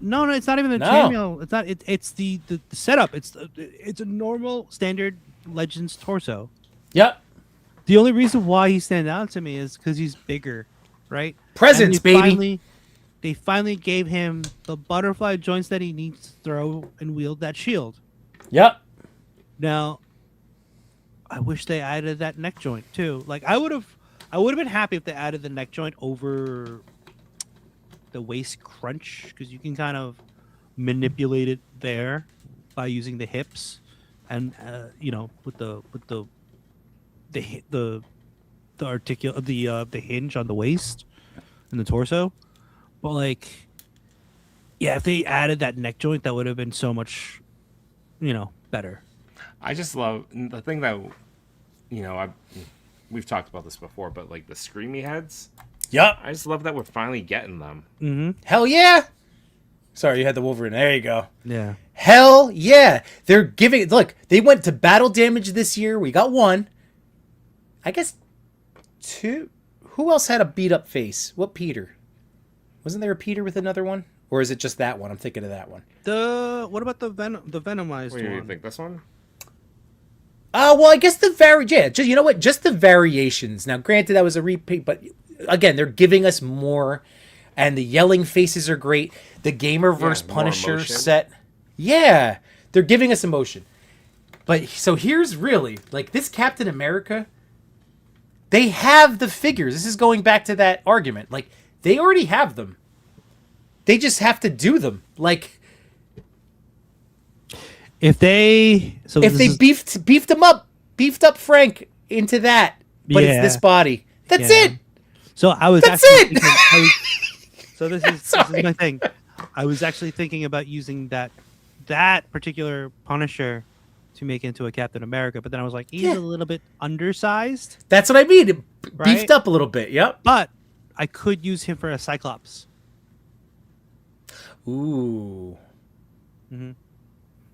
No, it's not even the chainmail. It's not. It's the setup. It's a normal standard Legends torso. Yep. The only reason why he stands out to me is because he's bigger, right? Presence, baby. They finally gave him the butterfly joints that he needs to throw and wield that shield. Yep. Now, I wish they added that neck joint too. Like I would have been happy if they added the neck joint over the waist crunch, because you can kind of manipulate it there by using the hips and with the hinge on the waist and the torso. But like, yeah, if they added that neck joint, that would have been so much, better. I just love the thing that, we've talked about this before, but like the screamy heads. Yep. I just love that we're finally getting them. Mm-hmm. Hell yeah. Sorry, you had the Wolverine. There you go. Yeah. Hell yeah. They're giving. Look, they went to battle damage this year. We got 1. I guess 2. Who else had a beat up face? What Peter? Wasn't there a Peter with another one? Or is it just that one? I'm thinking of that one. What about the Venomized What one? do you think? This one? Well, I guess just the variations. Now, granted, that was a repeat, but again, they're giving us more, and the yelling faces are great. The Gamerverse Punisher set, they're giving us emotion. But so here's really like this Captain America. They have the figures. This is going back to that argument. Like they already have them. They just have to do them. Like if they beefed him up, beefed up Frank into that, but it's this body. That's it. So I was. That's actually it. so this is my thing. I was actually thinking about using that particular Punisher to make into a Captain America, but then I was like, he's a little bit undersized, That's what I mean. It Right? beefed up a little bit. Yep. but I could use him for a Cyclops. Ooh. Mm-hmm.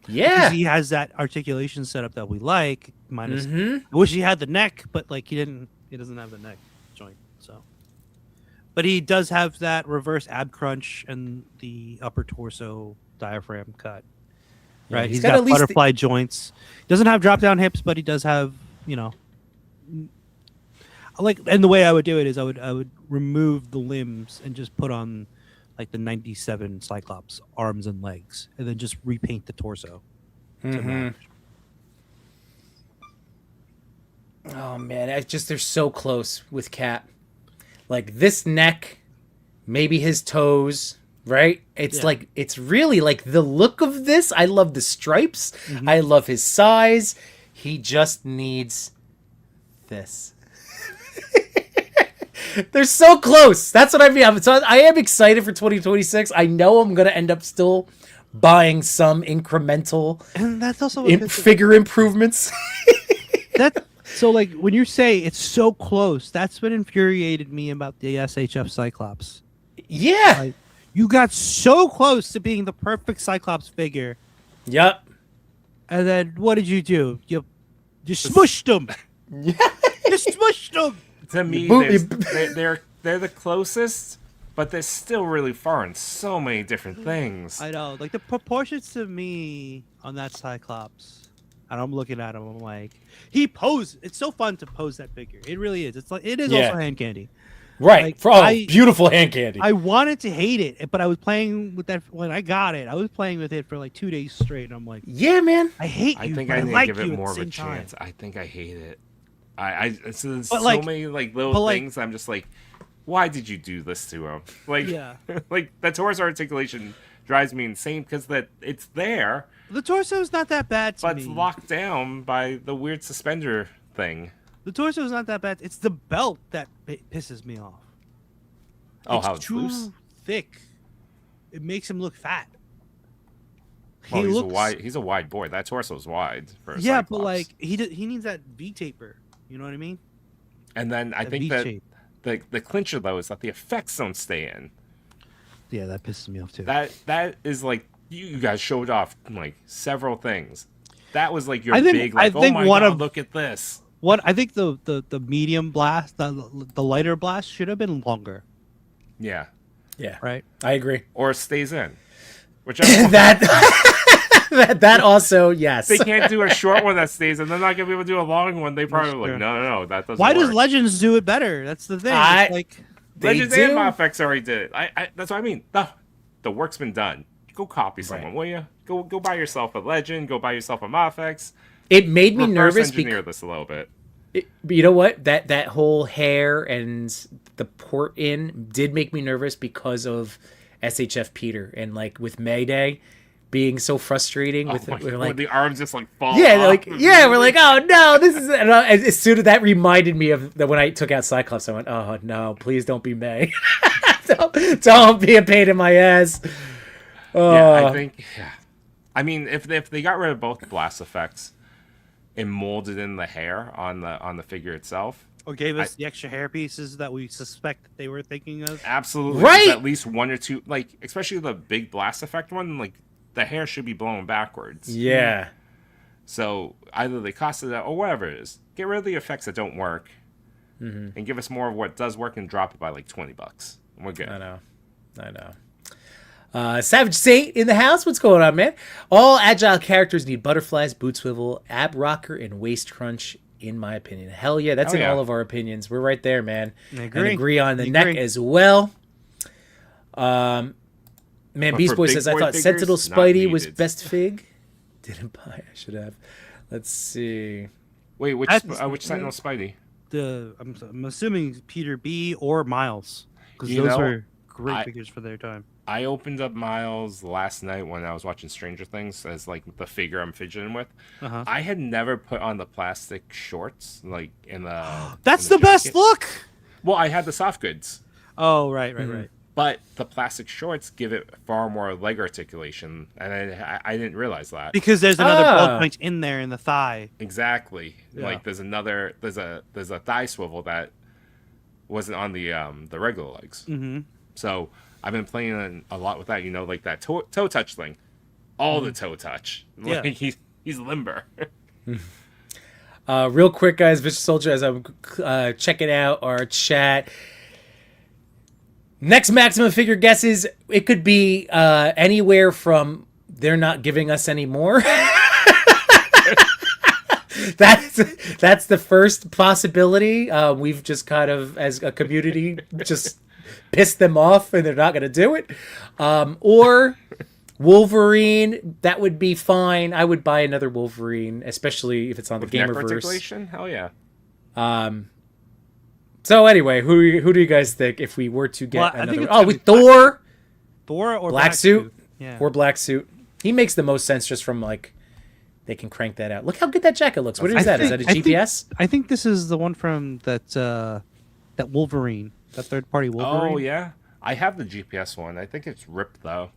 Yeah. Because he has that articulation setup that we like. Minus, I wish he had the neck, but like he doesn't have the neck joint. So, but he does have that reverse ab crunch and the upper torso diaphragm cut. Right, he's got at least butterfly joints. Doesn't have drop down hips, but he does have, like. And the way I would do it is I would remove the limbs and just put on like the 97 Cyclops arms and legs, and then just repaint the torso. To match. Oh man, they're so close with Cap. Like this neck, maybe his toes, right? It's like it's really like the look of this. I love the stripes. I love his size. He just needs this. They're so close. That's what I mean. I am excited for 2026. I know I'm gonna end up still buying some incremental And that's also figure improvements. So like when you say it's so close, that's what infuriated me about the SHF Cyclops. Yeah. Like, you got so close to being the perfect Cyclops figure, Yep. and then what did you do? You smushed them. Yeah. You smushed them. To me, they're the closest, but they're still really far in so many different things. I know, like the proportions to me on that Cyclops, and I'm looking at him. I'm like, he posed. It's so fun to pose that figure. It really is. It's like it is also hand candy. Right. Like, beautiful hand candy. I wanted to hate it, but I was playing with that when I got it. I was playing with it for like 2 days straight, and I'm like, yeah, man. I hate you. I think but I need like to give you it at more the of a same time. chance. I think I hate it. There's so like- many like little like- things. I'm just like, why did you do this to him? Like, Yeah. like that torso articulation drives me insane because that it's there, The torso's not that bad to but me. it's locked down by the weird suspender thing. The torso's not that bad. It's the belt that pisses me off. Oh, It's how it's too loose. thick. It makes him look fat. Well, he looks he's a wide boy. That torso's wide for a yeah, Cyclops. but like he needs that V taper. You know what I mean? And then I That think V that shape. the clincher though is that the effects don't stay in. Yeah, that pisses me off too. That is like you guys showed off like several things. That was like your I think- big like, I think oh my one god, of- look at this. What I think the medium blast, the lighter blast should have been longer, Yeah. Yeah. right? I agree. Or it stays in. Whichever one. that also, yes. They can't do a short one that stays in. They're not gonna be able to do a long one. They probably That's like, true. no, that doesn't Why work. does Legends do it better? That's the thing. I- It's like They Legends do. and Mafex already did it. That's what I mean. The work's been done. Go copy someone, will you? Go buy yourself a Legend. Go buy yourself a Mafex. It made me nervous engineer because this a little bit. you know what? That whole hair and the port in did make me nervous because of SHF Peter and like with Mayday being so frustrating with Oh my we're God, like when the arms just like fall. yeah, off. we're like, oh no, this is. And as soon as that reminded me of that when I took out Cyclops, I went, oh no, please don't be May, don't be a pain in my ass. Yeah, I think. Yeah. I mean, if they got rid of both blast effects and molded in the hair on the figure itself, or gave us the extra hair pieces that we suspect that they were thinking of. absolutely, Right. there's at least one or two, like especially the big blast effect one, like the hair should be blown backwards. Yeah, So either they cost it out or whatever it is. Get rid of the effects that don't work, and give us more of what does work and drop it by like $20. And we're good. I know. Savage Saint in the house. What's going on, man? All agile characters need butterflies, boot swivel, ab rocker, and waist crunch. In my opinion, hell yeah, that's Oh, in yeah. all of our opinions. We're right there, man. I And agree. agree on the I neck agree. as well. Man, But Beast for Boy big says I boy thought figures, Sentinel not Spidey was needed. best fig. Didn't buy. I should have. Let's see. Wait, which That's- Sentinel Spidey? I'm assuming Peter B or Miles, because You those know, were great I- figures for their time. I opened up Miles last night when I was watching Stranger Things as like the figure I'm fidgeting with. Uh-huh. I had never put on the plastic shorts like in the. That's in the best jacket. look. Well, I had the soft goods. Oh, right. but the plastic shorts give it far more leg articulation, and I didn't realize that. Because there's another belt joint in there in the thigh. Exactly. Yeah. Like there's a thigh swivel that wasn't on the regular legs. Mm-hmm. So I've been playing a lot with that. Like that toe touch thing. All the toe touch. Yeah. Like he's limber. Real quick, guys, Vicious Soldier, as I'm checking out our chat. Next maximum figure guesses, it could be anywhere from they're not giving us any more. That's the first possibility. We've just kind of, as a community, just pissed them off and they're not going to do it. Or Wolverine, that would be fine. I would buy another Wolverine, especially if it's on the Gamerverse. Articulation? Hell yeah. So anyway, who do you guys think if we were to get another? Thor or black suit, yeah, or black suit. He makes the most sense just from like they can crank that out. Look how good that jacket looks. What is that? Is that a GPS? I think this is the one from that Wolverine, that third party Wolverine. Oh yeah, I have the GPS one. I think it's ripped though.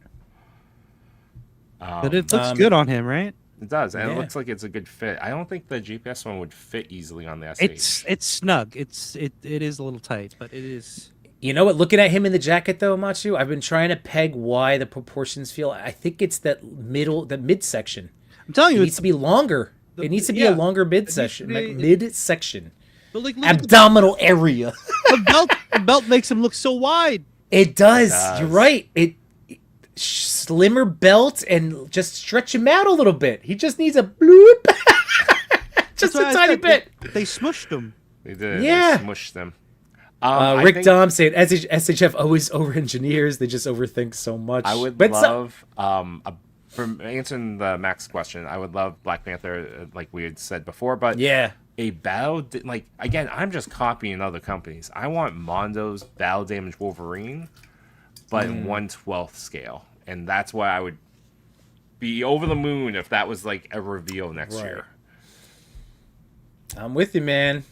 But it looks good on him, right? It does, and Yeah. it looks like it's a good fit. I don't think the GPS one would fit easily on the SH. It's snug. It is a little tight, but it is. You know what? Looking at him in the jacket, though, Matsu, I've been trying to peg why the proportions feel. I think it's that mid section. I'm telling It you, needs to be longer. It needs to be a longer mid section, mid section, but look at abdominal area. the belt makes him look so wide. It does. You're right. Slimmer belt and just stretch him out a little bit. He just needs a bloop, just a tiny bit. They smushed him. They did. Yeah. They smushed them. Rick Dom saying SHF always over engineers. They just overthink so much. I would love from answering the Max question. I would love Black Panther, like we had said before, but yeah, a battle like again. I'm just copying other companies. I want Mondo's battle damage Wolverine, but in 1/12 scale, and that's why I would be over the moon if that was like a reveal next year. I'm with you, man.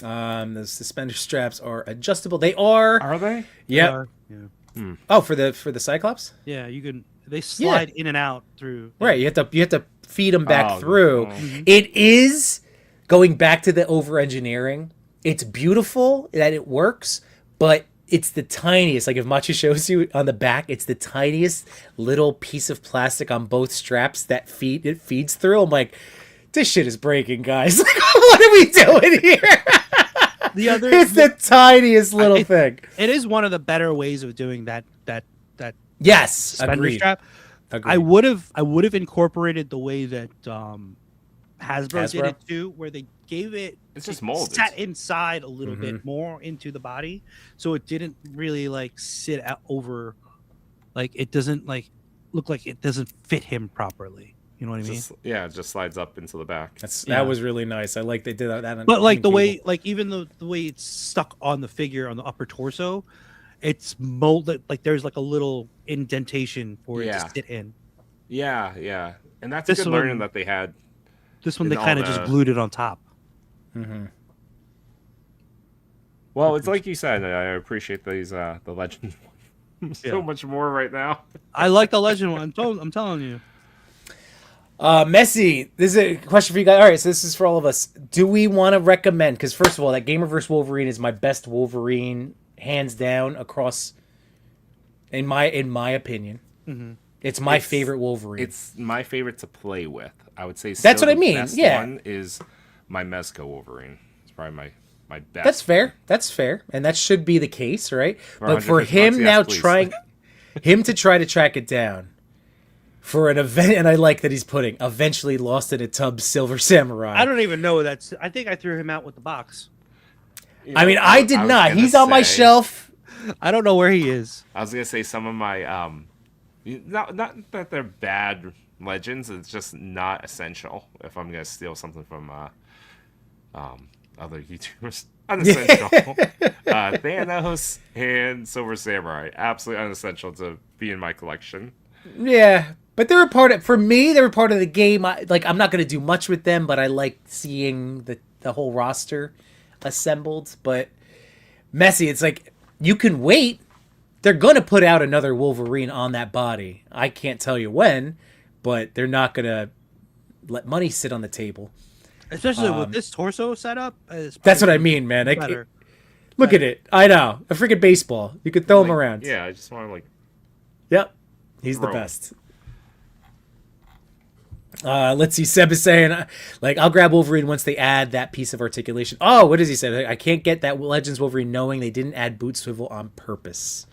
The suspender straps are adjustable. They are. Are they? Yep. Yeah. Oh, for the Cyclops. Yeah, you can. They slide in and out through. Right. You have to feed them back through. Oh. It is going back to the over engineering. It's beautiful that it works, but it's the tiniest. Like if Machi shows you on the back, it's the tiniest little piece of plastic on both straps that it feeds through. I'm like, this shit is breaking, guys. Like, what are we doing here? It's the tiniest little thing. It is one of the better ways of doing that. Yes, suspender agreed. strap. Agreed. I would have incorporated the way that Hasbro did it too, where they gave it. It's just molded. Sat inside a little bit more into the body, so it didn't really like sit out over. Like it doesn't like look like it doesn't fit him properly. You know what I mean? It just slides up into the back. That was really nice. I like they did that. But like the way, like even the way it's stuck on the figure on the upper torso, it's molded. Like there's like a little indentation for it to sit in. Yeah. And that's a good learning that they had. This one they kind of just glued it on top. Mm-hmm. Well, it's like you said. I appreciate these the legend so much more right now. I like the legend one. I'm telling you. Messi, this is a question for you guys. All right, so this is for all of us. Do we want to recommend? Because first of all, that Gamerverse Wolverine is my best Wolverine, hands down, across. In my opinion, it's my favorite Wolverine. It's my favorite to play with. I would say that's what I the mean. Best Yeah, one is my Mezco Wolverine. It's probably my best. That's fair. That's fair, and that should be the case, right? For but for 150 him bucks, now please. trying, him to try to track it down. For an event, and I like that he's putting eventually lost in a tub Silver Samurai. I don't even know that's. I think I threw him out with the box. I mean, I did not. He's on my shelf. I don't know where he is. I was gonna say some of my not that they're bad legends. It's just not essential. If I'm gonna steal something from other YouTubers, unessential. Thanos and Silver Samurai, absolutely unessential to be in my collection. Yeah, but they were part of the game. I'm not gonna do much with them, but I like seeing the whole roster assembled. But Messi, it's like you can wait they're gonna put out another Wolverine on that body. I can't tell you when, but they're not gonna let money sit on the table. Especially with this torso setup. That's what I mean, man. Look at it. I know, a freaking baseball. You could throw him around. Yeah, I just want to Yep, he's the Throw. best. Let's see. Seb is saying, like, I'll grab Wolverine once they add that piece of articulation. Oh, what does he say? I can't get that Legends Wolverine knowing they didn't add boot swivel on purpose.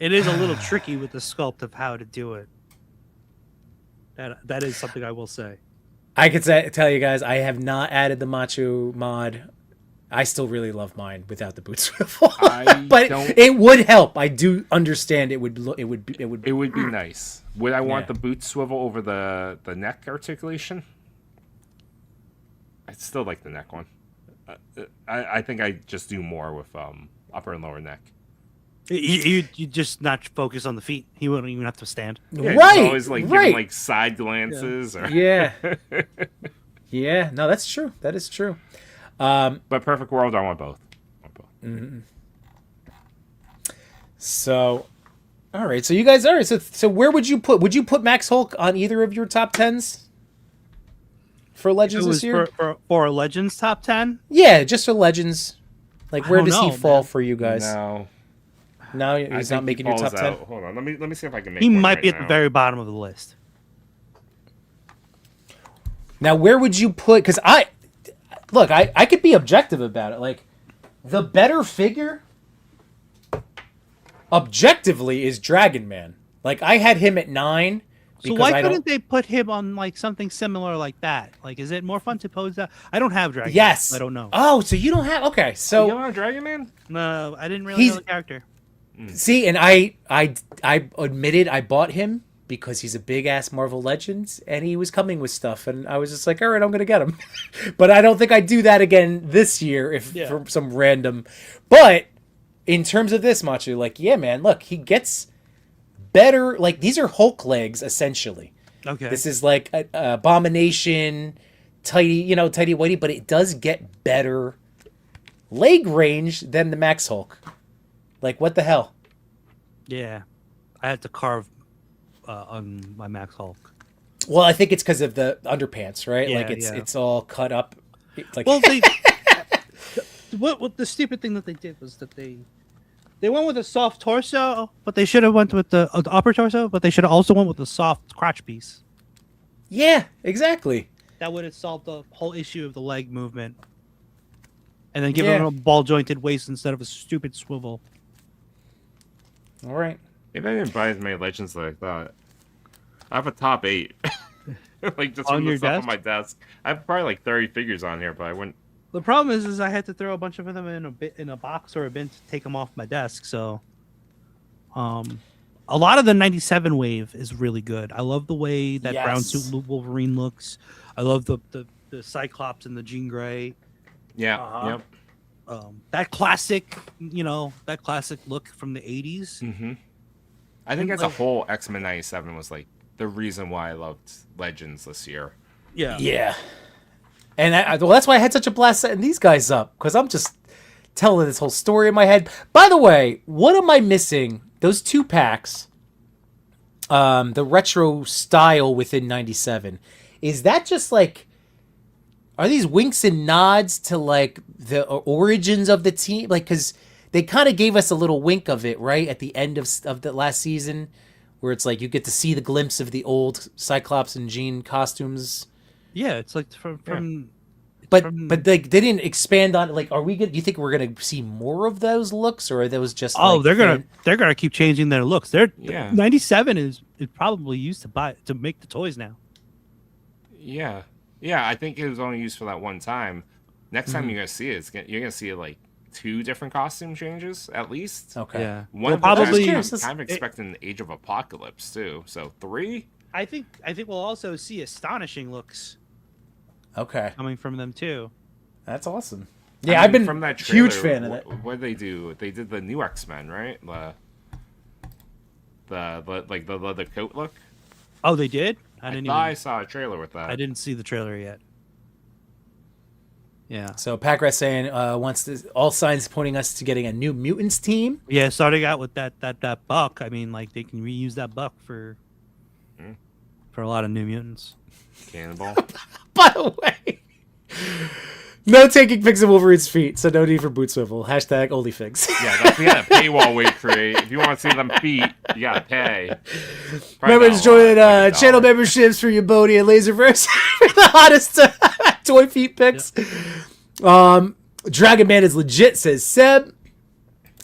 It is a little tricky with the sculpt of how to do it. That is something I will say. I could tell you guys, I have not added the Macho mod. I still really love mine without the boot swivel, but it would help. I do understand it would be nice. Would I want the boot swivel over the neck articulation? I still like the neck one. I think I just do more with upper and lower neck. You just not focus on the feet. He wouldn't even have to stand. Yeah, right. Always giving like side glances. Yeah. Yeah. No, that's true. That is true. But perfect world, I want both. Mm-hmm. So, all right. So you guys, all right. So where would you put Max Hulk on either of your top 10s for Legends this year? For a Legends top 10? Yeah, just for Legends. Like, where does he fall for you guys? No, he's not making your top 10. Hold on, let me see if I can make. He might be at the very bottom of the list. Now, where would you put? Because I could be objective about it. Like, the better figure, objectively, is Dragon Man. Like, I had him at 9. So why couldn't they put him on like something similar like that? Like, is it more fun to pose that? I don't have Dragon. Yes. Man. I don't know. Oh, so you don't have? Okay, so you don't have Dragon Man? No, I didn't really know the character. See, and I admitted I bought him because he's a big ass Marvel Legends, and he was coming with stuff, and I was just like, all right, I'm gonna get him. But I don't think I'd do that again this year for some random. But in terms of this, Machu, like, yeah, man, look, he gets better. Like, these are Hulk legs essentially. Okay, this is like a Abomination, tighty whitey, but it does get better leg range than the Max Hulk. Like, what the hell? Yeah, I had to carve on my Max Hulk. Well, I think it's because of the underpants, right? Yeah, like it's all cut up. It's like, well, what the stupid thing that they did was that they went with a soft torso, but they should have went with the upper torso, but they should have also went with the soft crotch piece. Yeah, exactly. That would have solved the whole issue of the leg movement, and then give him a ball jointed waist instead of a stupid swivel. All right. Maybe I didn't buy as many Legends like that. I have a top 8. Like, just on from your the stuff desk? on my desk. I have probably like 30 figures on here, but I wouldn't. The problem is I had to throw a bunch of them in a box or a bin to take them off my desk. So, a lot of the '97 wave is really good. I love the way that brown suit Wolverine looks. I love the Cyclops and the Jean Grey. Yeah. Yep. That classic look from the '80s. Mm-hmm. I think as a whole, X-Men '97 was like the reason why I loved Legends this year. Yeah. Yeah. And that's why I had such a blast setting these guys up, because I'm just telling this whole story in my head. By the way, what am I missing? Those 2 packs, the retro style within '97. Is that just like? Are these winks and nods to like the origins of the team? Like, because they kind of gave us a little wink of it, right, at the end of the last season, where it's like you get to see the glimpse of the old Cyclops and Jean costumes. Yeah, it's like from. But they didn't expand on it. Like, are we good? Do you think we're gonna see more of those looks, or are those just? Oh, like, they're gonna keep changing their looks. Yeah. '97 is probably used to make the toys now. Yeah. Yeah, I think it was only used for that one time. Next time you're gonna see it, you're gonna see like 2 different costume changes at least. Okay. Yeah. One probably. I'm kind of expecting the Age of Apocalypse too. So 3. I think we'll also see astonishing looks. Okay. Coming from them too. That's awesome. Yeah, I've been from that trailer, huge fan of it. What did they do? They did the new X-Men, right? The leather coat look. Oh, they did? I saw a trailer with that. I didn't see the trailer yet. Yeah. So Packrat saying wants to, all signs pointing us to getting a new Mutants team. Yeah, starting out with that buck. I mean, like they can reuse that buck for a lot of New Mutants. Cannonball. By the way, no taking pics of Wolverine's feet, so no need for boot swivel. Hashtag OnlyFigs. Yeah, that's the kind of paywall we create. If you want to see them feet, you gotta pay. Remember to join channel memberships for your Bodhi and Laserverse for the hottest toy feet pics. Yep. Dragon Man is legit, says Seb,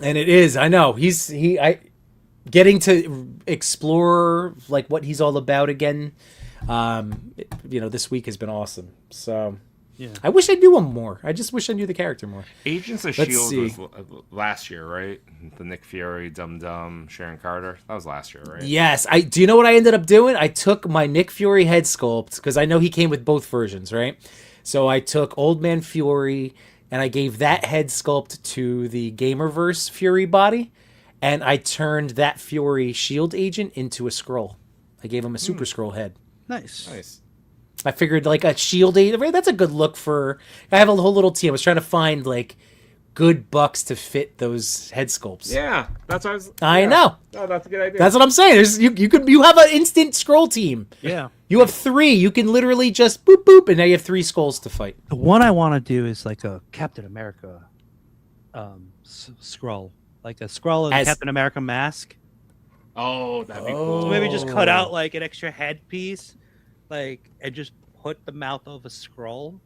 and it is. I know getting to explore like what he's all about again. This week has been awesome. So. Yeah. I wish I knew him more. I just wish I knew the character more. Agents of S.H.I.E.L.D. was last year, right? The Nick Fury, Dum Dum, Sharon Carter. That was last year, right? Yes. Do you know what I ended up doing? I took my Nick Fury head sculpt, because I know he came with both versions, right? So I took Old Man Fury, and I gave that head sculpt to the Gamerverse Fury body, and I turned that Fury shield agent into a Skrull. I gave him a Super Skrull head. Nice. I figured like a shield agent. That's a good look for. I have a whole little team. I was trying to find like good bucks to fit those head sculpts. Yeah, that's what I know. Oh, that's a good idea. That's what I'm saying. You have an instant scroll team. Yeah. You have 3. You can literally just boop boop, and now you have 3 skulls to fight. The one I want to do is like a Captain America, Skrull, like a Skrull of the Captain America mask. Oh, that'd be cool. So maybe just cut out like an extra headpiece. And just put the mouth of a Skrull.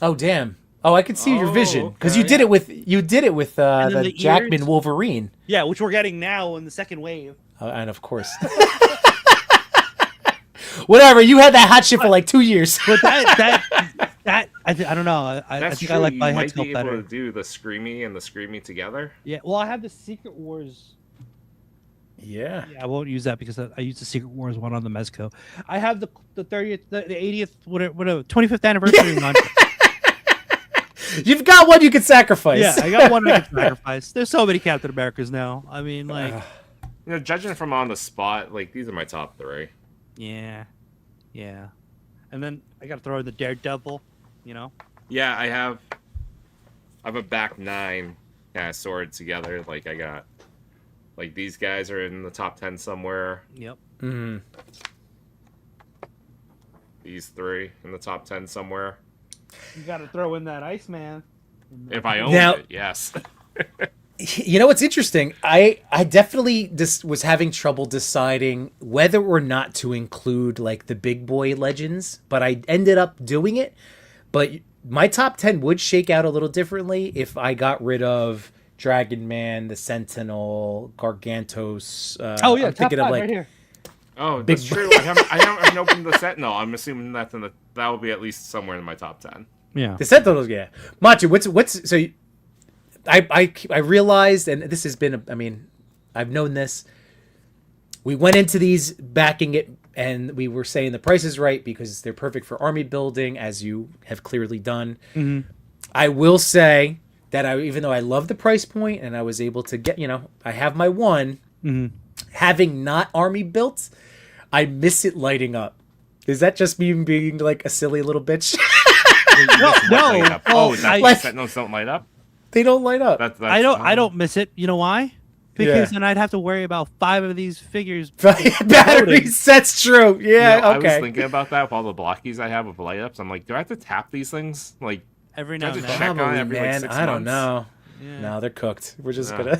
Oh damn! Oh, I can see your vision because you did it with the Jackman Wolverine. Yeah, which we're getting now in the second wave. And of course, whatever. You had that hot shit for like 2 years. But that I don't know. I think I like my head sculpt better. Able to do the Screamy and the Screamy together. Yeah. Well, I have the Secret Wars. Yeah, I won't use that because I used the Secret Wars one on the Mezco. I have the 30th, the 80th, whatever, 25th anniversary one. You've got one you can sacrifice. Yeah, I got one I can sacrifice. There's so many Captain Americas now. I mean, like, judging from on the spot, like these are my top 3. Yeah, and then I got to throw in the Daredevil. Yeah, I have a back 9 kind of sorted together. Like I got. Like, these guys are in the top 10 somewhere. Yep. Mm-hmm. These 3 in the top 10 somewhere. You got to throw in that Iceman. If I owned it, yes. You know what's interesting? I definitely just was having trouble deciding whether or not to include, like, the big boy legends. But I ended up doing it. But my top 10 would shake out a little differently if I got rid of Dragon Man, the Sentinel, Gargantos. I'm thinking of like right here. Oh, that's true. I haven't opened the Sentinel. I'm assuming that will be at least somewhere in my top 10. Yeah, the Sentinels. Yeah, Machu. What's so? I realized, and this has been. I mean, I've known this. We went into these backing it, and we were saying the price is right because they're perfect for army building, as you have clearly done. Mm-hmm. I will say that even though I love the price point and I was able to get, I have my one, having not army built, I miss it lighting up. Is that just me being like a silly little bitch? No. Sentinels don't light up? They don't light up. I don't miss it. You know why? Because then I'd have to worry about 5 of these figures. Batteries, that's true. Yeah, okay. I was thinking about that with all the blockies I have with light ups. I'm like, do I have to tap these things? Like, every now and then. Check on every, like, 6 I don't months? know. Yeah. No, they're cooked. We're just gonna.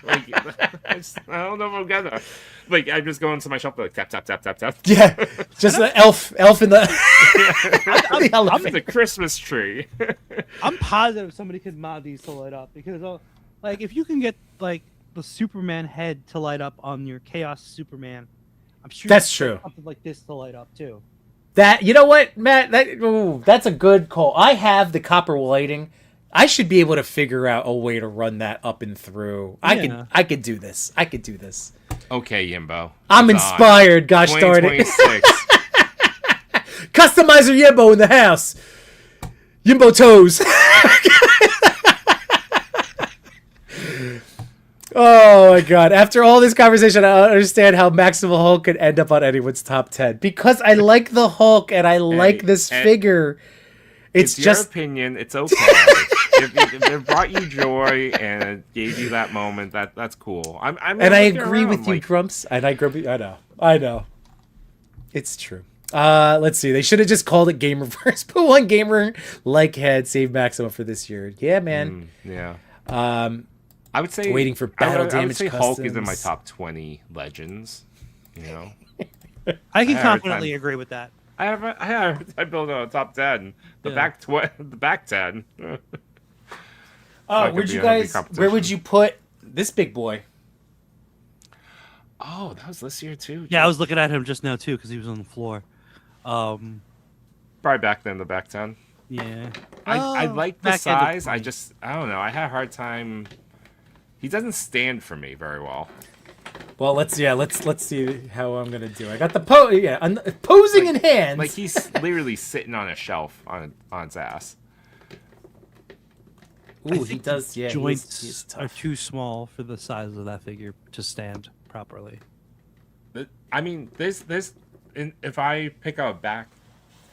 I don't know if I'm gonna. Like, I just go into my shop like tap tap tap tap tap. Yeah, just the elf in the. I'm the Christmas tree. I'm positive somebody could mod these to light up because, like, if you can get like the Superman head to light up on your Chaos Superman, I'm sure that's true. Something like this to light up too. That, you know what, Matt? That's a good call. I have the copper lighting. I should be able to figure out a way to run that up and through. Yeah. I could do this. Okay, Yimbo. I'm inspired. Gosh darn it! Customizer Yimbo in the house. Yimbo toes. Oh my god. After all this conversation, I don't understand how Maximal Hulk could end up on anyone's top 10. Because I like the Hulk and I like this figure. It's your just opinion. It's okay. if it brought you joy and it gave you that moment, that's cool. and I agree with you, Grumps. And I agree. I know. It's true. Let's see. They should have just called it Game Reverse. Put one gamer like head save maximum for this year. Yeah, man. Yeah. I would say waiting for battle damage. I would say customs. Hulk is in my top 20 legends. You know, I can confidently agree with that. I built a top 10. The back 10. Oh, where would you put this big boy? Oh, that was this year too. Yeah, I was looking at him just now too because he was on the floor. Probably back then, the back 10. Yeah. I like the back size. I don't know. I had a hard time. He doesn't stand for me very well. Well, let's see how I'm gonna do. I got the posing in hand. Like he's literally sitting on a shelf on its ass. Ooh, he does. Yeah, joints he's are too small for the size of that figure to stand properly. I mean, if I pick up a back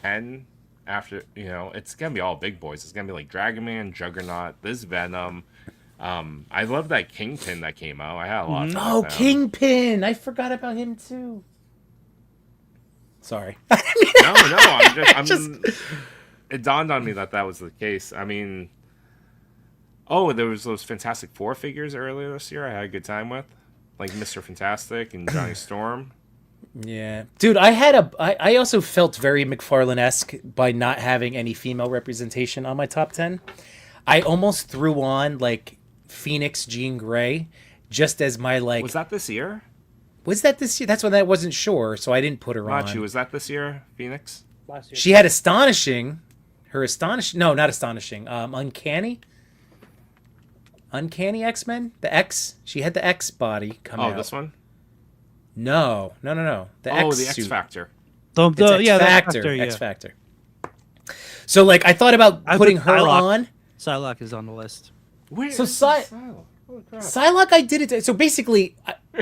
10 after, it's gonna be all big boys. It's gonna be like Dragon Man, Juggernaut, this Venom. I love that Kingpin that came out. I had a lot of fun with him. Kingpin! I forgot about him too. Sorry. No, I'm it dawned on me that was the case. I mean, there was those Fantastic Four figures earlier this year I had a good time with. Like Mr. Fantastic and Johnny Storm. Yeah. Dude, I also felt very McFarlane-esque by not having any female representation on my top 10. I almost threw on like Phoenix Jean Grey just as my like. Was that this year? Was that this year? That's when I wasn't sure, so I didn't put her on. Was that this year, Phoenix? Last year. She had no, not astonishing. Uncanny X-Men? The X? She had the X body come out. Oh, this one? No. The X the X suit. Factor. X Factor. So like I thought about putting her on. Psylocke is on the list. Psylocke, I did it. So basically,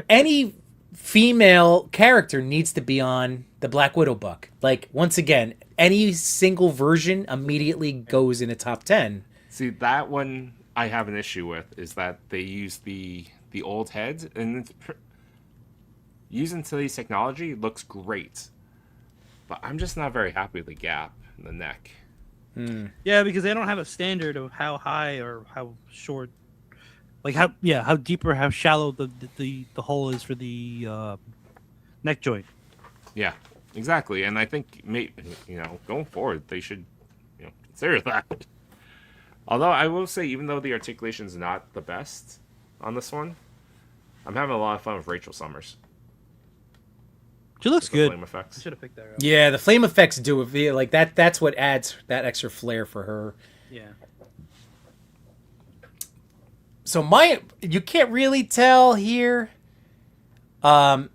any female character needs to be on the Black Widow buck. Like once again, any single version immediately goes in a top 10. See, that one I have an issue with is that they use the old heads, and using today's technology looks great, but I'm just not very happy with the gap in the neck. Yeah, because they don't have a standard of how high or how short, like how deep or how shallow the hole is for the neck joint. Yeah, exactly, and I think going forward they should consider that. Although I will say, even though the articulation is not the best on this one, I'm having a lot of fun with Rachel Summers. She looks good. Flame effects. I should have picked that up. Yeah, the flame effects do it. Like that's what adds that extra flair for her. Yeah. So you can't really tell here. I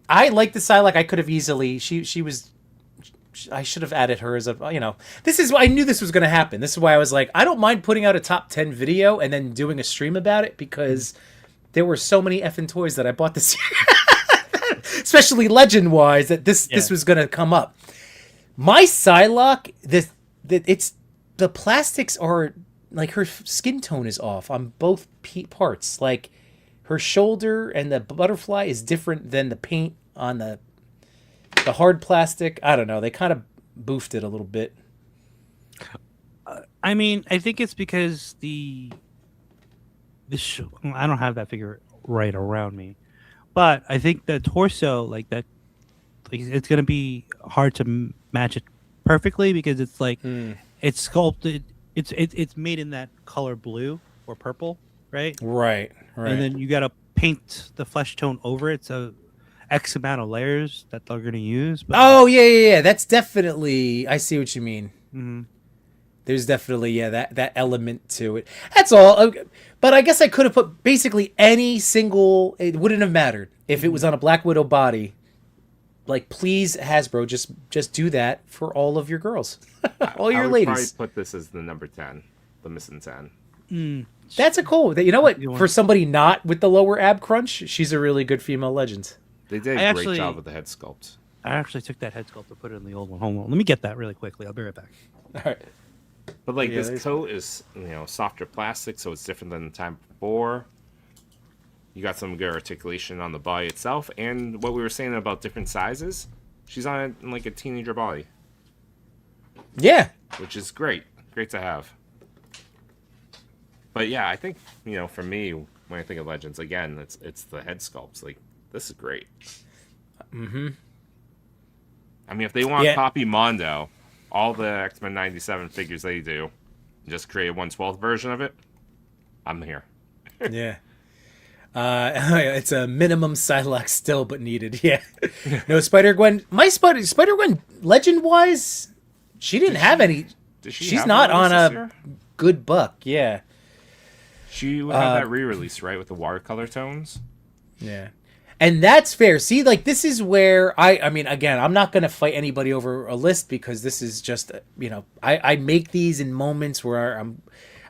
like the Psylocke. I could have easily. She was. I should have added her as a. This is why I knew this was going to happen. This is why I was like, I don't mind putting out a top 10 video and then doing a stream about it because there were so many effing toys that I bought this year. Especially legend-wise, that this was going to come up. My Psylocke, the plastics are like her skin tone is off on both parts. Like her shoulder and the butterfly is different than the paint on the hard plastic. I don't know. They kind of boofed it a little bit. I mean, I think it's because I don't have that figure right around me. But I think the torso, like that, it's gonna be hard to match it perfectly because it's like it's sculpted. It's made in that color blue or purple, right? Right. And then you gotta paint the flesh tone over it. So X amount of layers that they're gonna use. But... Oh yeah. That's definitely. I see what you mean. Mm-hmm. There's definitely that element to it. That's all. But I guess I could have put basically any single. It wouldn't have mattered if it was on a Black Widow body. Like, please, Hasbro, just do that for all of your girls, all your ladies. I would probably put this as the number 10, the missing 10. That's a cool. You know what? For somebody not with the lower ab crunch, she's a really good female legend. They did a great job with the head sculpt. I actually took that head sculpt to put it in the old one. Hold on, let me get that really quickly. I'll be right back. All right. But like Yeah, this coat is, softer plastic, so it's different than the time before. You got some good articulation on the body itself, and what we were saying about different sizes. She's on like a teenager body, Yeah. which is great to have. But yeah, I think for me, when I think of Legends, again, it's the head sculpts. Like, this is great. Mm-hmm. I mean, if they want to Yeah. copy Mondo, all the X-Men 97 figures they do, just create a 1/12 version of it, I'm here. Yeah. It's a minimum Psylocke still, but needed. Yeah. No Spider-Gwen. My Spider-Gwen, legend-wise, she didn't have any. Did she She's have not one on this a year? good buck. Yeah. She would have that re-release, right, with the watercolor tones? Yeah. And that's fair. See, like, this is where I mean, again, I'm not going to fight anybody over a list because this is just, I make these in moments where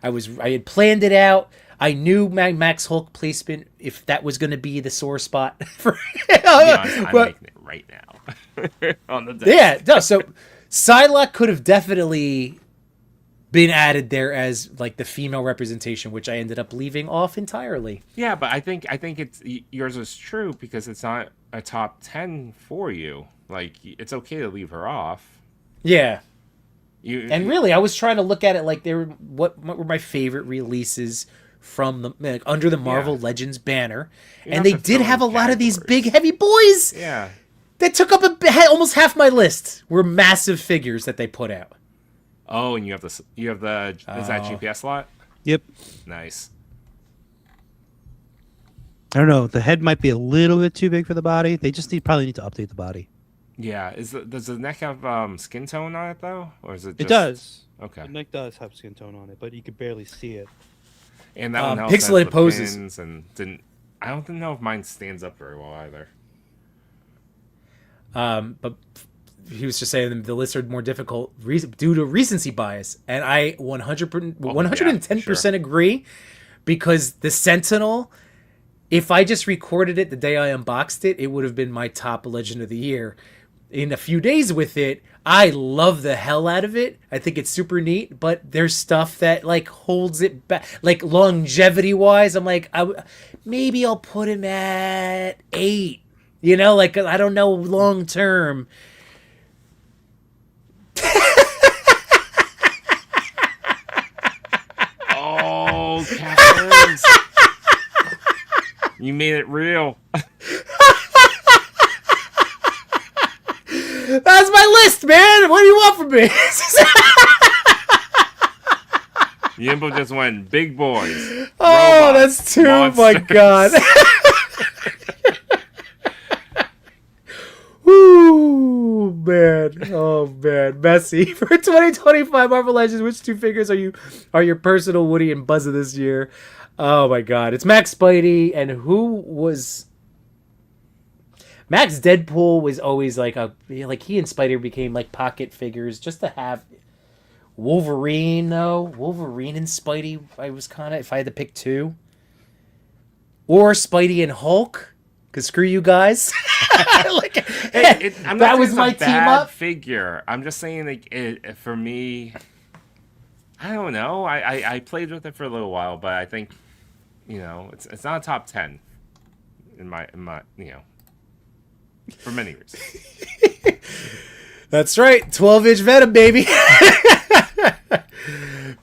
I had planned it out. I knew Max Hulk placement, if that was going to be the sore spot for To be honest, I'm making it right now on the desk. Yeah, no, so Psylocke could have definitely been added there as like the female representation, which I ended up leaving off entirely. Yeah, but I think it's yours is true because it's not a top 10 for you. Like, it's okay to leave her off. Yeah. And Really, I was trying to look at it like what were my favorite releases from under the Marvel Legends banner, You and have they to did fill have a in lot of these categories. big heavy boys Yeah. that took up almost half my list. Were massive figures that they put out. Oh, and you have the is that GPS slot? Yep. Nice. I don't know. The head might be a little bit too big for the body. They just probably need to update the body. Yeah. Does the neck have skin tone on it though, or is it? Just... It does. Okay. The neck does have skin tone on it, but you could barely see it. And that one also pixelated has the poses. pins and didn't. I don't know if mine stands up very well either. But he was just saying the lists are more difficult due to recency bias, and I 110% agree, because the Sentinel, if I just recorded it the day I unboxed it, it would have been my top Legend of the Year. In a few days with it, I love the hell out of it. I think it's super neat, but there's stuff that like holds it back, like longevity wise. I'm like, maybe I'll put him at 8. Like, I don't know, long term. Oh, Captains. You made it real. That's my list, man. What do you want from me? Yimbo just went big boys. Oh, robots, that's too. My monsters. God. Woo, man. Oh, man. Messy. For 2025 Marvel Legends, which 2 figures are your personal Woody and Buzz of this year? Oh, my God. It's Max Spidey, and who was... Max Deadpool was always like he and Spider became like pocket figures just to have. Wolverine and Spidey, I was kind of, if I had to pick 2, or Spidey and Hulk, because screw you guys. I'm not that saying was it's my a team bad up. figure. I'm just saying, like, for me, I don't know. I played with it for a little while, but I think, it's not a top 10 in my for many reasons. That's right, 12-inch Venom, baby.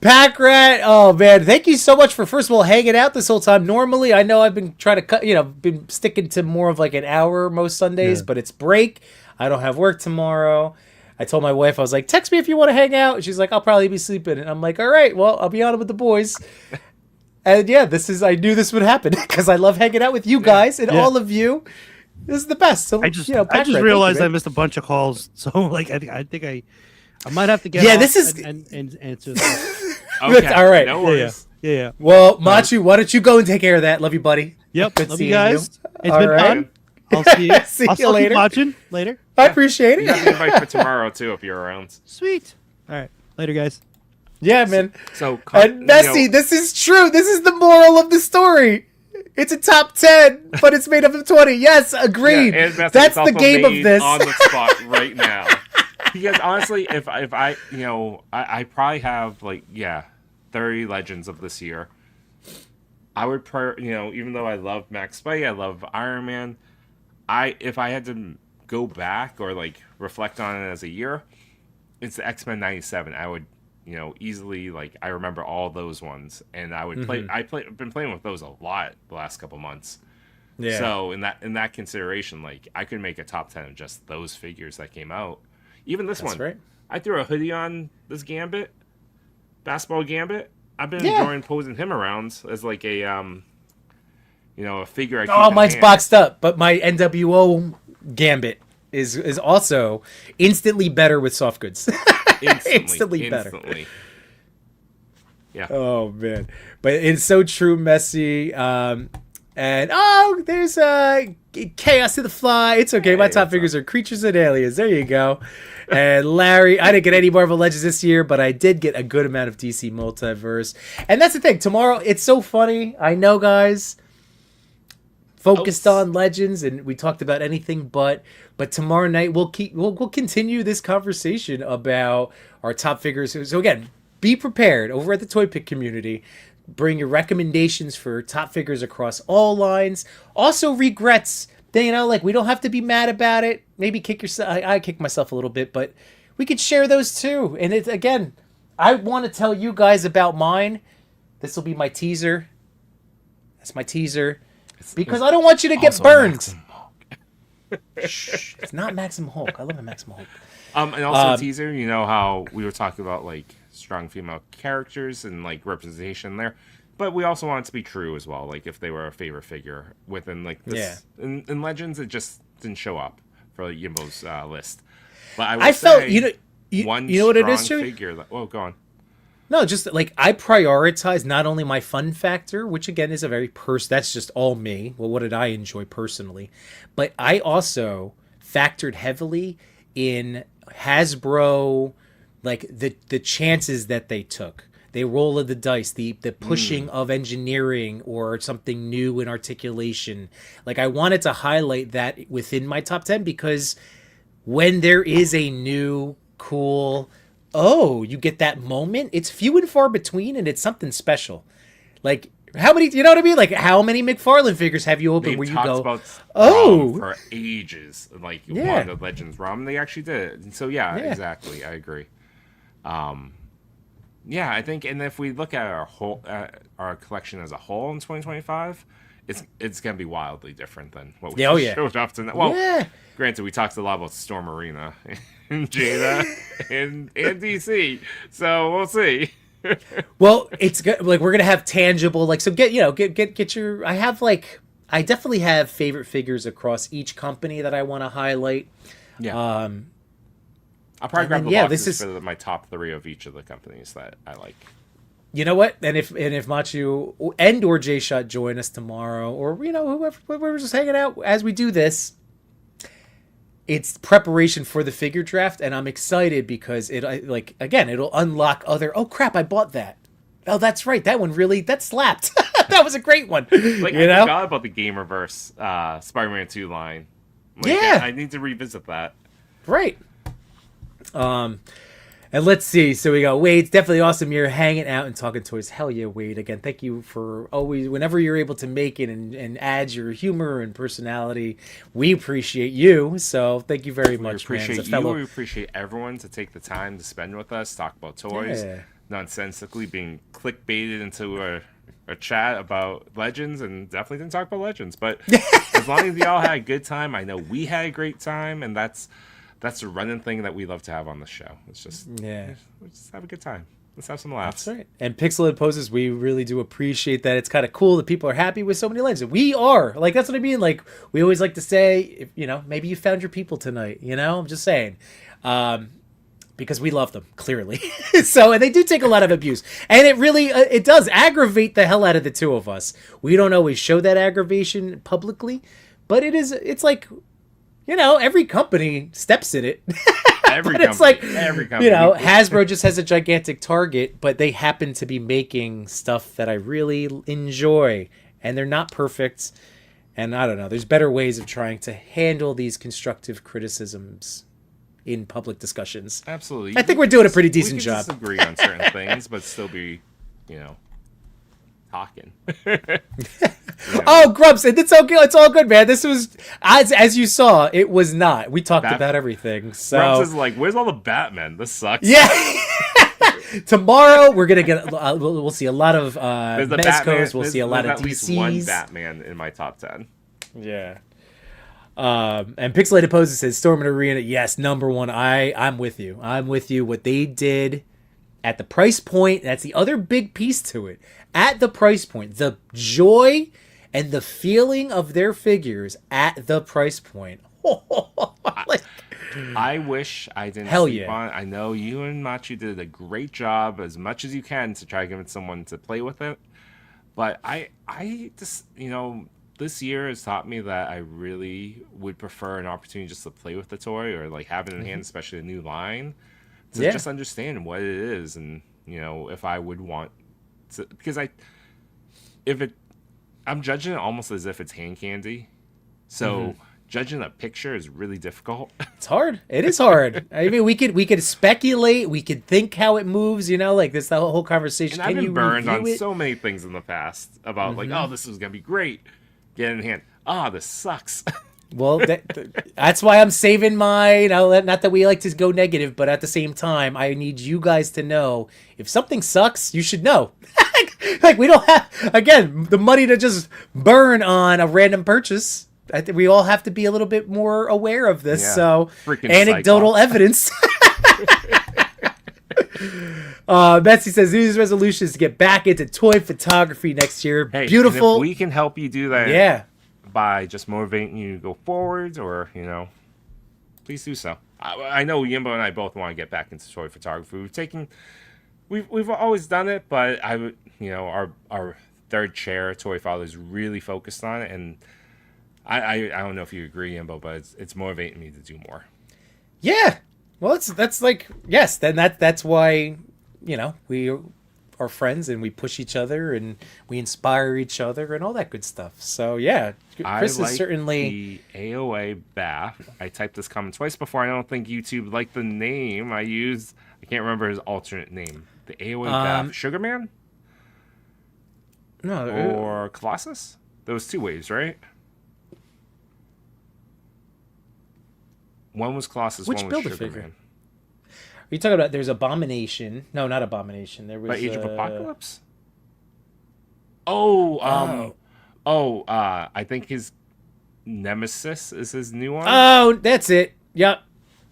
Pack Rat, oh man, thank you so much for first of all hanging out this whole time. Normally, I know I've been trying to cut, been sticking to more of like an hour most Sundays, but it's break. I don't have work tomorrow. I told my wife, I was like, text me if you want to hang out. She's like, I'll probably be sleeping. And I'm like, all right, well, I'll be on with the boys. And yeah, I knew this would happen because I love hanging out with you guys and all of you. This is the best. So I just Pack Rat, realized thank I you, missed a bunch of calls. So like I think I might have to get Yeah, off this is- and answer this. Okay, All right. No Yeah, worries. yeah. Well, Machu, why don't you go and take care of that? Love you, buddy. Yep. Good Love seeing you guys. you. It's All been right. fun. I'll see you. See I'll you still keep later. watching later. I appreciate You got it. the invite for tomorrow too if you're around. Sweet. All right. Later, guys. Yeah, man. So And Nessie, this is true. This is the moral of the story. It's a top 10, but it's made up of 20. Yes, agreed. Yeah, and That's it's the also game of made this. on the spot right now. Because honestly, if I I probably have 30 Legends of this year. I would even though I love Max Spike, I love Iron Man. If I had to go back or reflect on it as a year, it's the X-Men 97. I would easily I remember all those ones, and I would play. I've been playing with those a lot the last couple months. Yeah. So in that consideration, I could make a top 10 of just those figures that came out. Even this one, right. I threw a hoodie on this Gambit, basketball Gambit. I've been enjoying posing him around as a figure. I keep mine's boxed up, but my NWO Gambit is also instantly better with soft goods. Instantly better. Yeah. Oh man, but it's so true, Messi. And there's Chaos to the Fly. It's okay. My top figures are creatures and aliens. There you go. And Larry, I didn't get any Marvel Legends this year, but I did get a good amount of DC Multiverse. And that's the thing. Tomorrow, it's so funny. I know, guys, focused on Legends, and we talked about anything but tomorrow night we'll continue this conversation about our top figures. So again, be prepared over at the Toy Pick community. Bring your recommendations for top figures across all lines. Also regrets. We don't have to be mad about it. Maybe kick yourself. I kick myself a little bit, but we could share those too. And again, I want to tell you guys about mine. This will be my teaser. That's my teaser. Because I don't want you to get burned. Shh, it's not Maximum Hulk. I love a Maximum Hulk. And also a teaser, how we were talking about strong female characters and representation there, but we also want it to be true as well. If they were a favorite figure within this, in Legends, it just didn't show up for Yimbo's list. But I felt one what it is, figure. Go on. No, just I prioritize not only my fun factor, which again is a very that's just all me. Well, what did I enjoy personally? But I also factored heavily in Hasbro, the chances that they took. They roll of the dice, the pushing of engineering or something new in articulation. I wanted to highlight that within my top 10 because when there is a new, cool, you get that moment, it's few and far between and it's something special. How many, you know what I mean? How many McFarlane figures have you opened where you go, about for ages, one of the Legends ROM, they actually did it. And so, exactly. I agree. I think, and if we look at our whole, our collection as a whole in 2025, it's going to be wildly different than what we showed up tonight. Well, granted, we talked a lot about Storm Arena and Jada and DC, so we'll see. Well, it's good. We're gonna have tangible, so get your. I have I definitely have favorite figures across each company that I want to highlight. Yeah. I'll probably grab the boxes for my top 3 of each of the companies that I like. You know what? And if Machu and or J Shot join us tomorrow, or whoever's just hanging out as we do this, it's preparation for the figure draft, and I'm excited because it'll unlock other. Oh crap! I bought that. Oh, that's right. That one that slapped. That was a great one. I forgot about the Gamerverse Spider-Man 2 line. I need to revisit that. Right. And let's see. So we got Wade. It's definitely awesome you're hanging out and talking toys. Hell yeah, Wade. Again, thank you for always, whenever you're able to make it and add your humor and personality. We appreciate you. So thank you very much, man. We appreciate you. We appreciate everyone to take the time to spend with us, talk about toys, nonsensically being clickbaited into a chat about Legends, and definitely didn't talk about Legends. But as long as y'all had a good time, I know we had a great time, and that's a running thing that we love to have on the show. It's just let's just have a good time. Let's have some laughs. That's right. And Pixelated Poses, we really do appreciate that. It's kind of cool that people are happy with so many Legends. We are. That's what I mean. We always like to say, maybe you found your people tonight. I'm just saying. Because we love them, clearly. And they do take a lot of abuse. And it really, it does aggravate the hell out of the two of us. We don't always show that aggravation publicly. But it's every company steps in it. Every company. Hasbro just has a gigantic target, but they happen to be making stuff that I really enjoy. And they're not perfect. And I don't know, there's better ways of trying to handle these constructive criticisms. in public discussions. Absolutely. I think we're doing a pretty decent job. We can disagree on certain things, but still be, talking. Oh, Grumps, it's okay. It's all good, man. This was, as you saw, it was not. We talked about everything. So Grumps is like, where's all the Batman? This sucks. Yeah. Tomorrow we're gonna get. We'll see a lot of Mezcos. We'll see a lot of at DCs. least one Batman in my top 10. Yeah. And Pixelated Poses says Storm and Arena. Yes, number one. I'm with you. I'm with you. What they did at the price point. That's the other big piece to it. At the price point, the joy and the feeling of their figures at the price point. I wish I didn't sleep on it. I know you and Machi did a great job as much as you can to try to give it someone to play with it. But I just, this year has taught me that I really would prefer an opportunity just to play with the toy or like have it in hand, especially a new line, to just understand what it is and, if I would want to, because I'm judging it almost as if it's hand candy. So judging a picture is really difficult. It's hard. It is hard. I mean, we could speculate. We could think how it moves. Like this, the whole conversation. And I've been burned on so many things in the past about like, oh, this is gonna be great. Get it in hand. This sucks. Well, that's why I'm saving mine. Not that we like to go negative, but at the same time, I need you guys to know if something sucks, you should know. Like we don't have, again, the money to just burn on a random purchase. I think we all have to be a little bit more aware of this. Yeah. So Freaking anecdotal evidence. Betsy says New Year's resolution is to get back into toy photography next year. Hey, beautiful. And if we can help you do that, by just motivating you to go forward, or please do so. I know Yimbo and I both want to get back into toy photography. We've always done it, but I would, our third chair, Toy Father, is really focused on it, and I don't know if you agree, Yimbo, but it's motivating me to do more. Yeah. Well, that's like, yes, then that's why, we are friends and we push each other and we inspire each other and all that good stuff. So, yeah, Chris is certainly... the AOA Bath. I typed this comment twice before. I don't think YouTube liked the name I used. I can't remember his alternate name. The AOA Bath. Sugarman? No. Or Colossus? There was two waves, right? One was Colossus, Which one was Build-A-Figure? Sugarman. Are you talking about, there's Abomination. No, not Abomination. There was... But Age of Apocalypse? I think his Nemesis is his new one. Oh, that's it. Yep.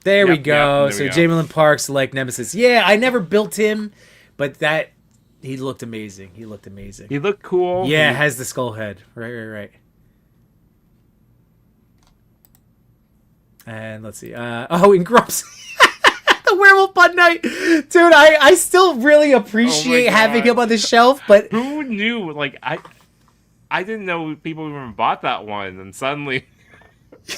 There we go. There so we go. Jamie Lynn Parks like Nemesis. Yeah, I never built him, but he looked amazing. He looked cool. Yeah, has the skull head. Right. And let's see. In Grumps. The Werewolf by Night. Dude, I still really appreciate having him on the shelf, but... Who knew? Like, I didn't know people even bought that one, and suddenly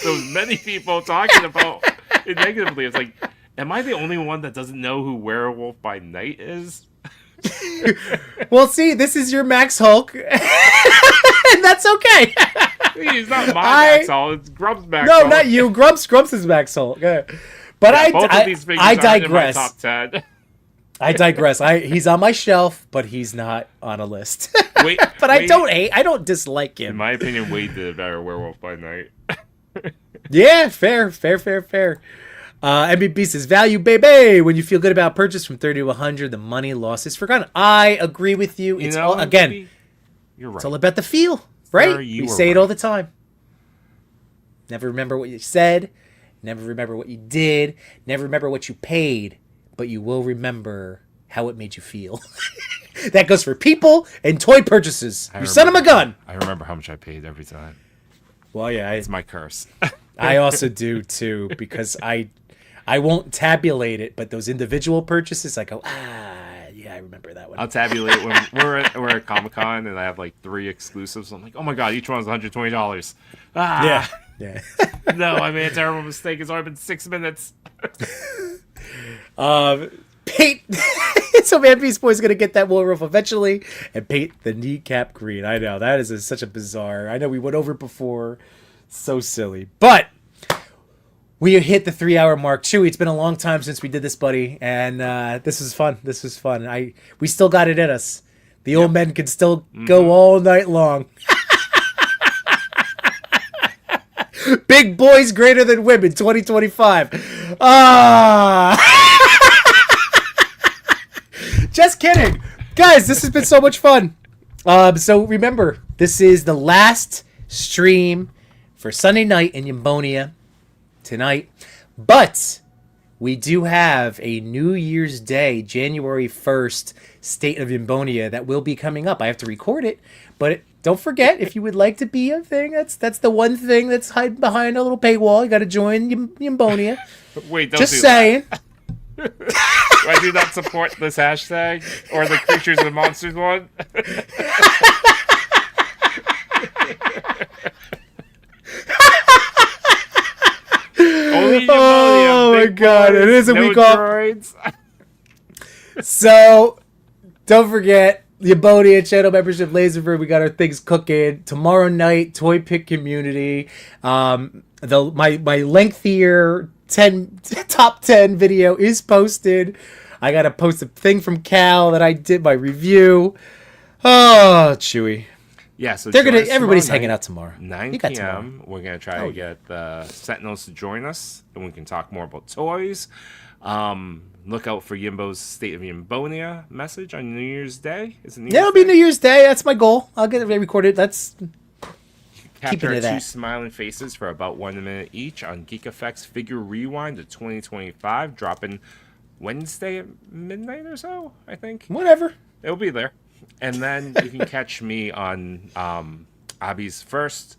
there was many people talking about it negatively. It's like, am I the only one that doesn't know who Werewolf by Night is? Well, see, this is your Max Hulk, and that's okay. He's not my Max Hulk, it's Grumps Max Hulk. No, not you. Grumps is Max Hulk. But both of these figures I digress. In my top 10. I digress. He's on my shelf, but he's not on a list. But I don't dislike him. In my opinion, Wade did a better Werewolf by Night. Yeah, fair. MBB says, value, baby. When you feel good about purchase from 30 to 100, the money lost is forgotten. I agree with you. It's all, again, you're right. It's all about the feel, right? We say it all the time. Never remember what you said. Never remember what you did. Never remember what you paid. But you will remember how it made you feel. That goes for people and toy purchases. You sent them a gun. I remember how much I paid every time. Well, yeah. It's my curse. I also do, too, because I won't tabulate it, but those individual purchases, I go, yeah, I remember that one. I'll tabulate when we're at Comic-Con and I have like 3 exclusives. I'm like, oh my god, each one's $120. Yeah. No, I made a terrible mistake. It's already been 6 minutes. Paint. So Man Beast Boy's gonna get that Werewolf eventually and paint the kneecap green. I know that is such a bizarre. I know we went over it before. So silly, but we hit the 3-hour mark. Chewy, it's been a long time since we did this, buddy, and this is fun. This is fun. We still got it in us. The old men can still go all night long. Big boys greater than women 2025. Just kidding. Guys, this has been so much fun. So remember, this is the last stream for Sunday night in Yambonia tonight. But we do have a New Year's Day, January 1st, State of Yambonia that will be coming up. I have to record it, but don't forget, if you would like to be a thing, that's the one thing that's hiding behind a little paywall. You got to join Yambonia. Wait, don't Just do saying. That. I do not support this hashtag or the creatures and monsters one. Only Oh my god, it is a week off. So, don't forget, the Yambonia channel membership, Laserford, we got our things cooking. Tomorrow night, Toy Pick Community. My lengthier top 10 video is posted. I gotta post a thing from Cal that I did my review. Oh, Chewy. Yeah, so everybody's hanging out tomorrow. 9 p.m. We're gonna try to get the Sentinels to join us, and we can talk more about toys. Look out for Yimbo's State of Yambonia message on New Year's Day. Is it New Year's It'll be New Year's Day. That's my goal. I'll get it recorded. That's capture keeping to two that. smiling faces for about 1 minute each on Geek Effects Figure Rewind of 2025, dropping Wednesday at midnight or so, I think. Whatever. It'll be there. And then you can catch me on Abby's first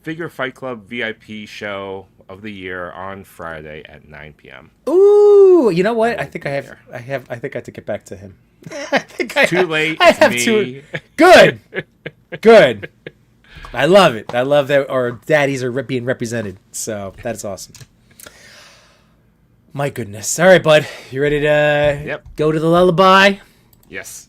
Figure Fight Club VIP show of the year on Friday at 9 p.m. Ooh, you know what? I think I have to get back to him. I think I Too have, late. I It's have me. to. Good. I love it. I love that our daddies are being represented. So that's awesome. My goodness. All right, bud. You ready to go to the lullaby? Yes.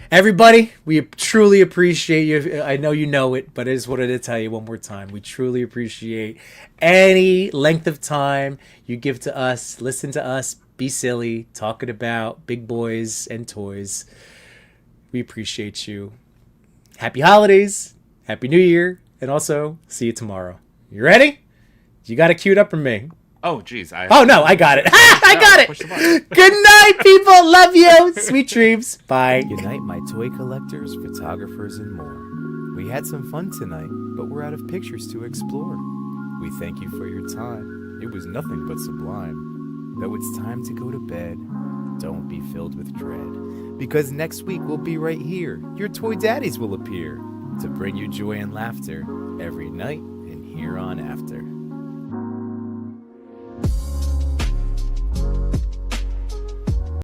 Everybody, we truly appreciate you. I know you know it, but I just wanted to tell you one more time. We truly appreciate any length of time you give to us, listen to us, be silly, talking about big boys and toys. We appreciate you. Happy holidays, Happy New Year, and also see you tomorrow. You ready? You got it queued up for me. Oh, geez. Oh, no, I got it. I got it. Push the button. Good night, people. Love you. Sweet dreams. Bye. Good night, my toy collectors, photographers, and more. We had some fun tonight, but we're out of pictures to explore. We thank you for your time. It was nothing but sublime. Though it's time to go to bed, don't be filled with dread. Because next week we'll be right here. Your toy daddies will appear to bring you joy and laughter every night and here on after.